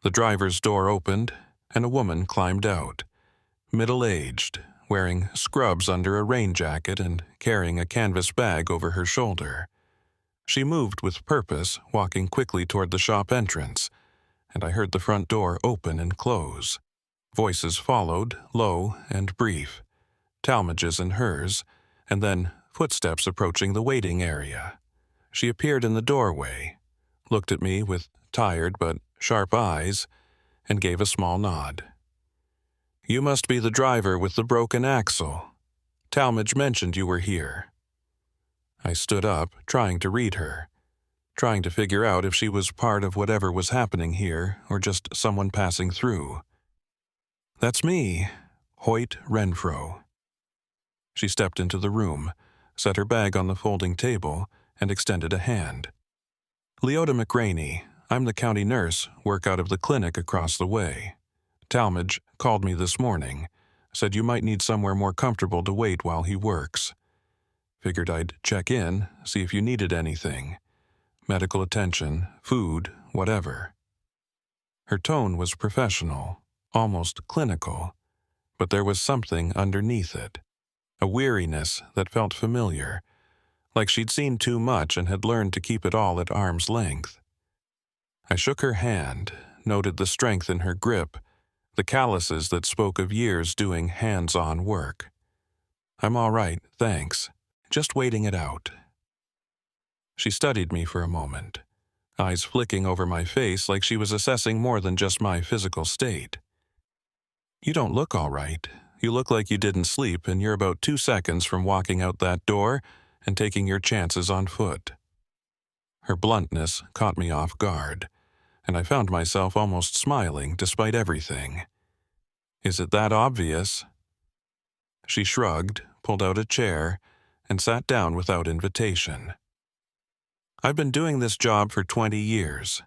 The driver's door opened, and a woman climbed out, middle-aged, wearing scrubs under a rain jacket and carrying a canvas bag over her shoulder. She moved with purpose, walking quickly toward the shop entrance, and I heard the front door open and close. Voices followed, low and brief, Talmadge's and hers, and then footsteps approaching the waiting area. She appeared in the doorway, looked at me with tired but sharp eyes, and gave a small nod. "You must be the driver with the broken axle. Talmadge mentioned you were here." I stood up, trying to read her, trying to figure out if she was part of whatever was happening here or just someone passing through. "That's me, Hoyt Renfro." She stepped into the room, set her bag on the folding table, and extended a hand. "Leota McRaney, I'm the county nurse, work out of the clinic across the way. Talmadge called me this morning, said you might need somewhere more comfortable to wait while he works. Figured I'd check in, see if you needed anything. Medical attention, food, whatever." Her tone was professional, almost clinical, but there was something underneath it, a weariness that felt familiar, like she'd seen too much and had learned to keep it all at arm's length. I shook her hand, noted the strength in her grip, the calluses that spoke of years doing hands-on work. "I'm all right, thanks. Just waiting it out." She studied me for a moment, eyes flicking over my face like she was assessing more than just my physical state. "You don't look all right. You look like you didn't sleep, and you're about 2 seconds from walking out that door and taking your chances on foot." Her bluntness caught me off guard, and I found myself almost smiling despite everything. "Is it that obvious?" She shrugged, pulled out a chair, and sat down without invitation. "I've been doing this job for 20 years.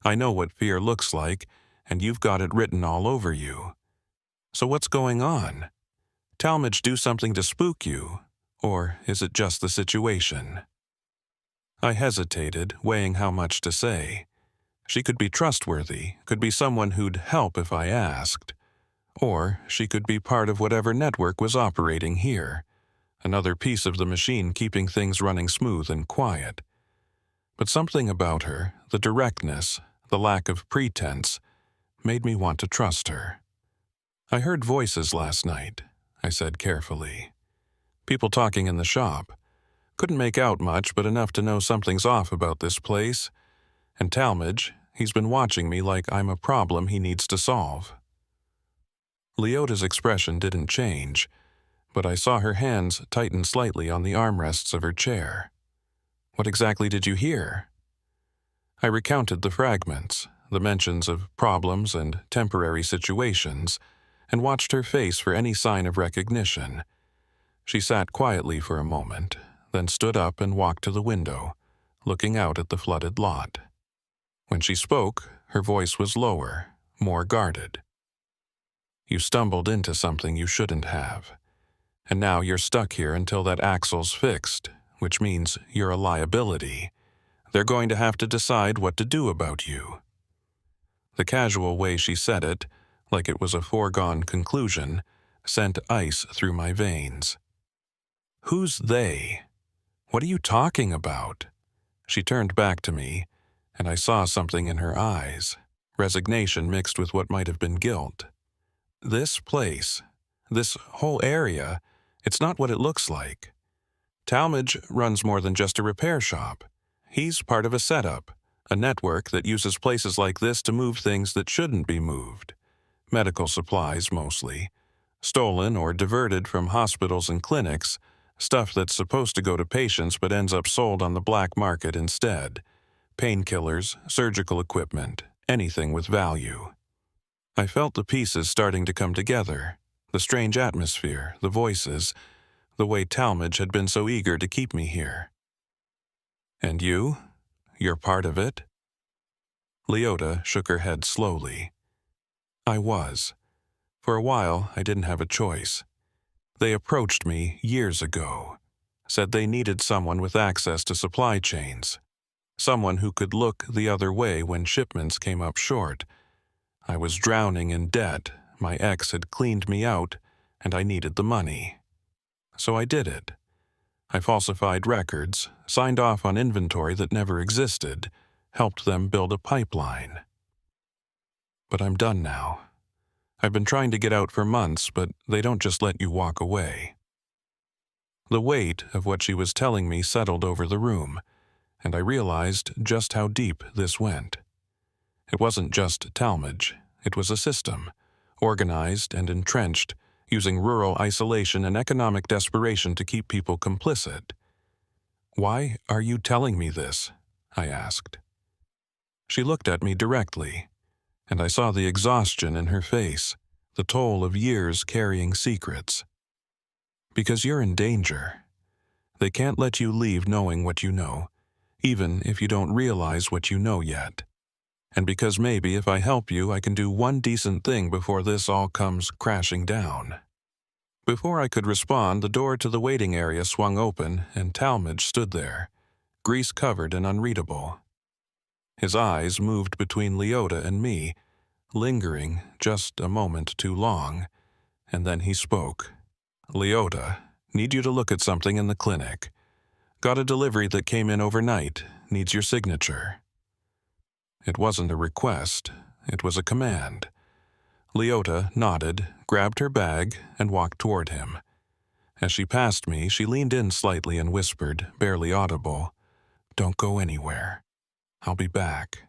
I know what fear looks like, and you've got it written all over you. So what's going on? Talmadge do something to spook you, or is it just the situation?" I hesitated, weighing how much to say. She could be trustworthy, could be someone who'd help if I asked. Or she could be part of whatever network was operating here, another piece of the machine keeping things running smooth and quiet. But something about her, the directness, the lack of pretense, made me want to trust her. "I heard voices last night," I said carefully. "People talking in the shop. Couldn't make out much, but enough to know something's off about this place. And Talmadge, He's been watching me like I'm a problem he needs to solve. Leota's expression didn't change, but I saw her hands tighten slightly on the armrests of her chair. What exactly did you hear? I recounted the fragments, the mentions of problems and temporary situations, and watched her face for any sign of recognition. She sat quietly for a moment, then stood up and walked to the window, looking out at the flooded lot. When she spoke, her voice was lower, more guarded. You stumbled into something you shouldn't have, and now you're stuck here until that axle's fixed, which means you're a liability. They're going to have to decide what to do about you. The casual way she said it, like it was a foregone conclusion, sent ice through my veins. Who's they? What are you talking about? She turned back to me, and I saw something in her eyes, resignation mixed with what might have been guilt. This place, this whole area, it's not what it looks like. Talmadge runs more than just a repair shop. He's part of a setup, a network that uses places like this to move things that shouldn't be moved. Medical supplies, mostly. Stolen or diverted from hospitals and clinics, stuff that's supposed to go to patients but ends up sold on the black market instead. Painkillers, surgical equipment, anything with value. I felt the pieces starting to come together, the strange atmosphere, the voices, the way Talmadge had been so eager to keep me here. And you? You're part of it? Leota shook her head slowly. I was. For a while, I didn't have a choice. They approached me years ago, said they needed someone with access to supply chains, someone who could look the other way when shipments came up short. I was drowning in debt, my ex had cleaned me out, and I needed the money. So I did it. I falsified records, signed off on inventory that never existed, helped them build a pipeline. But I'm done now. I've been trying to get out for months, but they don't just let you walk away. The weight of what she was telling me settled over the room, and I realized just how deep this went. It wasn't just Talmadge, it was a system, organized and entrenched, using rural isolation and economic desperation to keep people complicit. Why are you telling me this? I asked. She looked at me directly, and I saw the exhaustion in her face, the toll of years carrying secrets. Because you're in danger. They can't let you leave knowing what you know, even if you don't realize what you know yet. And because maybe if I help you, I can do one decent thing before this all comes crashing down. Before I could respond, the door to the waiting area swung open, and Talmadge stood there, grease-covered and unreadable. His eyes moved between Leota and me, lingering just a moment too long, and then he spoke. Leota, need you to look at something in the clinic. Got a delivery that came in overnight, needs your signature. It wasn't a request, it was a command. Leota nodded, grabbed her bag, and walked toward him. As she passed me, she leaned in slightly and whispered, barely audible, "Don't go anywhere. I'll be back."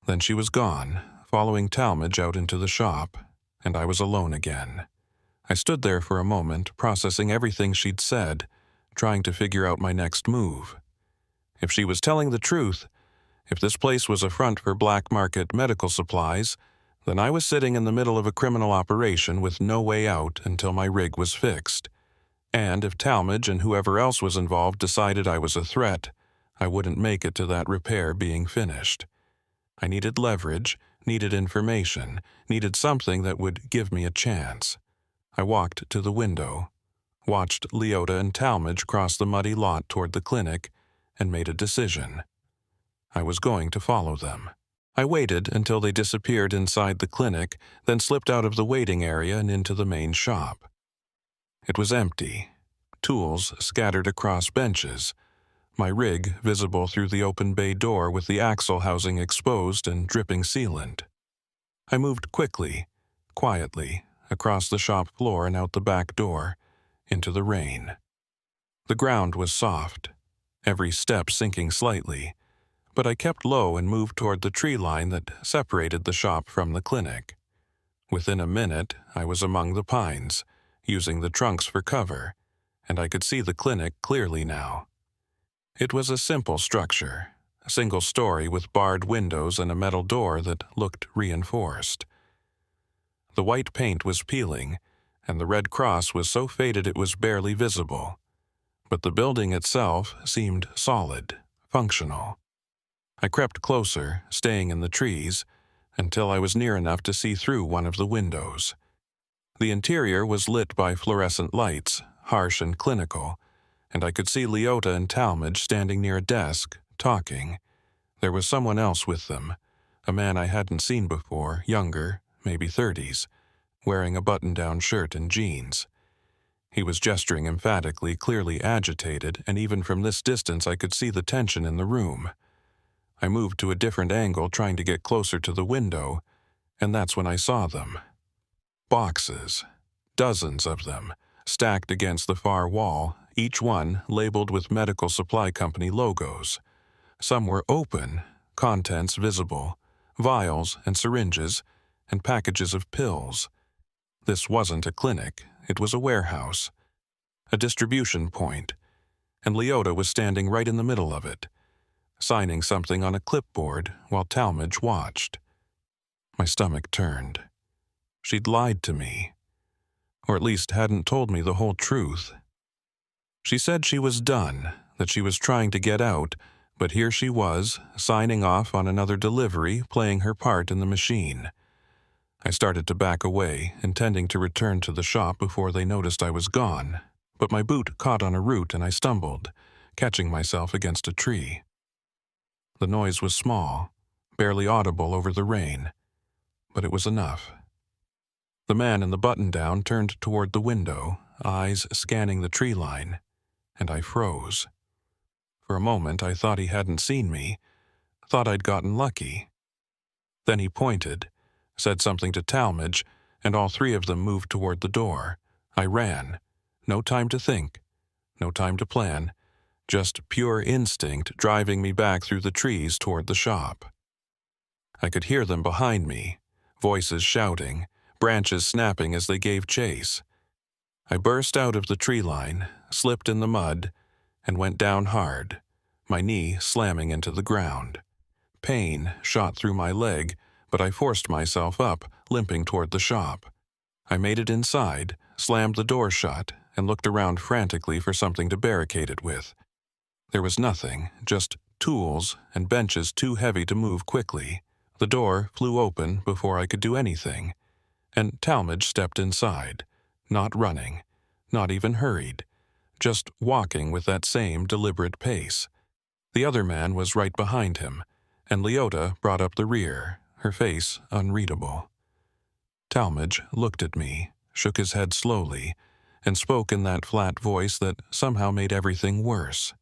Then she was gone, following Talmadge out into the shop, and I was alone again. I stood there for a moment, processing everything she'd said, trying to figure out my next move. If she was telling the truth, if this place was a front for black market medical supplies, then I was sitting in the middle of a criminal operation with no way out until my rig was fixed. And if Talmadge and whoever else was involved decided I was a threat, I wouldn't make it to that repair being finished. I needed leverage, needed information, needed something that would give me a chance. I walked to the window, watched Leota and Talmadge cross the muddy lot toward the clinic, and made a decision. I was going to follow them. I waited until they disappeared inside the clinic, then slipped out of the waiting area and into the main shop. It was empty, tools scattered across benches, my rig visible through the open bay door with the axle housing exposed and dripping sealant. I moved quickly, quietly, across the shop floor and out the back door, into the rain. The ground was soft, every step sinking slightly, but I kept low and moved toward the tree line that separated the shop from the clinic. Within a minute, I was among the pines, using the trunks for cover, and I could see the clinic clearly now. It was a simple structure, a single story with barred windows and a metal door that looked reinforced. The white paint was peeling, and the red cross was so faded it was barely visible. But the building itself seemed solid, functional. I crept closer, staying in the trees, until I was near enough to see through one of the windows. The interior was lit by fluorescent lights, harsh and clinical, and I could see Leota and Talmadge standing near a desk, talking. There was someone else with them, a man I hadn't seen before, younger, maybe 30s, wearing a button-down shirt and jeans. He was gesturing emphatically, clearly agitated, and even from this distance I could see the tension in the room. I moved to a different angle, trying to get closer to the window, and that's when I saw them. Boxes, dozens of them, stacked against the far wall, each one labeled with medical supply company logos. Some were open, contents visible, vials and syringes, and packages of pills. This wasn't a clinic, it was a warehouse, a distribution point, and Leota was standing right in the middle of it, signing something on a clipboard while Talmadge watched. My stomach turned. She'd lied to me, or at least hadn't told me the whole truth. She said she was done, that she was trying to get out, but here she was, signing off on another delivery, playing her part in the machine. I started to back away, intending to return to the shop before they noticed I was gone, but my boot caught on a root and I stumbled, catching myself against a tree. The noise was small, barely audible over the rain, but it was enough. The man in the button-down turned toward the window, eyes scanning the tree line, and I froze. For a moment I thought he hadn't seen me, thought I'd gotten lucky. Then he pointed, said something to Talmadge, and all three of them moved toward the door. I ran. No time to think, no time to plan, just pure instinct driving me back through the trees toward the shop. I could hear them behind me, voices shouting, branches snapping as they gave chase. I burst out of the tree line, slipped in the mud, and went down hard, my knee slamming into the ground. Pain shot through my leg, but I forced myself up, limping toward the shop. I made it inside, slammed the door shut, and looked around frantically for something to barricade it with. There was nothing, just tools and benches too heavy to move quickly. The door flew open before I could do anything, and Talmadge stepped inside, not running, not even hurried, just walking with that same deliberate pace. The other man was right behind him, and Leota brought up the rear, her face unreadable. Talmadge looked at me, shook his head slowly, and spoke in that flat voice that somehow made everything worse.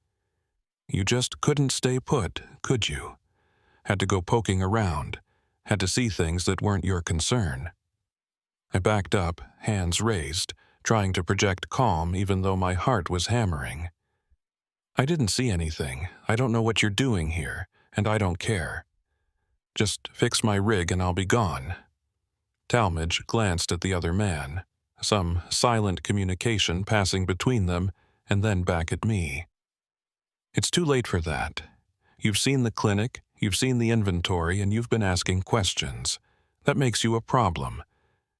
You just couldn't stay put, could you? Had to go poking around, had to see things that weren't your concern. I backed up, hands raised, trying to project calm even though my heart was hammering. I didn't see anything. I don't know what you're doing here, and I don't care. Just fix my rig and I'll be gone. Talmadge glanced at the other man, some silent communication passing between them, and then back at me. It's too late for that. You've seen the clinic, you've seen the inventory, and you've been asking questions. That makes you a problem,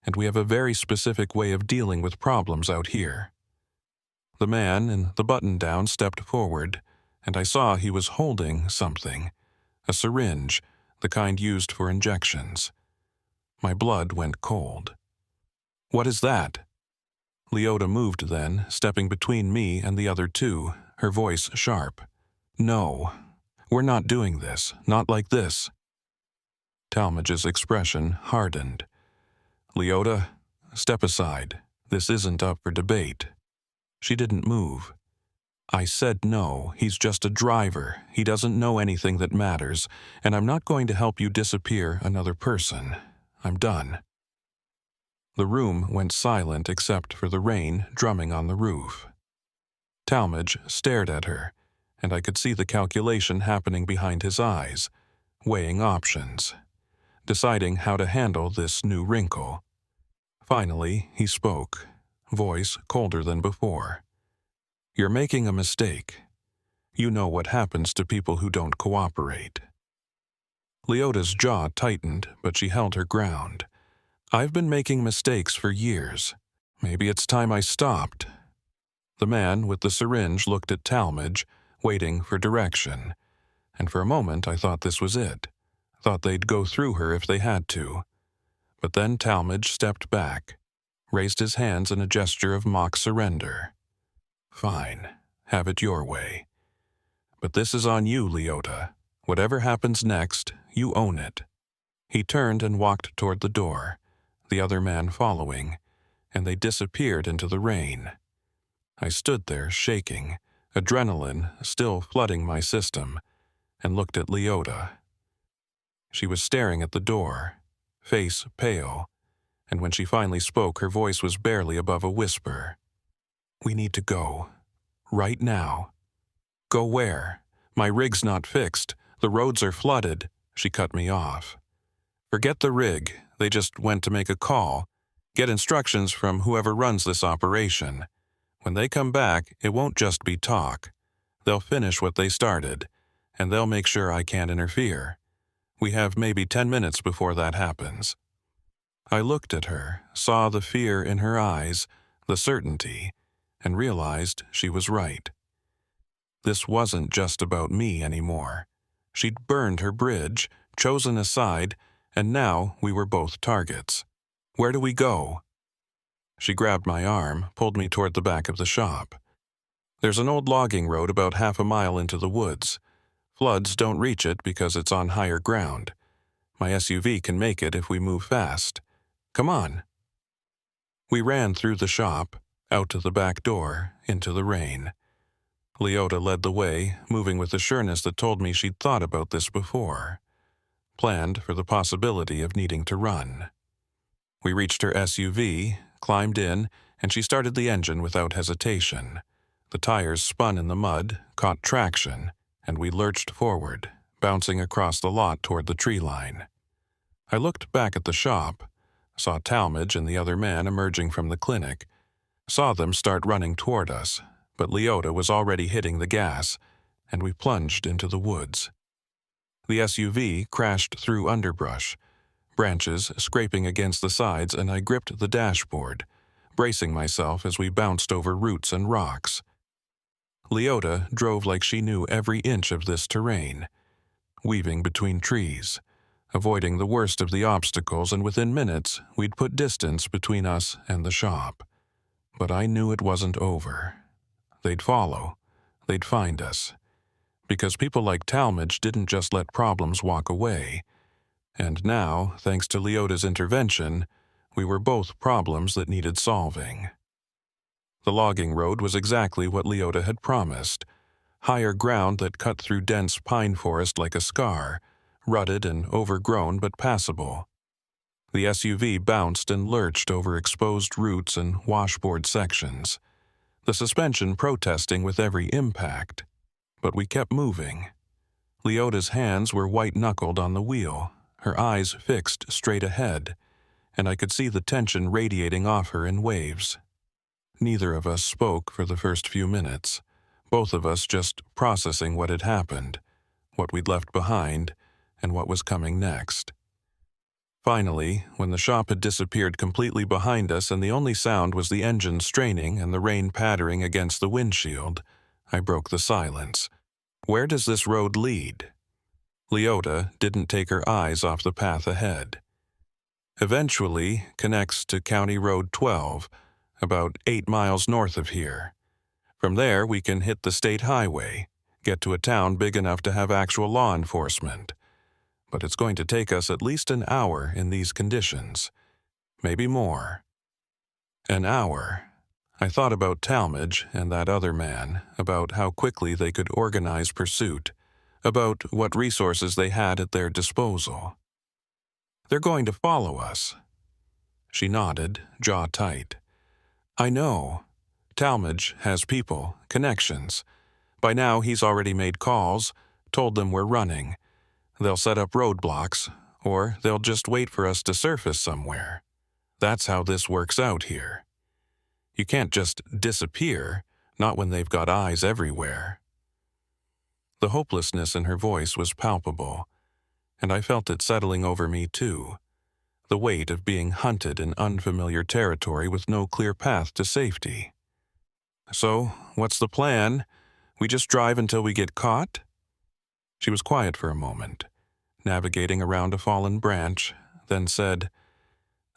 and we have a very specific way of dealing with problems out here. The man in the button-down stepped forward, and I saw he was holding something, a syringe, the kind used for injections. My blood went cold. What is that? Leota moved then, stepping between me and the other two, her voice sharp. No, we're not doing this, not like this. Talmadge's expression hardened. Leota, step aside. This isn't up for debate. She didn't move. I said no, he's just a driver. He doesn't know anything that matters, and I'm not going to help you disappear another person. I'm done. The room went silent except for the rain drumming on the roof. Talmadge stared at her, and I could see the calculation happening behind his eyes, weighing options, deciding how to handle this new wrinkle. Finally, he spoke, voice colder than before. "You're making a mistake. You know what happens to people who don't cooperate." Leota's jaw tightened, but she held her ground. "I've been making mistakes for years. Maybe it's time I stopped." The man with the syringe looked at Talmadge, waiting for direction, and for a moment I thought this was it. Thought they'd go through her if they had to. But then Talmadge stepped back, raised his hands in a gesture of mock surrender. "Fine, have it your way. But this is on you, Leota. Whatever happens next, you own it." He turned and walked toward the door, the other man following, and they disappeared into the rain. I stood there shaking, adrenaline still flooding my system, and looked at Leota. She was staring at the door, face pale, and when she finally spoke, her voice was barely above a whisper. "We need to go. Right now." "Go where? My rig's not fixed. The roads are flooded." She cut me off. "Forget the rig. They just went to make a call. Get instructions from whoever runs this operation. When they come back, it won't just be talk. They'll finish what they started, and they'll make sure I can't interfere. We have maybe 10 minutes before that happens." I looked at her, saw the fear in her eyes, the certainty, and realized she was right. This wasn't just about me anymore. She'd burned her bridge, chosen a side, and now we were both targets. "Where do we go?" She grabbed my arm, pulled me toward the back of the shop. "There's an old logging road about half a mile into the woods. Floods don't reach it because it's on higher ground. My SUV can make it if we move fast. Come on." We ran through the shop, out to the back door, into the rain. Leota led the way, moving with a sureness that told me she'd thought about this before, planned for the possibility of needing to run. We reached her SUV, climbed in, and she started the engine without hesitation. The tires spun in the mud, caught traction, and we lurched forward, bouncing across the lot toward the tree line. I looked back at the shop, saw Talmadge and the other man emerging from the clinic, saw them start running toward us, but Leota was already hitting the gas, and we plunged into the woods. The SUV crashed through underbrush, branches scraping against the sides, and I gripped the dashboard, bracing myself as we bounced over roots and rocks. Leota drove like she knew every inch of this terrain, weaving between trees, avoiding the worst of the obstacles, and within minutes we'd put distance between us and the shop. But I knew it wasn't over. They'd follow. They'd find us. Because people like Talmadge didn't just let problems walk away. And now, thanks to Leota's intervention, we were both problems that needed solving. The logging road was exactly what Leota had promised. Higher ground that cut through dense pine forest like a scar, rutted and overgrown but passable. The SUV bounced and lurched over exposed roots and washboard sections, the suspension protesting with every impact. But we kept moving. Leota's hands were white-knuckled on the wheel, her eyes fixed straight ahead, and I could see the tension radiating off her in waves. Neither of us spoke for the first few minutes, both of us just processing what had happened, what we'd left behind, and what was coming next. Finally, when the shop had disappeared completely behind us and the only sound was the engine straining and the rain pattering against the windshield, I broke the silence. "Where does this road lead?" Leota didn't take her eyes off the path ahead. "Eventually connects to County Road 12, about 8 miles north of here. From there we can hit the state highway, get to a town big enough to have actual law enforcement. But it's going to take us at least an hour in these conditions. Maybe more." An hour. I thought about Talmadge and that other man, about how quickly they could organize pursuit, about what resources they had at their disposal. "They're going to follow us." She nodded, jaw tight. "I know. Talmadge has people, connections. By now, he's already made calls, told them we're running. They'll set up roadblocks, or they'll just wait for us to surface somewhere. That's how this works out here. You can't just disappear, not when they've got eyes everywhere. The hopelessness in her voice was palpable, and I felt it settling over me too. The weight of being hunted in unfamiliar territory with no clear path to safety. So, what's the plan? We just drive until we get caught? She was quiet for a moment, navigating around a fallen branch, then said,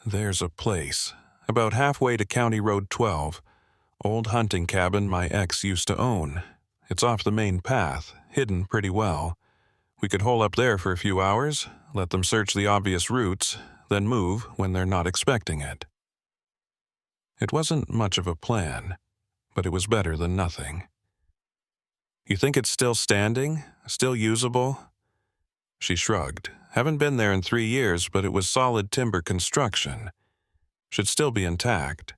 "There's a place, about halfway to County Road 12, old hunting cabin my ex used to own. It's off the main path, hidden pretty well. We could hole up there for a few hours, let them search the obvious routes, then move when they're not expecting it." It wasn't much of a plan, but it was better than nothing. "You think it's still standing? Still usable?" She shrugged. "Haven't been there in 3 years, but it was solid timber construction. Should still be intact.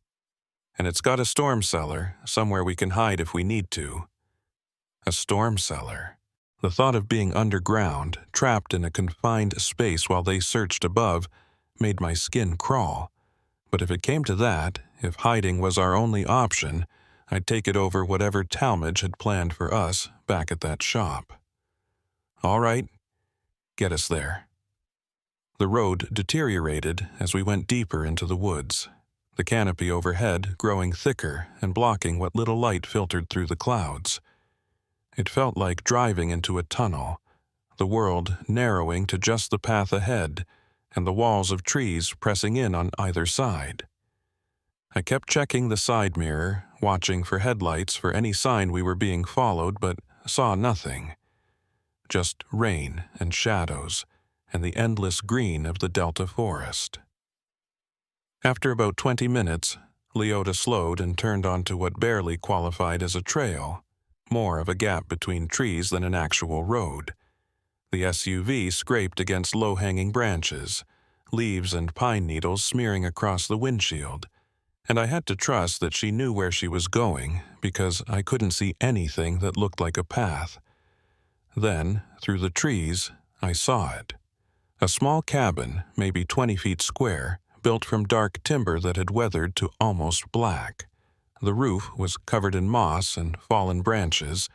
And it's got a storm cellar, somewhere we can hide if we need to." A storm cellar. The thought of being underground, trapped in a confined space while they searched above, made my skin crawl. But if it came to that, if hiding was our only option, I'd take it over whatever Talmadge had planned for us back at that shop. "All right, get us there." The road deteriorated as we went deeper into the woods, the canopy overhead growing thicker and blocking what little light filtered through the clouds. It felt like driving into a tunnel, the world narrowing to just the path ahead, and the walls of trees pressing in on either side. I kept checking the side mirror, watching for headlights for any sign we were being followed, but saw nothing. Just rain and shadows, and the endless green of the Delta forest. After about 20 minutes, Leota slowed and turned onto what barely qualified as a trail, more of a gap between trees than an actual road. The SUV scraped against low-hanging branches, leaves and pine needles smearing across the windshield, and I had to trust that she knew where she was going because I couldn't see anything that looked like a path. Then, through the trees, I saw it. A small cabin, maybe 20 feet square, built from dark timber that had weathered to almost black. The roof was covered in moss and fallen branches,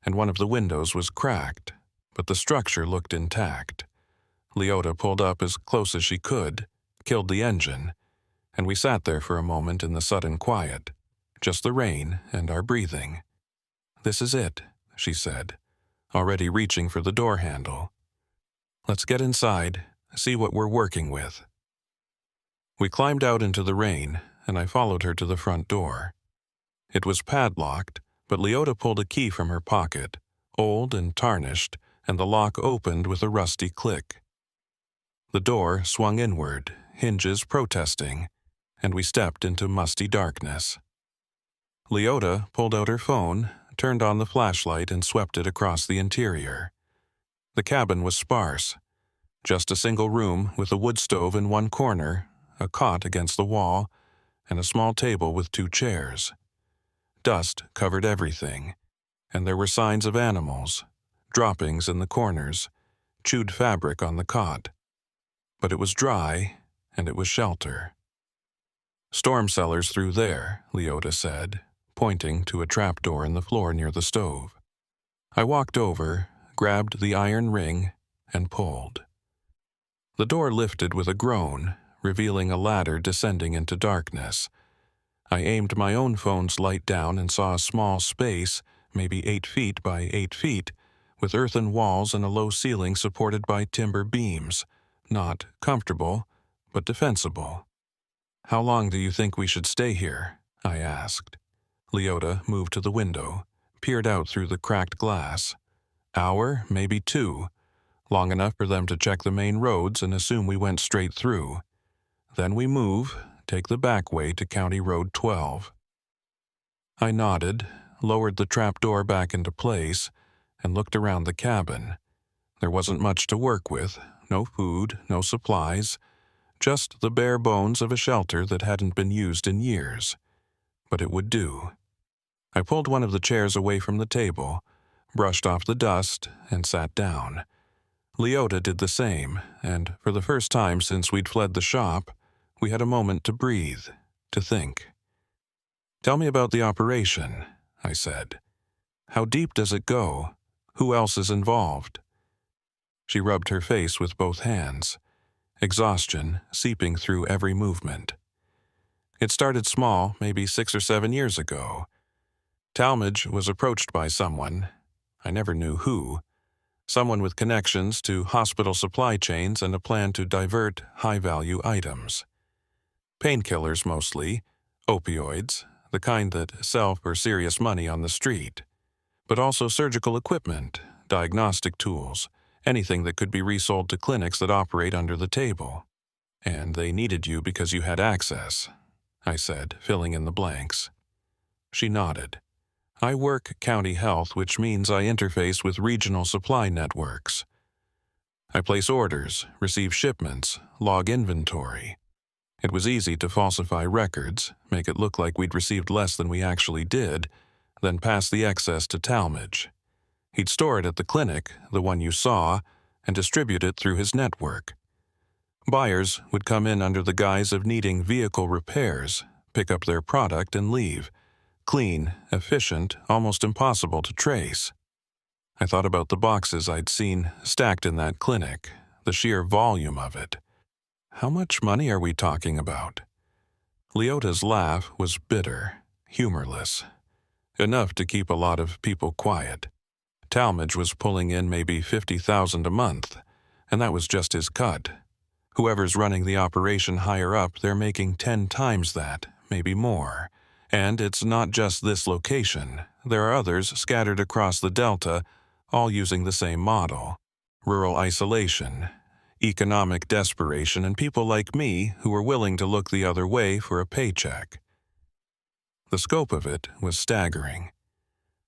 and one of the windows was cracked, but the structure looked intact. Leota pulled up as close as she could, killed the engine, and we sat there for a moment in the sudden quiet, just the rain and our breathing. "This is it," she said, already reaching for the door handle. "Let's get inside, see what we're working with." We climbed out into the rain, and I followed her to the front door. It was padlocked, but Leota pulled a key from her pocket, old and tarnished, and the lock opened with a rusty click. The door swung inward, hinges protesting, and we stepped into musty darkness. Leota pulled out her phone, turned on the flashlight, and swept it across the interior. The cabin was sparse. Just a single room with a wood stove in one corner, a cot against the wall, and a small table with 2 chairs. Dust covered everything, and there were signs of animals, droppings in the corners, chewed fabric on the cot. But it was dry, and it was shelter. "Storm cellar's through there," Leota said, pointing to a trapdoor in the floor near the stove. I walked over, grabbed the iron ring, and pulled. The door lifted with a groan, revealing a ladder descending into darkness. I aimed my own phone's light down and saw a small space, maybe 8 feet by 8 feet, with earthen walls and a low ceiling supported by timber beams. Not comfortable, but defensible. "How long do you think we should stay here?" I asked. Leota moved to the window, peered out through the cracked glass. "Hour, maybe 2. Long enough for them to check the main roads and assume we went straight through. Then we move, take the back way to County Road 12. I nodded, lowered the trapdoor back into place, and looked around the cabin. There wasn't much to work with, no food, no supplies, just the bare bones of a shelter that hadn't been used in years. But it would do. I pulled one of the chairs away from the table, brushed off the dust, and sat down. Leota did the same, and for the first time since we'd fled the shop, we had a moment to breathe, to think. "Tell me about the operation," I said. "How deep does it go? Who else is involved?" She rubbed her face with both hands, exhaustion seeping through every movement. "It started small, maybe 6 or 7 years ago. Talmadge was approached by someone, I never knew who, someone with connections to hospital supply chains and a plan to divert high-value items. Painkillers mostly, opioids, the kind that sell for serious money on the street, but also surgical equipment, diagnostic tools, anything that could be resold to clinics that operate under the table. And they needed you because you had access," I said, filling in the blanks. She nodded. "I work county health, which means I interface with regional supply networks. I place orders, receive shipments, log inventory. It was easy to falsify records, make it look like we'd received less than we actually did, then pass the excess to Talmadge. He'd store it at the clinic, the one you saw, and distribute it through his network. Buyers would come in under the guise of needing vehicle repairs, pick up their product and leave. Clean, efficient, almost impossible to trace. I thought about the boxes I'd seen stacked in that clinic, the sheer volume of it. How much money are we talking about?" Leota's laugh was bitter, humorless, enough to keep a lot of people quiet. Talmadge was pulling in maybe $50,000 a month, and that was just his cut. Whoever's running the operation higher up, they're making 10 times that, maybe more. And it's not just this location. There are others scattered across the Delta, all using the same model. Rural isolation, economic desperation, and people like me who were willing to look the other way for a paycheck. The scope of it was staggering.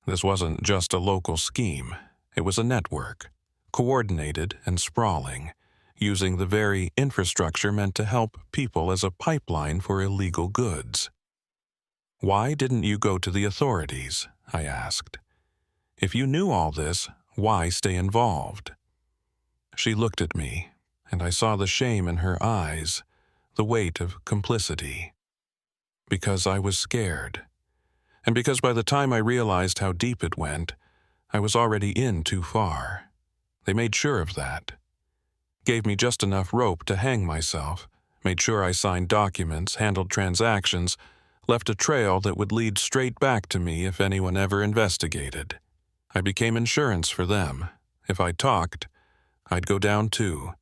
This wasn't just a local scheme. It was a network, coordinated and sprawling, using the very infrastructure meant to help people as a pipeline for illegal goods. "Why didn't you go to the authorities?" I asked. "If you knew all this, why stay involved?" She looked at me, and I saw the shame in her eyes, the weight of complicity. Because I was scared. And because by the time I realized how deep it went, I was already in too far. They made sure of that. Gave me just enough rope to hang myself, made sure I signed documents, handled transactions, left a trail that would lead straight back to me if anyone ever investigated. I became insurance for them. If I talked, I'd go down too.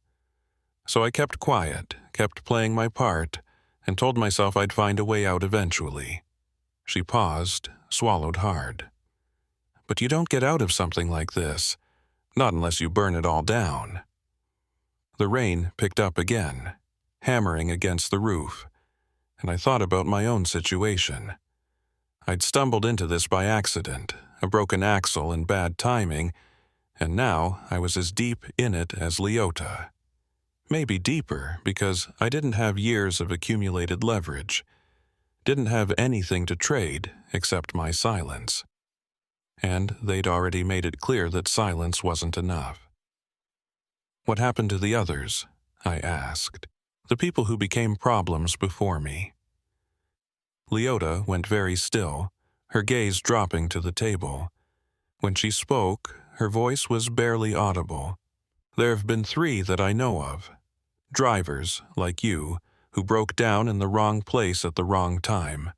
So I kept quiet, kept playing my part, and told myself I'd find a way out eventually. She paused, swallowed hard. "But you don't get out of something like this, not unless you burn it all down." The rain picked up again, hammering against the roof, and I thought about my own situation. I'd stumbled into this by accident, a broken axle and bad timing, and now I was as deep in it as Leota. Maybe deeper, because I didn't have years of accumulated leverage, didn't have anything to trade except my silence. And they'd already made it clear that silence wasn't enough. "What happened to the others?" I asked. "The people who became problems before me." Leota went very still, her gaze dropping to the table. When she spoke, her voice was barely audible. "There have been 3 that I know of. Drivers, like you, who broke down in the wrong place at the wrong time.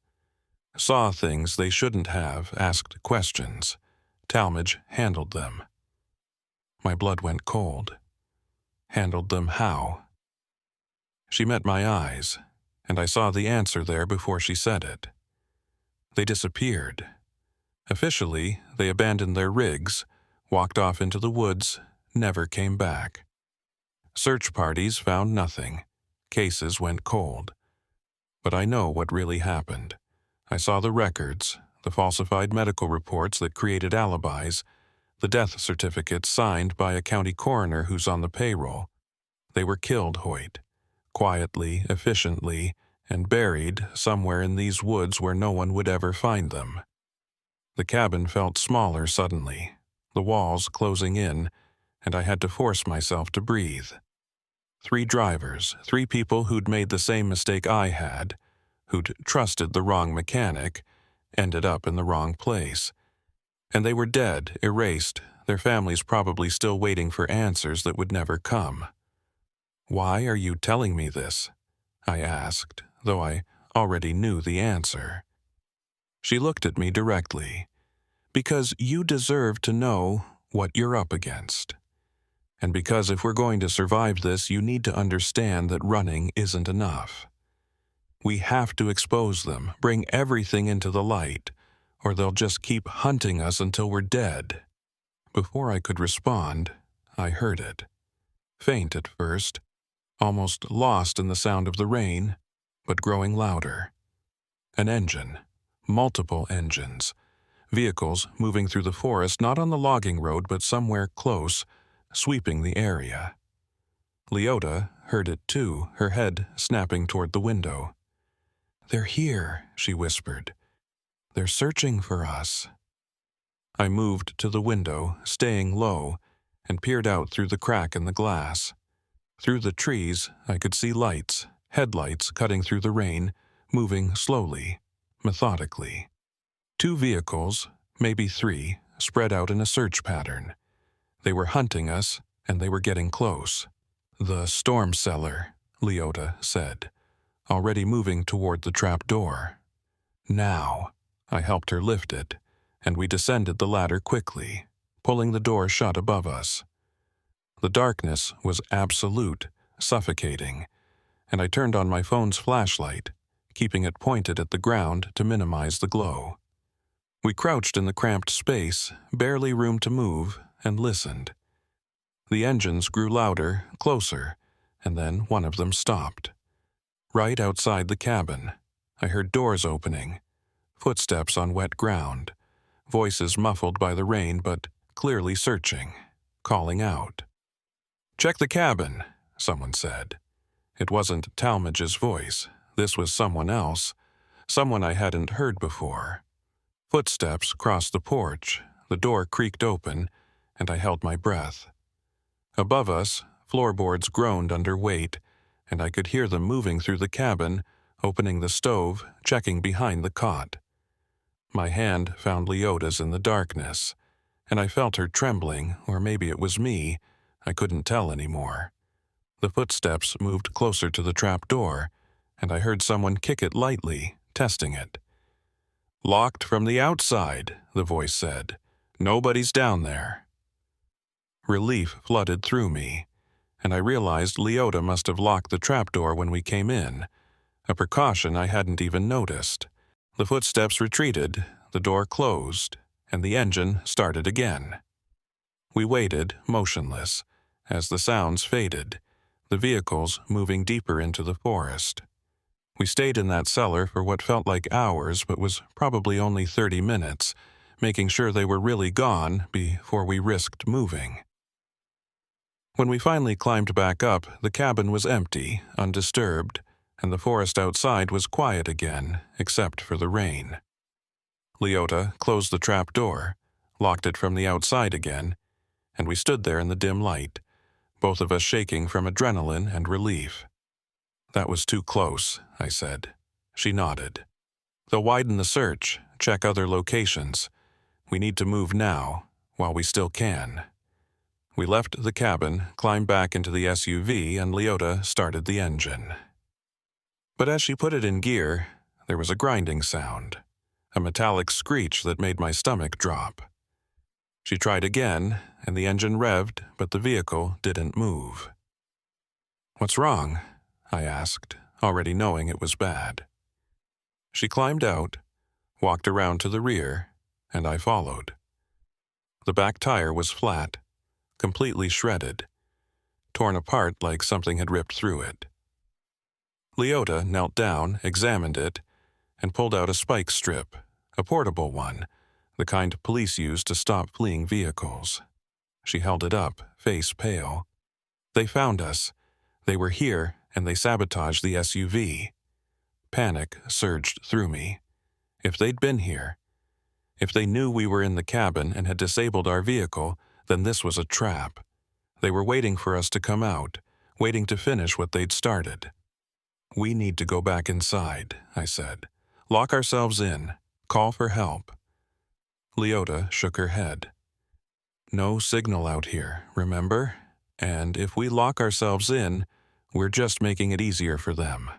Saw things they shouldn't have, asked questions. Talmadge handled them." My blood went cold. Handled them how? She met my eyes, and I saw the answer there before she said it. They disappeared. Officially, they abandoned their rigs, walked off into the woods, never came back. Search parties found nothing. Cases went cold. But I know what really happened. I saw the records, the falsified medical reports that created alibis, the death certificates signed by a county coroner who's on the payroll. They were killed, Hoyt, quietly, efficiently, and buried somewhere in these woods where no one would ever find them. The cabin felt smaller suddenly, the walls closing in, and I had to force myself to breathe. 3 drivers, 3 people who'd made the same mistake I had, who'd trusted the wrong mechanic, ended up in the wrong place. And they were dead, erased, their families probably still waiting for answers that would never come. "Why are you telling me this?" I asked, though I already knew the answer. She looked at me directly. "Because you deserve to know what you're up against. And because if we're going to survive this, you need to understand that running isn't enough. We have to expose them, bring everything into the light, or they'll just keep hunting us until we're dead." Before I could respond, I heard it. Faint at first, almost lost in the sound of the rain, but growing louder. An engine. Multiple engines. Vehicles moving through the forest, not on the logging road, but somewhere close, sweeping the area. Leota heard it too, her head snapping toward the window. "They're here," she whispered. "They're searching for us." I moved to the window, staying low, and peered out through the crack in the glass. Through the trees, I could see lights, headlights cutting through the rain, moving slowly, methodically. 2 vehicles, maybe 3, spread out in a search pattern. They were hunting us, and they were getting close. "The storm cellar," Leota said, already moving toward the trap door. "Now." I helped her lift it, and we descended the ladder quickly, pulling the door shut above us. The darkness was absolute, suffocating, and I turned on my phone's flashlight, keeping it pointed at the ground to minimize the glow. We crouched in the cramped space, barely room to move, and listened. The engines grew louder, closer, and then one of them stopped. Right outside the cabin, I heard doors opening, footsteps on wet ground, voices muffled by the rain but clearly searching, calling out. "Check the cabin," someone said. It wasn't Talmadge's voice. This was someone else, someone I hadn't heard before. Footsteps crossed the porch, the door creaked open, and I held my breath. Above us, floorboards groaned under weight, and I could hear them moving through the cabin, opening the stove, checking behind the cot. My hand found Leota's in the darkness, and I felt her trembling, or maybe it was me. I couldn't tell anymore. The footsteps moved closer to the trap door, and I heard someone kick it lightly, testing it. "Locked from the outside," the voice said. "Nobody's down there." Relief flooded through me, and I realized Leota must have locked the trapdoor when we came in, a precaution I hadn't even noticed. The footsteps retreated, the door closed, and the engine started again. We waited, motionless, as the sounds faded, the vehicles moving deeper into the forest. We stayed in that cellar for what felt like hours but was probably only 30 minutes, making sure they were really gone before we risked moving. When we finally climbed back up, the cabin was empty, undisturbed, and the forest outside was quiet again, except for the rain. Leota closed the trap door, locked it from the outside again, and we stood there in the dim light, both of us shaking from adrenaline and relief. "That was too close," I said. She nodded. "They'll widen the search, check other locations. We need to move now, while we still can." We left the cabin, climbed back into the SUV, and Leota started the engine. But as she put it in gear, there was a grinding sound, a metallic screech that made my stomach drop. She tried again, and the engine revved, but the vehicle didn't move. "What's wrong?" I asked, already knowing it was bad. She climbed out, walked around to the rear, and I followed. The back tire was flat, completely shredded, torn apart like something had ripped through it. Leota knelt down, examined it, and pulled out a spike strip, a portable one, the kind police use to stop fleeing vehicles. She held it up, face pale. "They found us. They were here, and they sabotaged the SUV." Panic surged through me. If they'd been here, If they knew we were in the cabin and had disabled our vehicle, then this was a trap. They were waiting for us to come out, waiting to finish what they'd started. "We need to go back inside," I said. "Lock ourselves in. Call for help." Leota shook her head. "No signal out here, remember? And if we lock ourselves in, we're just making it easier for them.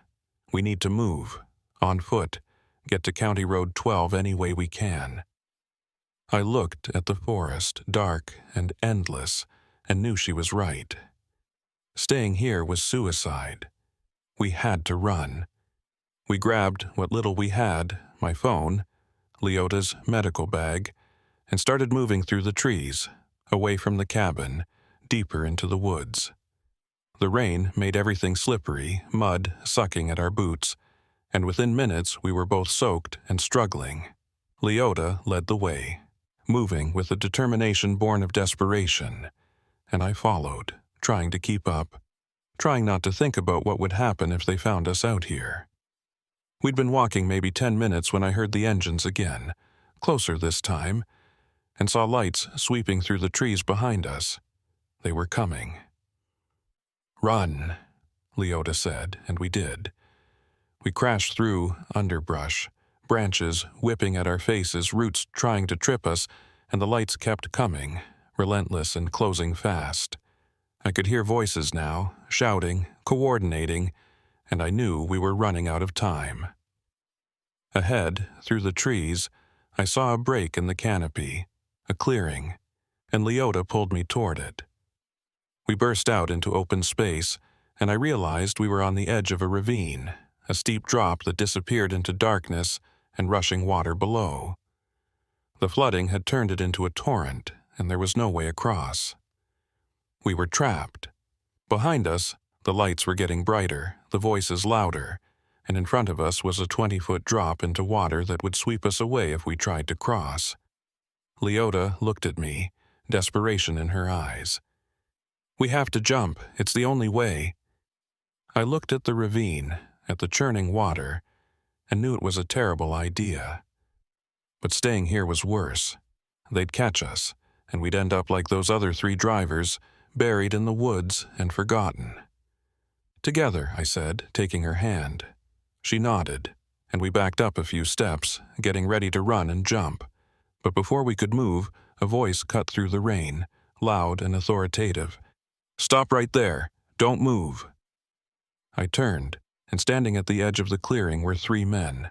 We need to move, on foot, get to County Road 12 any way we can." I looked at the forest, dark and endless, and knew she was right. Staying here was suicide. We had to run. We grabbed what little we had, my phone, Leota's medical bag, and started moving through the trees, away from the cabin, deeper into the woods. The rain made everything slippery, mud sucking at our boots, and within minutes we were both soaked and struggling. Leota led the way, moving with a determination born of desperation, and I followed, trying to keep up, trying not to think about what would happen if they found us out here. We'd been walking maybe 10 minutes when I heard the engines again, closer this time, and saw lights sweeping through the trees behind us. They were coming. "Run," Leota said, and we did. We crashed through underbrush, branches whipping at our faces, roots trying to trip us, and the lights kept coming, relentless and closing fast. I could hear voices now, shouting, coordinating, and I knew we were running out of time. Ahead, through the trees, I saw a break in the canopy, a clearing, and Leota pulled me toward it. We burst out into open space, and I realized we were on the edge of a ravine, a steep drop that disappeared into darkness and rushing water below. The flooding had turned it into a torrent, and there was no way across. We were trapped. Behind us, the lights were getting brighter, the voices louder, and in front of us was a 20-foot drop into water that would sweep us away if we tried to cross. Leota looked at me, desperation in her eyes. "We have to jump. It's the only way." I looked at the ravine, at the churning water, and knew it was a terrible idea. But staying here was worse. They'd catch us, and we'd end up like those other 3 drivers, buried in the woods and forgotten. "Together," I said, taking her hand. She nodded, and we backed up a few steps, getting ready to run and jump. But before we could move, a voice cut through the rain, loud and authoritative. "Stop right there. Don't move." I turned, and standing at the edge of the clearing were 3 men.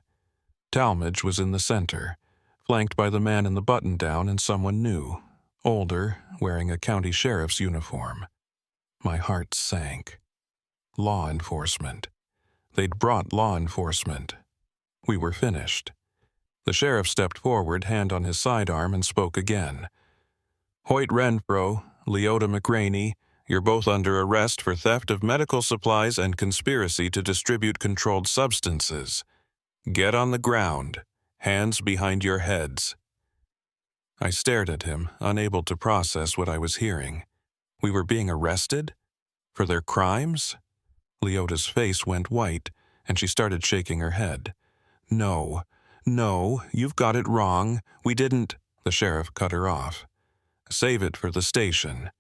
Talmadge was in the center, flanked by the man in the button-down and someone new, older, wearing a county sheriff's uniform. My heart sank. Law enforcement. They'd brought law enforcement. We were finished. The sheriff stepped forward, hand on his sidearm, and spoke again. "Hoyt Renfro, Leota McRaney, you're both under arrest for theft of medical supplies and conspiracy to distribute controlled substances. Get on the ground, hands behind your heads." I stared at him, unable to process what I was hearing. We were being arrested? For their crimes? Leota's face went white, and she started shaking her head. "No, you've got it wrong. We didn't—" The sheriff cut her off. "Save it for the station.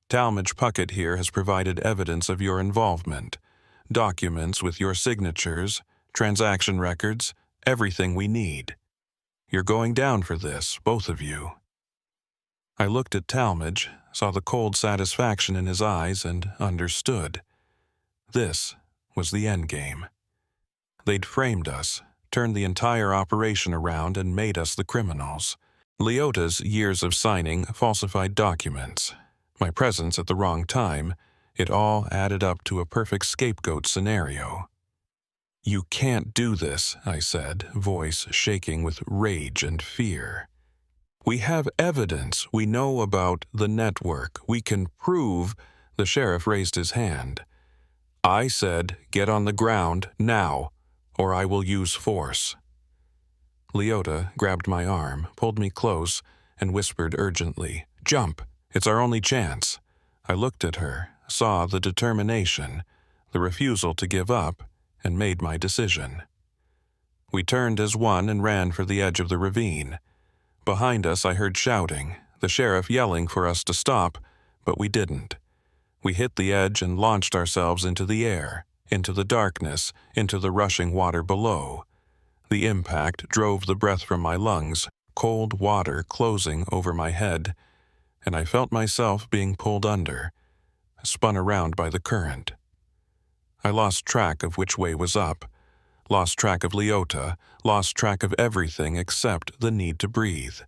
Talmadge Puckett here has provided evidence of your involvement. Documents with your signatures, transaction records, everything we need. You're going down for this, both of you." I looked at Talmadge, saw the cold satisfaction in his eyes, and understood. This was the endgame. They'd framed us, turned the entire operation around, and made us the criminals. Leota's years of signing falsified documents. My presence at the wrong time, it all added up to a perfect scapegoat scenario. "You can't do this," I said, voice shaking with rage and fear. "We have evidence. We know about the network. We can prove—" The sheriff raised his hand. "I said, get on the ground, now, or I will use force." Leota grabbed my arm, pulled me close, and whispered urgently, "Jump! It's our only chance." I looked at her, saw the determination, the refusal to give up, and made my decision. We turned as one and ran for the edge of the ravine. Behind us, I heard shouting, the sheriff yelling for us to stop, but we didn't. We hit the edge and launched ourselves into the air, into the darkness, into the rushing water below. The impact drove the breath from my lungs, cold water closing over my head, and I felt myself being pulled under, spun around by the current. I lost track of which way was up, lost track of Leota, lost track of everything except the need to breathe.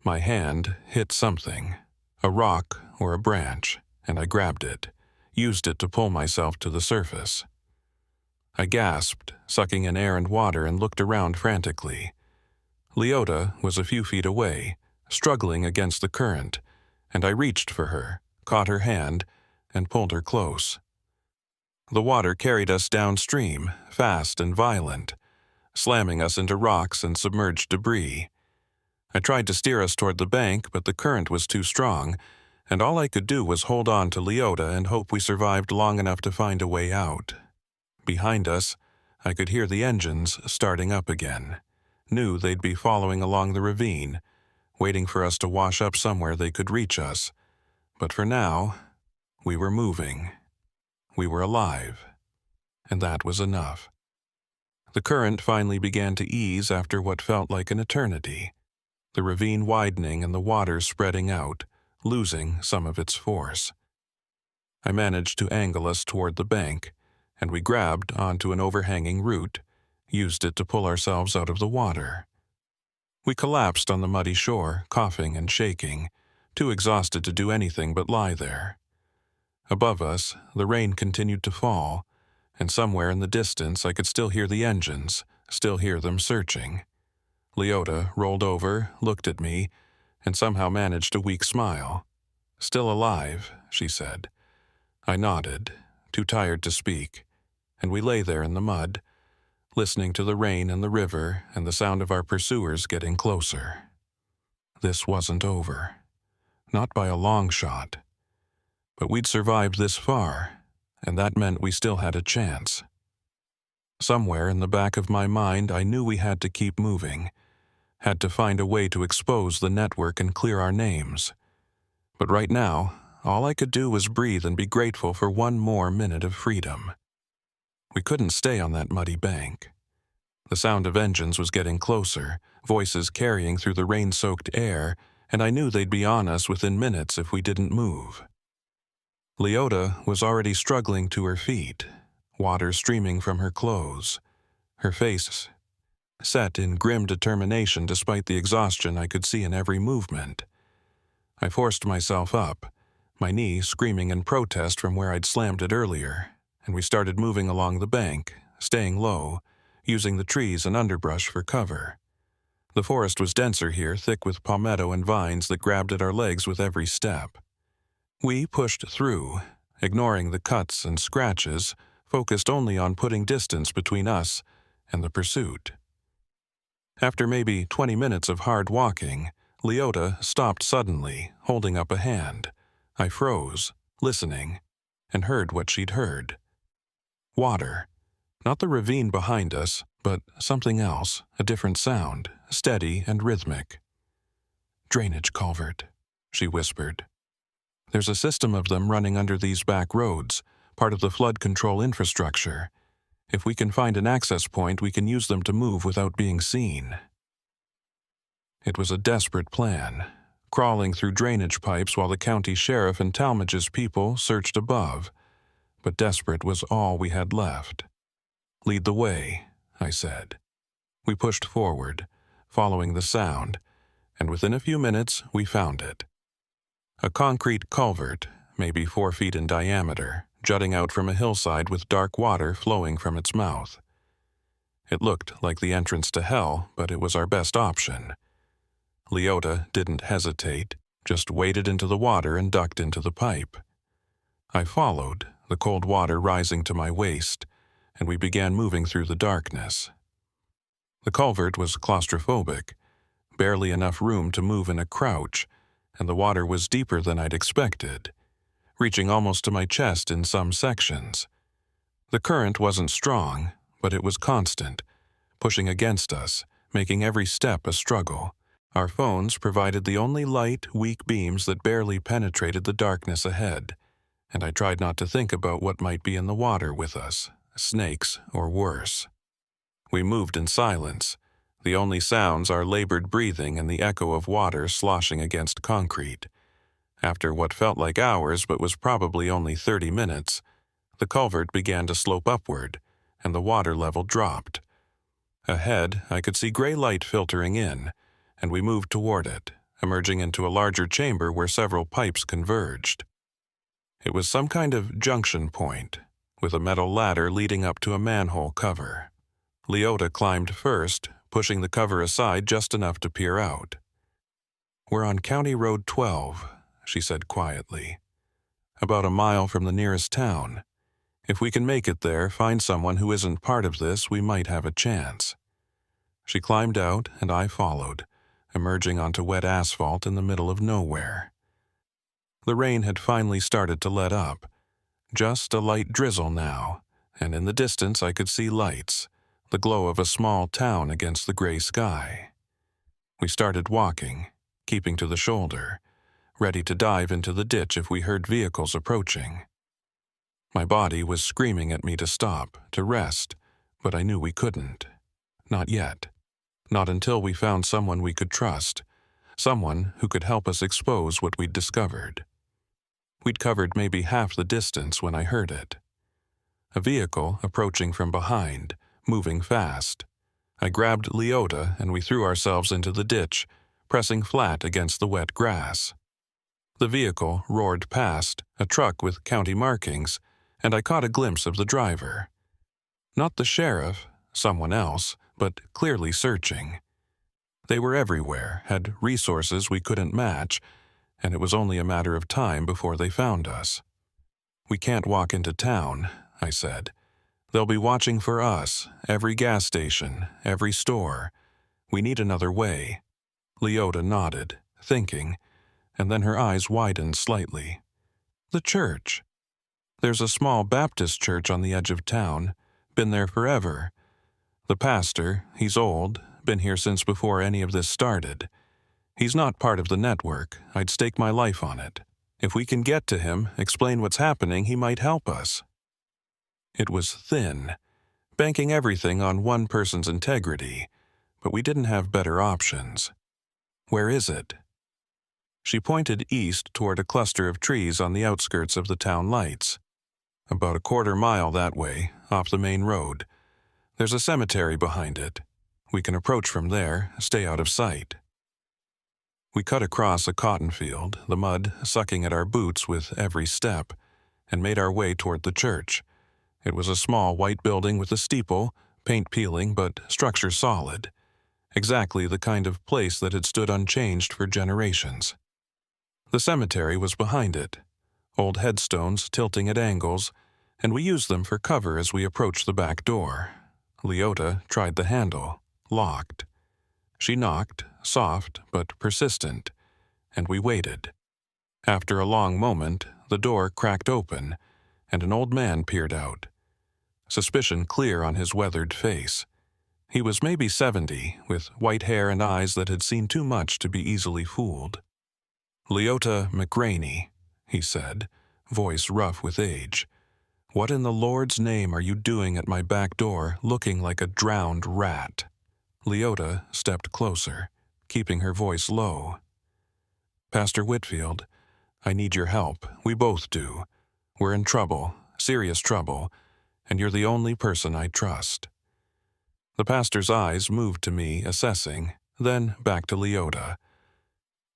My hand hit something, a rock or a branch, and I grabbed it, used it to pull myself to the surface. I gasped, sucking in air and water, and looked around frantically. Leota was a few feet away, struggling against the current, and I reached for her, caught her hand, and pulled her close. The water carried us downstream, fast and violent, slamming us into rocks and submerged debris. I tried to steer us toward the bank, but the current was too strong, and all I could do was hold on to Leota and hope we survived long enough to find a way out. Behind us, I could hear the engines starting up again, knew they'd be following along the ravine, waiting for us to wash up somewhere they could reach us. But for now, we were moving. We were alive. And that was enough. The current finally began to ease after what felt like an eternity, the ravine widening and the water spreading out, losing some of its force. I managed to angle us toward the bank, and we grabbed onto an overhanging root, used it to pull ourselves out of the water. We collapsed on the muddy shore, coughing and shaking, too exhausted to do anything but lie there. Above us, the rain continued to fall, and somewhere in the distance I could still hear the engines, still hear them searching. Leota rolled over, looked at me, and somehow managed a weak smile. "Still alive," she said. I nodded, too tired to speak, and we lay there in the mud, listening to the rain and the river and the sound of our pursuers getting closer. This wasn't over. Not by a long shot. But we'd survived this far, and that meant we still had a chance. Somewhere in the back of my mind, I knew we had to keep moving, had to find a way to expose the network and clear our names. But right now, all I could do was breathe and be grateful for one more minute of freedom. We couldn't stay on that muddy bank. The sound of engines was getting closer, voices carrying through the rain-soaked air, and I knew they'd be on us within minutes if we didn't move. Leota was already struggling to her feet, water streaming from her clothes, her face set in grim determination despite the exhaustion I could see in every movement. I forced myself up, my knee screaming in protest from where I'd slammed it earlier, and we started moving along the bank, staying low, using the trees and underbrush for cover. The forest was denser here, thick with palmetto and vines that grabbed at our legs with every step. We pushed through, ignoring the cuts and scratches, focused only on putting distance between us and the pursuit. After maybe 20 minutes of hard walking, Leota stopped suddenly, holding up a hand. I froze, listening, and heard what she'd heard. Water. Not the ravine behind us, but something else, a different sound, steady and rhythmic. "Drainage culvert," she whispered. "There's a system of them running under these back roads, part of the flood control infrastructure. If we can find an access point, we can use them to move without being seen." It was a desperate plan, crawling through drainage pipes while the county sheriff and Talmadge's people searched above. But desperate was all we had left. "Lead the way," I said. We pushed forward, following the sound, and within a few minutes we found it. A concrete culvert, maybe 4 feet in diameter, jutting out from a hillside with dark water flowing from its mouth. It looked like the entrance to hell, but it was our best option. Leota didn't hesitate, just waded into the water and ducked into the pipe. I followed, the cold water rising to my waist, and we began moving through the darkness. The culvert was claustrophobic, barely enough room to move in a crouch, and the water was deeper than I'd expected, reaching almost to my chest in some sections. The current wasn't strong, but it was constant, pushing against us, making every step a struggle. Our phones provided the only light, weak beams that barely penetrated the darkness ahead, and I tried not to think about what might be in the water with us, snakes or worse. We moved in silence, the only sounds our labored breathing and the echo of water sloshing against concrete. After what felt like hours but was probably only 30 minutes, the culvert began to slope upward, and the water level dropped. Ahead, I could see gray light filtering in, and we moved toward it, emerging into a larger chamber where several pipes converged. It was some kind of junction point, with a metal ladder leading up to a manhole cover. Leota climbed first, pushing the cover aside just enough to peer out. "We're on County Road 12, she said quietly. "About a mile from the nearest town. If we can make it there, find someone who isn't part of this, we might have a chance." She climbed out, and I followed, emerging onto wet asphalt in the middle of nowhere. The rain had finally started to let up. Just a light drizzle now, and in the distance I could see lights, the glow of a small town against the gray sky. We started walking, keeping to the shoulder, ready to dive into the ditch if we heard vehicles approaching. My body was screaming at me to stop, to rest, but I knew we couldn't. Not yet. Not until we found someone we could trust, someone who could help us expose what we'd discovered. We'd covered maybe half the distance when I heard it. A vehicle approaching from behind, moving fast. I grabbed Leota and we threw ourselves into the ditch, pressing flat against the wet grass. The vehicle roared past, a truck with county markings, and I caught a glimpse of the driver. Not the sheriff, someone else, but clearly searching. They were everywhere, had resources we couldn't match, and it was only a matter of time before they found us. "We can't walk into town," I said. "They'll be watching for us, every gas station, every store. We need another way." Leota nodded, thinking, and then her eyes widened slightly. "The church. There's a small Baptist church on the edge of town, been there forever. The pastor, he's old, been here since before any of this started. He's not part of the network, I'd stake my life on it. If we can get to him, explain what's happening, he might help us." It was thin, banking everything on one person's integrity, but we didn't have better options. "Where is it?" She pointed east toward a cluster of trees on the outskirts of the town lights. "About a quarter mile that way, off the main road. There's a cemetery behind it. We can approach from there, stay out of sight." We cut across a cotton field, the mud sucking at our boots with every step, and made our way toward the church. It was a small white building with a steeple, paint peeling but structure solid. Exactly the kind of place that had stood unchanged for generations. The cemetery was behind it, old headstones tilting at angles, and we used them for cover as we approached the back door. Leota tried the handle, locked. She knocked, soft but persistent, and we waited. After a long moment, the door cracked open, and an old man peered out. Suspicion clear on his weathered face. He was maybe 70, with white hair and eyes that had seen too much to be easily fooled. "Leota McRaney," he said, voice rough with age. "What in the Lord's name are you doing at my back door, looking like a drowned rat?" Leota stepped closer, keeping her voice low. "Pastor Whitfield, I need your help. We both do. We're in trouble, serious trouble, and you're the only person I trust." The pastor's eyes moved to me, assessing, then back to Leota.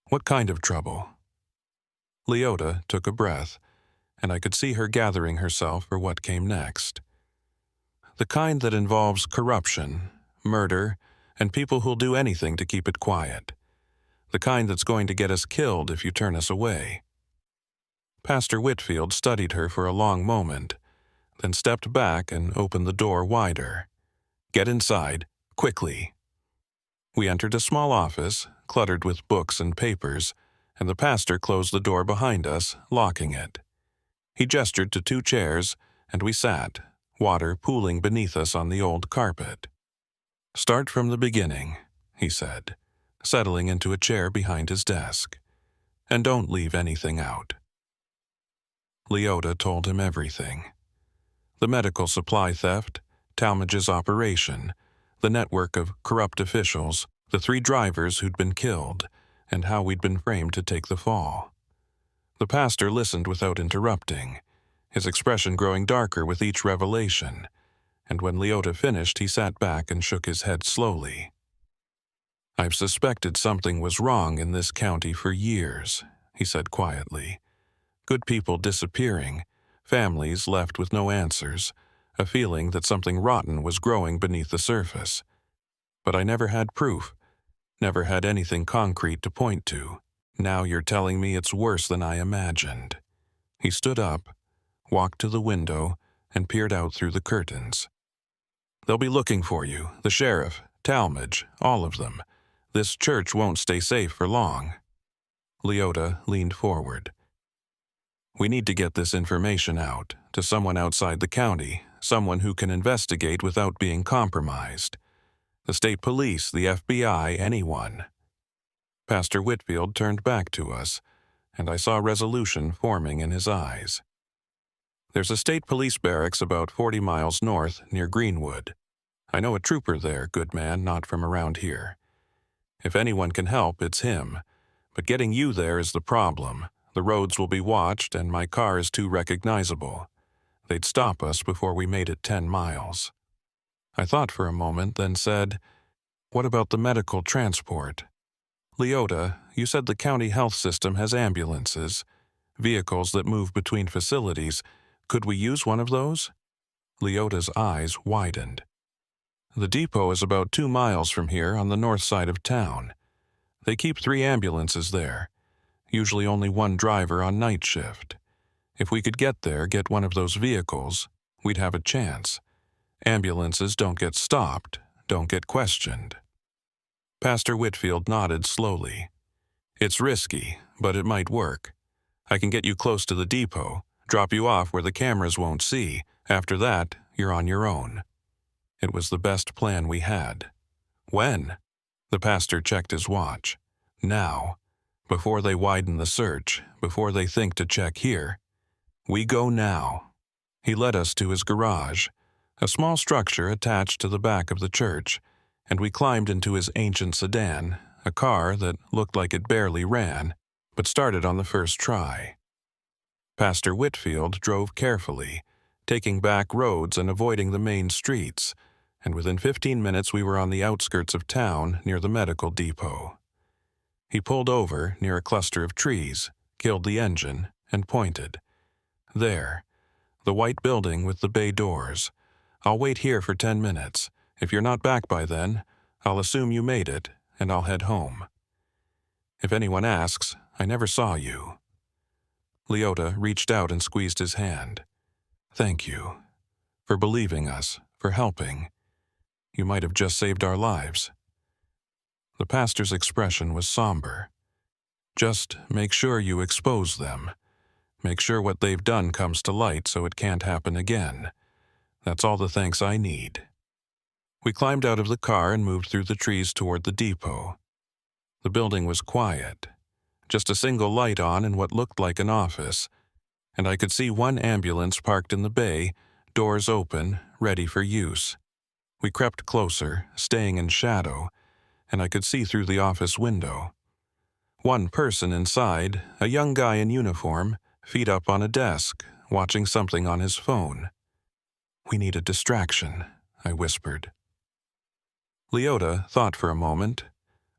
"What kind of trouble?" Leota took a breath, and I could see her gathering herself for what came next. "The kind that involves corruption, murder, and people who'll do anything to keep it quiet. The kind that's going to get us killed if you turn us away." Pastor Whitfield studied her for a long moment, then stepped back and opened the door wider. "Get inside, quickly." We entered a small office, cluttered with books and papers, and the pastor closed the door behind us, locking it. He gestured to 2 chairs, and we sat, water pooling beneath us on the old carpet. "Start from the beginning," he said. settling into a chair behind his desk. "And don't leave anything out." Leota told him everything. The medical supply theft, Talmadge's operation, the network of corrupt officials, the 3 drivers who'd been killed, and how we'd been framed to take the fall. The pastor listened without interrupting, his expression growing darker with each revelation, and when Leota finished, he sat back and shook his head slowly. "I've suspected something was wrong in this county for years," he said quietly. "Good people disappearing, families left with no answers, a feeling that something rotten was growing beneath the surface. But I never had proof, never had anything concrete to point to. Now you're telling me it's worse than I imagined." He stood up, walked to the window, and peered out through the curtains. "They'll be looking for you, the sheriff, Talmadge, all of them. This church won't stay safe for long." Leota leaned forward. "We need to get this information out, to someone outside the county, someone who can investigate without being compromised. The state police, the FBI, anyone." Pastor Whitfield turned back to us, and I saw resolution forming in his eyes. "There's a state police barracks about 40 miles north, near Greenwood. I know a trooper there, good man, not from around here. If anyone can help, it's him. But getting you there is the problem. The roads will be watched, and my car is too recognizable. They'd stop us before we made it 10 miles. I thought for a moment, then said, "What about the medical transport? Leota, you said the county health system has ambulances, vehicles that move between facilities. Could we use one of those?" Leota's eyes widened. "The depot is about 2 miles from here on the north side of town. They keep 3 ambulances there, usually only 1 driver on night shift. If we could get there, get one of those vehicles, we'd have a chance. Ambulances don't get stopped, don't get questioned." Pastor Whitfield nodded slowly. "It's risky, but it might work. I can get you close to the depot, drop you off where the cameras won't see. After that, you're on your own." It was the best plan we had. "When?" The pastor checked his watch. "Now. Before they widen the search, before they think to check here. We go now." He led us to his garage, a small structure attached to the back of the church, and we climbed into his ancient sedan, a car that looked like it barely ran, but started on the first try. Pastor Whitfield drove carefully, taking back roads and avoiding the main streets, and within 15 minutes we were on the outskirts of town near the medical depot. He pulled over near a cluster of trees, killed the engine, and pointed. "There, the white building with the bay doors. I'll wait here for 10 minutes. If you're not back by then, I'll assume you made it, and I'll head home. If anyone asks, I never saw you." Leota reached out and squeezed his hand. "Thank you. For believing us, for helping. You might have just saved our lives." The pastor's expression was somber. "Just make sure you expose them. Make sure what they've done comes to light so it can't happen again. That's all the thanks I need." We climbed out of the car and moved through the trees toward the depot. The building was quiet, just a single light on in what looked like an office, and I could see 1 ambulance parked in the bay, doors open, ready for use. We crept closer, staying in shadow, and I could see through the office window. 1 person inside, a young guy in uniform, feet up on a desk, watching something on his phone. "We need a distraction," I whispered. Leota thought for a moment,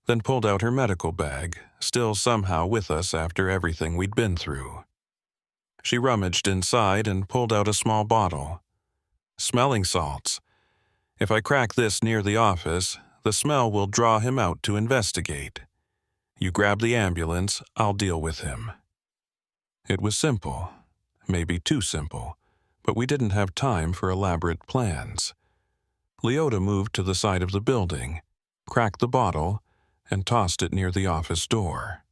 then pulled out her medical bag, still somehow with us after everything we'd been through. She rummaged inside and pulled out a small bottle. "Smelling salts. If I crack this near the office, the smell will draw him out to investigate. You grab the ambulance, I'll deal with him." It was simple, maybe too simple, but we didn't have time for elaborate plans. Leota moved to the side of the building, cracked the bottle, and tossed it near the office door.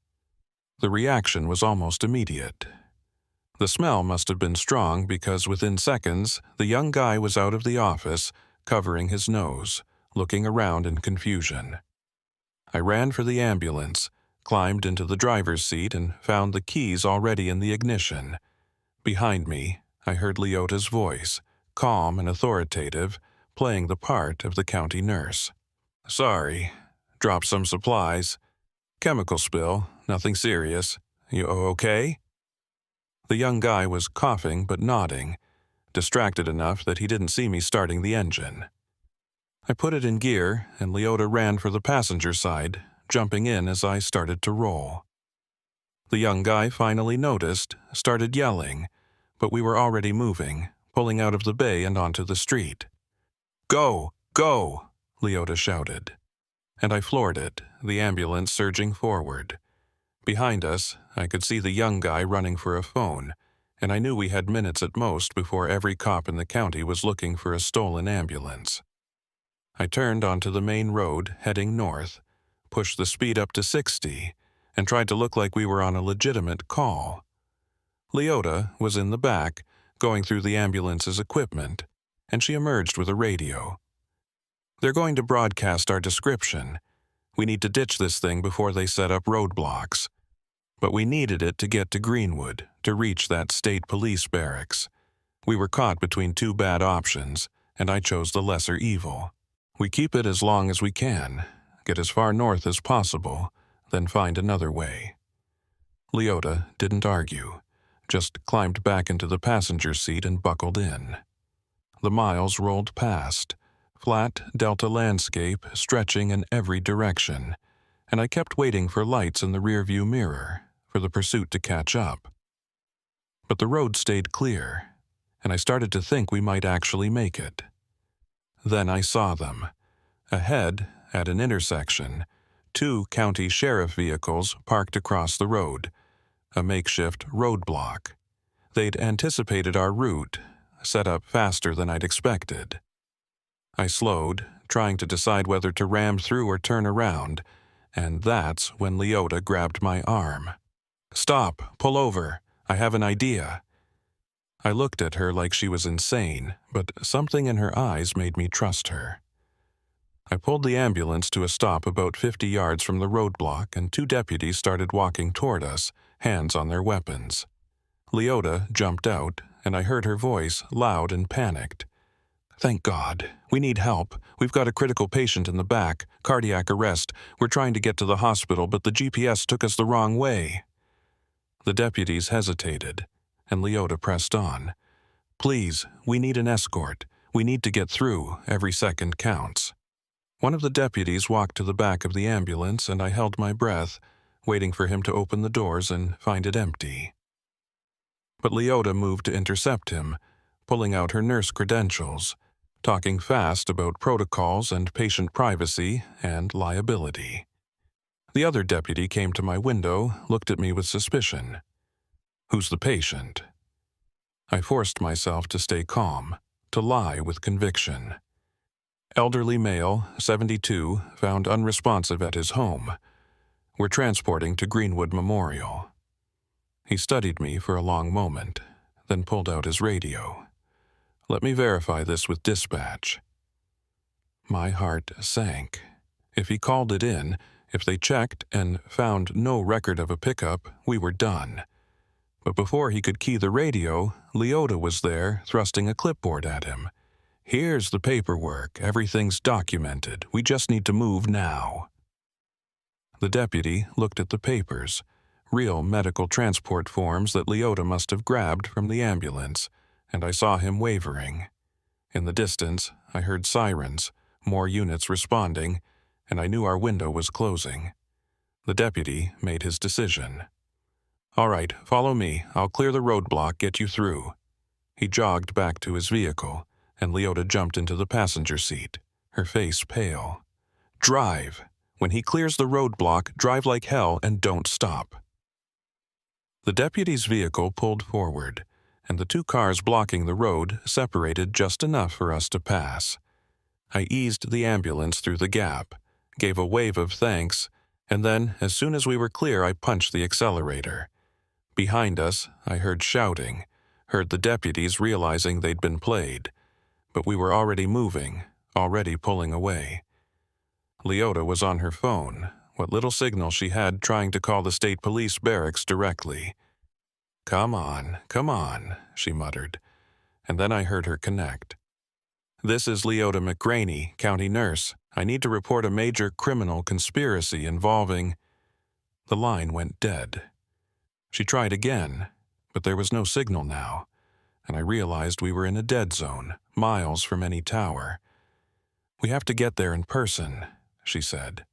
The reaction was almost immediate. The smell must have been strong because within seconds, the young guy was out of the office, covering his nose, looking around in confusion. I ran for the ambulance, climbed into the driver's seat, and found the keys already in the ignition. Behind me, I heard Leota's voice, calm and authoritative, playing the part of the county nurse. "Sorry. Dropped some supplies. Chemical spill, nothing serious. You okay?" The young guy was coughing but nodding, distracted enough that he didn't see me starting the engine. I put it in gear, and Leota ran for the passenger side, jumping in as I started to roll. The young guy finally noticed, started yelling, but we were already moving, pulling out of the bay and onto the street. "Go! Go!" Leota shouted. And I floored it, the ambulance surging forward. Behind us, I could see the young guy running for a phone, and I knew we had minutes at most before every cop in the county was looking for a stolen ambulance. I turned onto the main road, heading north, pushed the speed up to 60, and tried to look like we were on a legitimate call. Leota was in the back, going through the ambulance's equipment, and she emerged with a radio. "They're going to broadcast our description. We need to ditch this thing before they set up roadblocks." But we needed it to get to Greenwood, to reach that state police barracks. We were caught between two bad options, and I chose the lesser evil. We keep it as long as we can, get as far north as possible, then find another way. Leota didn't argue, just climbed back into the passenger seat and buckled in. The miles rolled past, flat delta landscape stretching in every direction, and I kept waiting for lights in the rearview mirror, for the pursuit to catch up. But the road stayed clear, and I started to think we might actually make it. Then I saw them. Ahead, at an intersection, two county sheriff vehicles parked across the road, a makeshift roadblock. They'd anticipated our route, set up faster than I'd expected. I slowed, trying to decide whether to ram through or turn around, and that's when Leota grabbed my arm. "Stop! Pull over! I have an idea." I looked at her like she was insane, but something in her eyes made me trust her. I pulled the ambulance to a stop about 50 yards from the roadblock, and two deputies started walking toward us, hands on their weapons. Leota jumped out, and I heard her voice, loud and panicked. "Thank God. We need help. We've got a critical patient in the back, cardiac arrest. We're trying to get to the hospital, but the GPS took us the wrong way." The deputies hesitated, and Leota pressed on. "Please, we need an escort. We need to get through. Every second counts." One of the deputies walked to the back of the ambulance, and I held my breath, waiting for him to open the doors and find it empty. But Leota moved to intercept him, pulling out her nurse credentials, talking fast about protocols and patient privacy and liability. The other deputy came to my window, looked at me with suspicion. "Who's the patient?" I forced myself to stay calm, to lie with conviction. "Elderly male, 72, found unresponsive at his home. We're transporting to Greenwood Memorial." He studied me for a long moment, then pulled out his radio. "Let me verify this with dispatch." My heart sank. If he called it in, if they checked and found no record of a pickup, we were done. But before he could key the radio, Leota was there, thrusting a clipboard at him. "Here's the paperwork. Everything's documented. We just need to move now." The deputy looked at the papers, real medical transport forms that Leota must have grabbed from the ambulance, and I saw him wavering. In the distance, I heard sirens, more units responding, and I knew our window was closing. The deputy made his decision. "All right, follow me. I'll clear the roadblock, get you through." He jogged back to his vehicle, and Leota jumped into the passenger seat, her face pale. "Drive. When he clears the roadblock, drive like hell and don't stop." The deputy's vehicle pulled forward, and the two cars blocking the road separated just enough for us to pass. I eased the ambulance through the gap, gave a wave of thanks, and then, as soon as we were clear, I punched the accelerator. Behind us, I heard shouting, heard the deputies realizing they'd been played, but we were already moving, already pulling away. Leota was on her phone, what little signal she had trying to call the state police barracks directly. Come on, she muttered, and then I heard her connect. This is Leota McGraney, county nurse. I need to report a major criminal conspiracy involving... The line went dead. She tried again, but there was no signal now, and I realized we were in a dead zone, miles from any tower. We have to get there in person, she said.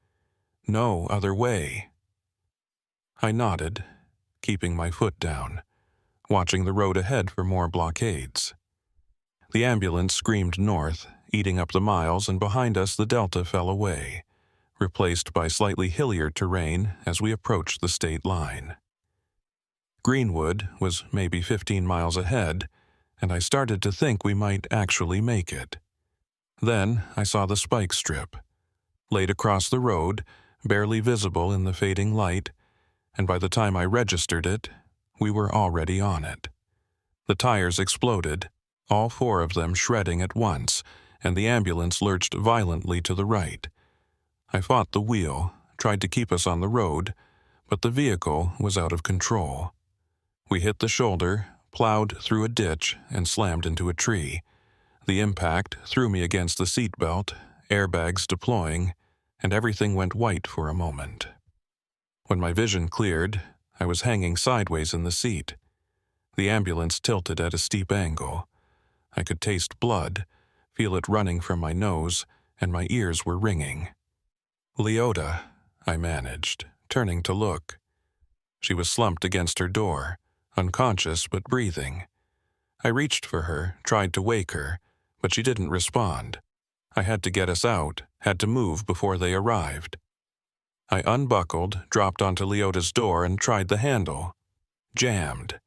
No other way. I nodded, keeping my foot down, watching the road ahead for more blockades. The ambulance screamed north, eating up the miles, and behind us the delta fell away, replaced by slightly hillier terrain as we approached the state line. Greenwood was maybe 15 miles ahead, and I started to think we might actually make it. Then I saw the spike strip, laid across the road, barely visible in the fading light, and by the time I registered it, we were already on it. The tires exploded, all 4 of them shredding at once, and the ambulance lurched violently to the right. I fought the wheel, tried to keep us on the road, but the vehicle was out of control. We hit the shoulder, plowed through a ditch, and slammed into a tree. The impact threw me against the seatbelt, airbags deploying, and everything went white for a moment. When my vision cleared, I was hanging sideways in the seat. The ambulance tilted at a steep angle. I could taste blood, feel it running from my nose, and my ears were ringing. Leota, I managed, turning to look. She was slumped against her door, unconscious but breathing. I reached for her, tried to wake her, but she didn't respond. I had to get us out, had to move before they arrived. I unbuckled, dropped onto Leota's door, and tried the handle. Jammed.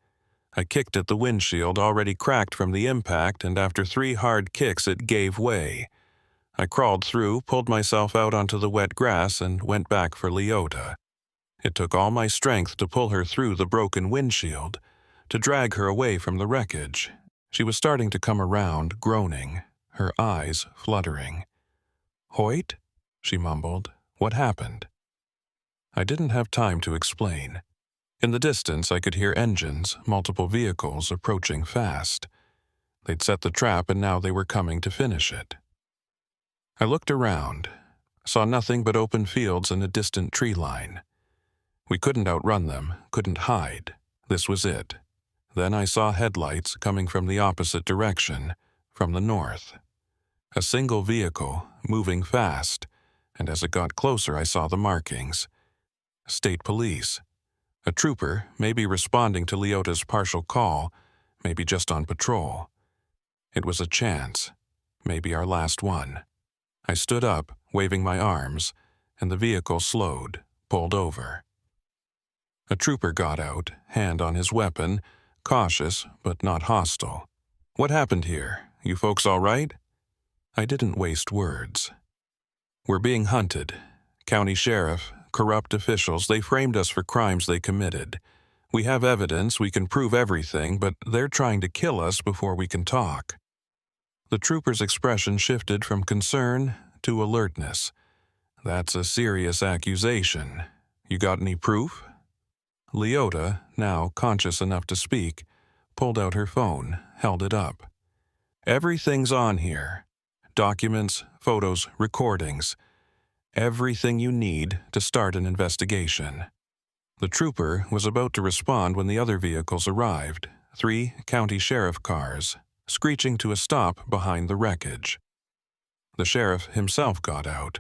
I kicked at the windshield, already cracked from the impact, and after 3 hard kicks it gave way. I crawled through, pulled myself out onto the wet grass, and went back for Leota. It took all my strength to pull her through the broken windshield, to drag her away from the wreckage. She was starting to come around, groaning, her eyes fluttering. "Hoyt?" she mumbled. "What happened?" I didn't have time to explain. In the distance, I could hear engines, multiple vehicles approaching fast. They'd set the trap, and now they were coming to finish it. I looked around, saw nothing but open fields and a distant tree line. We couldn't outrun them, couldn't hide. This was it. Then I saw headlights coming from the opposite direction, from the north. A single vehicle, moving fast, and as it got closer I saw the markings. State police. A trooper, maybe responding to Leota's partial call, maybe just on patrol. It was a chance, maybe our last one. I stood up, waving my arms, and the vehicle slowed, pulled over. A trooper got out, hand on his weapon, cautious but not hostile. "What happened here? You folks all right?" I didn't waste words. "We're being hunted. County sheriff, corrupt officials, they framed us for crimes they committed. We have evidence, we can prove everything, but they're trying to kill us before we can talk." The trooper's expression shifted from concern to alertness. "That's a serious accusation. You got any proof?" Leota, now conscious enough to speak, pulled out her phone, held it up. "Everything's on here. Documents, photos, recordings. Everything you need to start an investigation." The trooper was about to respond when the other vehicles arrived, 3 county sheriff cars, screeching to a stop behind the wreckage. The sheriff himself got out,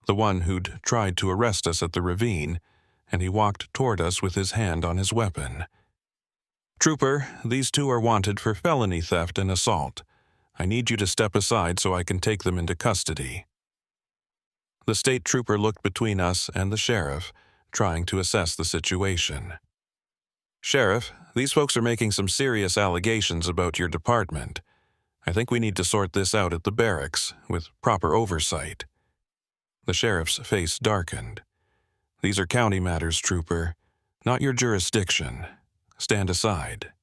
the one who'd tried to arrest us at the ravine, and he walked toward us with his hand on his weapon. "Trooper, these 2 are wanted for felony theft and assault. I need you to step aside so I can take them into custody." The state trooper looked between us and the sheriff, trying to assess the situation. "Sheriff, these folks are making some serious allegations about your department. I think we need to sort this out at the barracks, with proper oversight." The sheriff's face darkened. "These are county matters, trooper, not your jurisdiction. Stand aside."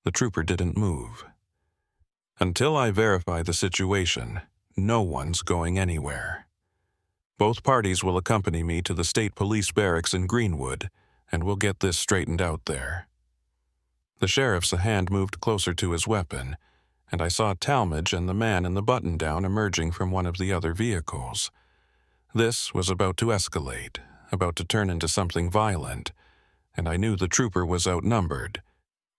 The trooper didn't move. "Until I verify the situation, no one's going anywhere." Both parties will accompany me to the state police barracks in Greenwood, and we'll get this straightened out there." The sheriff's hand moved closer to his weapon, and I saw Talmadge and the man in the button-down emerging from one of the other vehicles. This was about to escalate, about to turn into something violent, and I knew the trooper was outnumbered.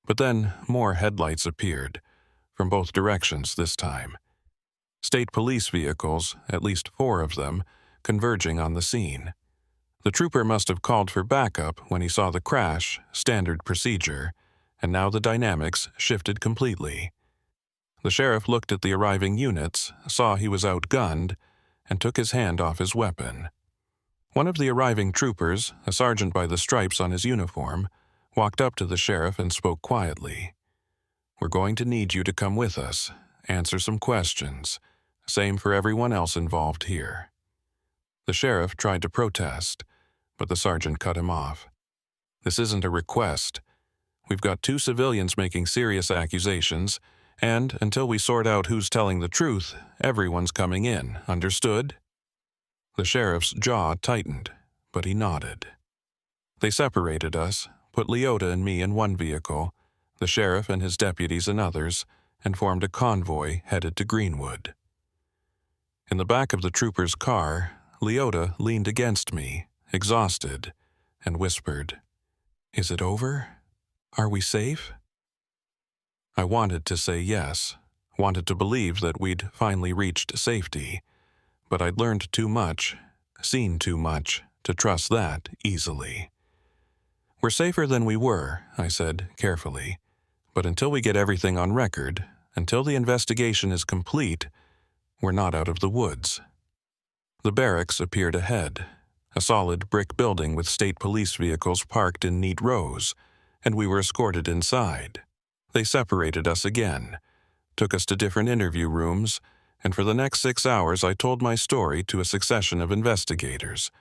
But then more headlights appeared, from both directions this time. State police vehicles, at least 4 of them, converging on the scene. The trooper must have called for backup when he saw the crash, standard procedure, and now the dynamics shifted completely. The sheriff looked at the arriving units, saw he was outgunned, and took his hand off his weapon. One of the arriving troopers, a sergeant by the stripes on his uniform, walked up to the sheriff and spoke quietly. "We're going to need you to come with us, answer some questions. Same for everyone else involved here." The sheriff tried to protest, but the sergeant cut him off. "This isn't a request. We've got 2 civilians making serious accusations, and until we sort out who's telling the truth, everyone's coming in, understood?" The sheriff's jaw tightened, but he nodded. They separated us, put Leota and me in one vehicle, the sheriff and his deputies in others, and formed a convoy headed to Greenwood. In the back of the trooper's car, Leota leaned against me, exhausted, and whispered, "Is it over? Are we safe?" I wanted to say yes, wanted to believe that we'd finally reached safety, but I'd learned too much, seen too much, to trust that easily. "We're safer than we were," I said carefully, "but until we get everything on record, until the investigation is complete, we're not out of the woods." The barracks appeared ahead, a solid brick building with state police vehicles parked in neat rows, and we were escorted inside. They separated us again, took us to different interview rooms, and for the next 6 hours I told my story to a succession of investigators,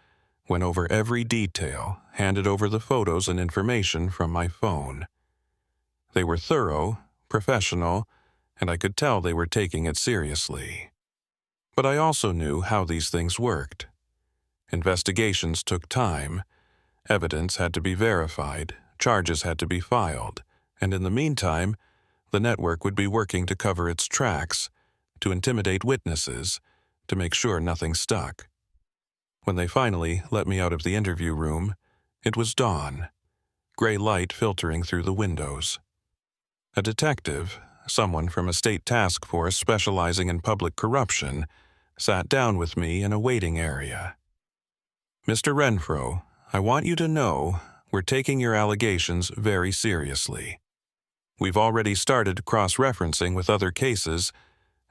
went over every detail, handed over the photos and information from my phone. They were thorough, professional, and I could tell they were taking it seriously. But I also knew how these things worked. Investigations took time, evidence had to be verified, charges had to be filed, and in the meantime, the network would be working to cover its tracks, to intimidate witnesses, to make sure nothing stuck. When they finally let me out of the interview room, it was dawn, gray light filtering through the windows. A detective, someone from a state task force specializing in public corruption, sat down with me in a waiting area. "Mr. Renfro, I want you to know we're taking your allegations very seriously. We've already started cross-referencing with other cases,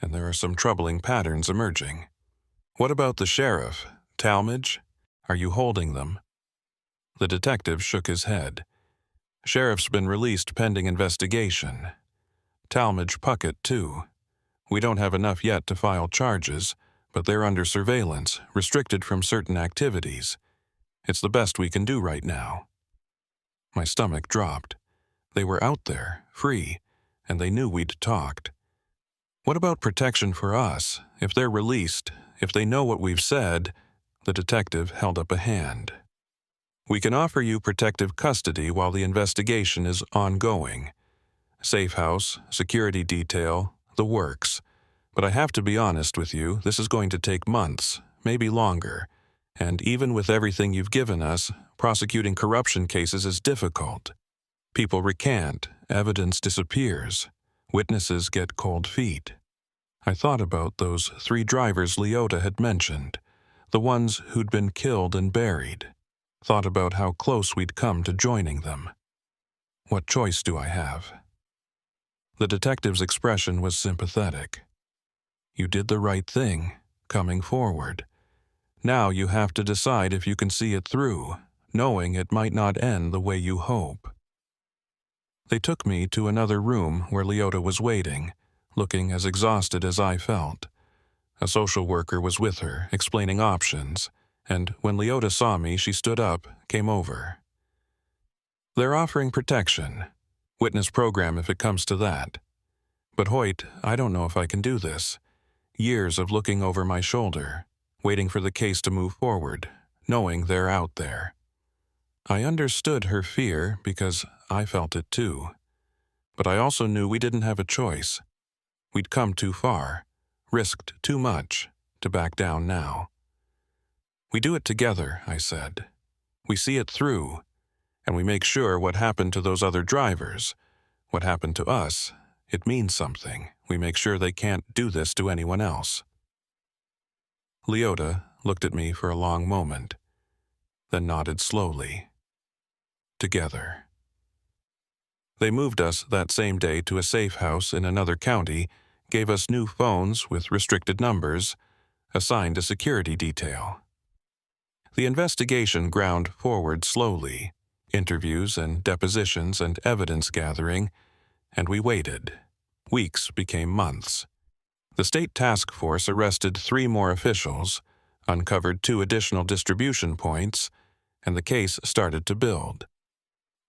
and there are some troubling patterns emerging. What about the sheriff, Talmadge? Are you holding them?" The detective shook his head. "Sheriff's been released pending investigation. Talmadge Puckett, too. We don't have enough yet to file charges, but they're under surveillance, restricted from certain activities. It's the best we can do right now." My stomach dropped. They were out there, free, and they knew we'd talked. "What about protection for us? If they're released, if they know what we've said..." The detective held up a hand. "We can offer you protective custody while the investigation is ongoing. Safe house, security detail, the works. But I have to be honest with you, this is going to take months, maybe longer. And even with everything you've given us, prosecuting corruption cases is difficult. People recant, evidence disappears, witnesses get cold feet." I thought about those 3 drivers Leota had mentioned, the ones who'd been killed and buried. Thought about how close we'd come to joining them. What choice do I have? The detective's expression was sympathetic. "You did the right thing, coming forward. Now you have to decide if you can see it through, knowing it might not end the way you hope." They took me to another room where Leota was waiting, looking as exhausted as I felt. A social worker was with her, explaining options, and when Leota saw me, she stood up, came over. "They're offering protection. Witness program if it comes to that. But Hoyt, I don't know if I can do this. Years of looking over my shoulder. waiting for the case to move forward, knowing they're out there. I understood her fear because I felt it too. But I also knew we didn't have a choice. We'd come too far, risked too much, to back down now. We do it together, I said. We see it through, and we make sure what happened to those other drivers, what happened to us, it means something. We make sure they can't do this to anyone else. Leota looked at me for a long moment, then nodded slowly. Together. They moved us that same day to a safe house in another county, gave us new phones with restricted numbers, assigned a security detail. The investigation ground forward slowly, interviews and depositions and evidence gathering, and we waited. Weeks became months. The state task force arrested 3 more officials, uncovered 2 additional distribution points, and the case started to build.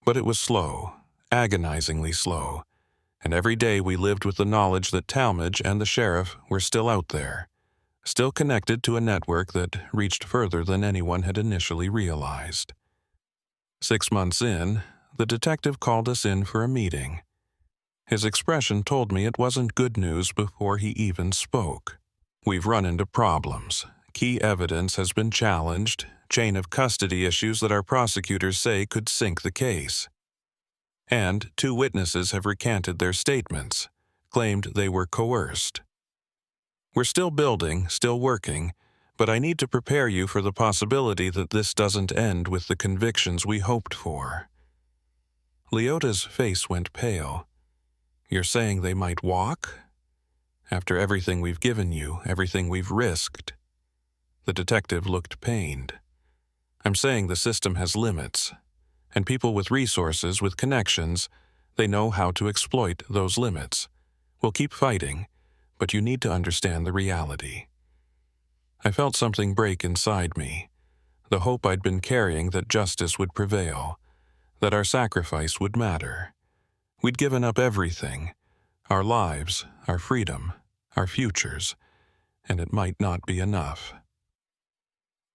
But it was slow, agonizingly slow, and every day we lived with the knowledge that Talmadge and the sheriff were still out there, still connected to a network that reached further than anyone had initially realized. 6 months in, the detective called us in for a meeting. His expression told me it wasn't good news before he even spoke. We've run into problems. Key evidence has been challenged, chain of custody issues that our prosecutors say could sink the case. And 2 witnesses have recanted their statements, claimed they were coerced. We're still building, still working, but I need to prepare you for the possibility that this doesn't end with the convictions we hoped for. Leota's face went pale. You're saying they might walk? After everything we've given you, everything we've risked? The detective looked pained. I'm saying the system has limits, and people with resources, with connections, they know how to exploit those limits. We'll keep fighting, but you need to understand the reality. I felt something break inside me, the hope I'd been carrying that justice would prevail, that our sacrifice would matter. We'd given up everything, our lives, our freedom, our futures, and it might not be enough.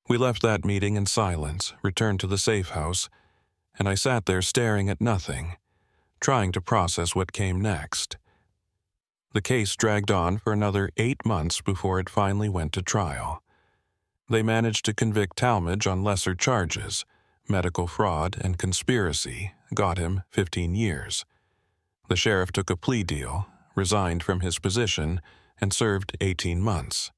We left that meeting in silence, returned to the safe house, and I sat there staring at nothing, trying to process what came next. The case dragged on for another 8 months before it finally went to trial. They managed to convict Talmadge on lesser charges, medical fraud and conspiracy, got him 15 years. The sheriff took a plea deal, resigned from his position, and served 18 months.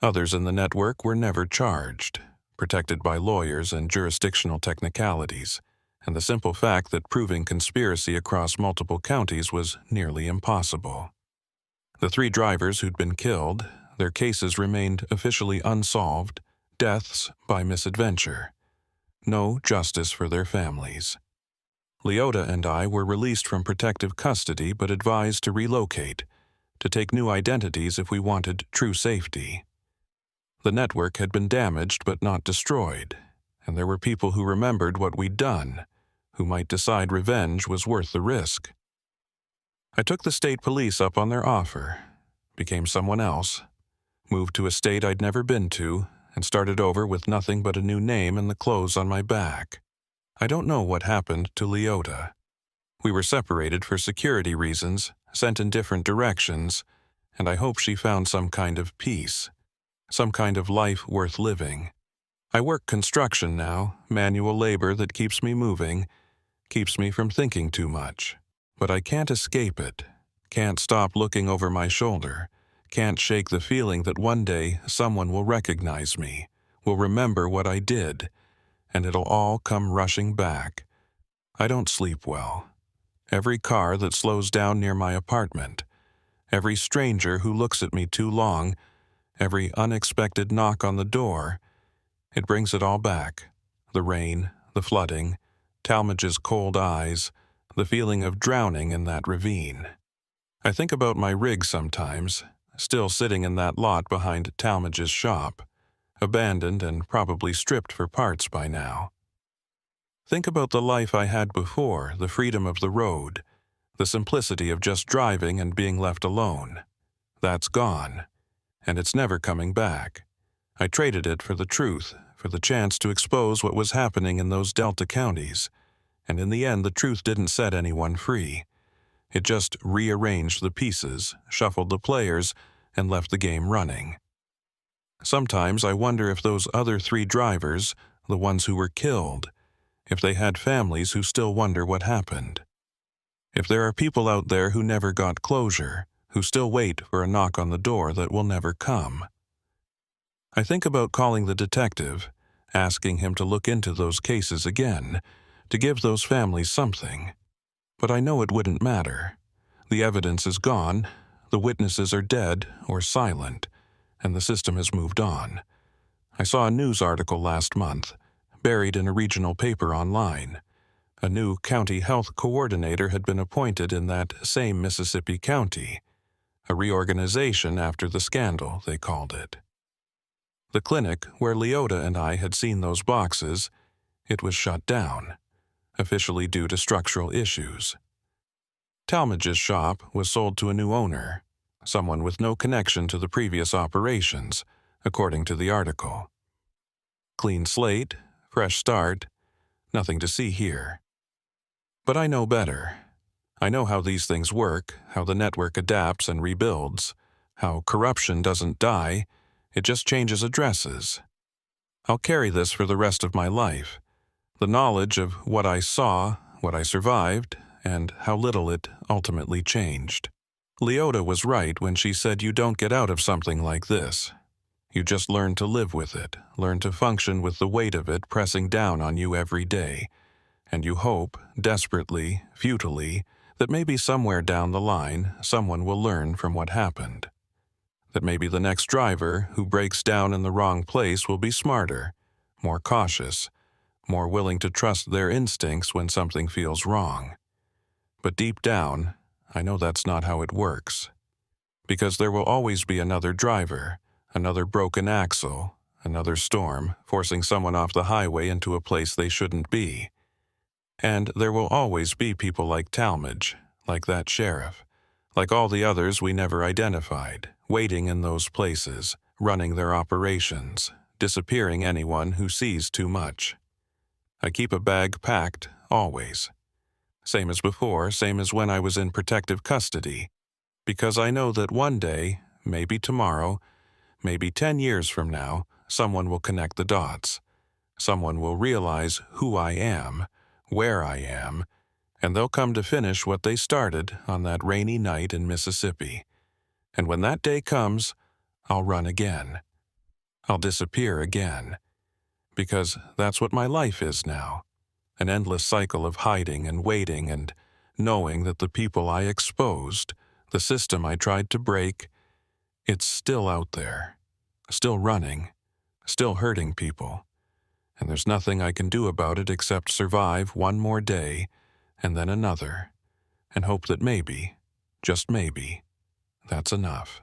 Others in the network were never charged, protected by lawyers and jurisdictional technicalities, and the simple fact that proving conspiracy across multiple counties was nearly impossible. The 3 drivers who'd been killed, their cases remained officially unsolved, deaths by misadventure. No justice for their families. Leota and I were released from protective custody but advised to relocate, to take new identities if we wanted true safety. The network had been damaged but not destroyed, and there were people who remembered what we'd done, who might decide revenge was worth the risk. I took the state police up on their offer, became someone else, moved to a state I'd never been to, and started over with nothing but a new name and the clothes on my back. I don't know what happened to Leota. We were separated for security reasons, sent in different directions, and I hope she found some kind of peace, some kind of life worth living. I work construction now, manual labor that keeps me moving, keeps me from thinking too much. But I can't escape it, can't stop looking over my shoulder, can't shake the feeling that one day someone will recognize me, will remember what I did, and it'll all come rushing back. I don't sleep well. Every car that slows down near my apartment, every stranger who looks at me too long, every unexpected knock on the door, it brings it all back. The rain, the flooding, Talmadge's cold eyes, the feeling of drowning in that ravine. I think about my rig sometimes, still sitting in that lot behind Talmadge's shop, abandoned and probably stripped for parts by now. Think about the life I had before, the freedom of the road, the simplicity of just driving and being left alone. That's gone, and it's never coming back. I traded it for the truth, for the chance to expose what was happening in those Delta counties. And in the end, the truth didn't set anyone free. It just rearranged the pieces, shuffled the players, and left the game running. Sometimes I wonder if those other 3 drivers, the ones who were killed, if they had families who still wonder what happened. If there are people out there who never got closure, who still wait for a knock on the door that will never come. I think about calling the detective, asking him to look into those cases again, to give those families something. But I know it wouldn't matter. The evidence is gone, the witnesses are dead or silent, and the system has moved on. I saw a news article last month, buried in a regional paper online. A new county health coordinator had been appointed in that same Mississippi county. A reorganization after the scandal, they called it. The clinic where Leota and I had seen those boxes, it was shut down, officially due to structural issues. Talmadge's shop was sold to a new owner, someone with no connection to the previous operations, according to the article. Clean slate, fresh start, nothing to see here. But I know better. I know how these things work, how the network adapts and rebuilds, how corruption doesn't die, it just changes addresses. I'll carry this for the rest of my life. The knowledge of what I saw, what I survived, and how little it ultimately changed. Leota was right when she said you don't get out of something like this. You just learn to live with it, learn to function with the weight of it pressing down on you every day. And you hope, desperately, futilely, that maybe somewhere down the line someone will learn from what happened. That maybe the next driver who breaks down in the wrong place will be smarter, more cautious, more willing to trust their instincts when something feels wrong. But deep down, I know that's not how it works. Because there will always be another driver, another broken axle, another storm forcing someone off the highway into a place they shouldn't be. And there will always be people like Talmadge, like that sheriff, like all the others we never identified, waiting in those places, running their operations, disappearing anyone who sees too much. I keep a bag packed, always. Same as before, same as when I was in protective custody, because I know that one day, maybe tomorrow, maybe 10 years from now, someone will connect the dots. Someone will realize who I am, where I am, and they'll come to finish what they started on that rainy night in Mississippi. And when that day comes, I'll run again. I'll disappear again. Because that's what my life is now. An endless cycle of hiding and waiting and knowing that the people I exposed, the system I tried to break, it's still out there, still running, still hurting people. And there's nothing I can do about it except survive one more day and then another, and hope that maybe, just maybe, that's enough.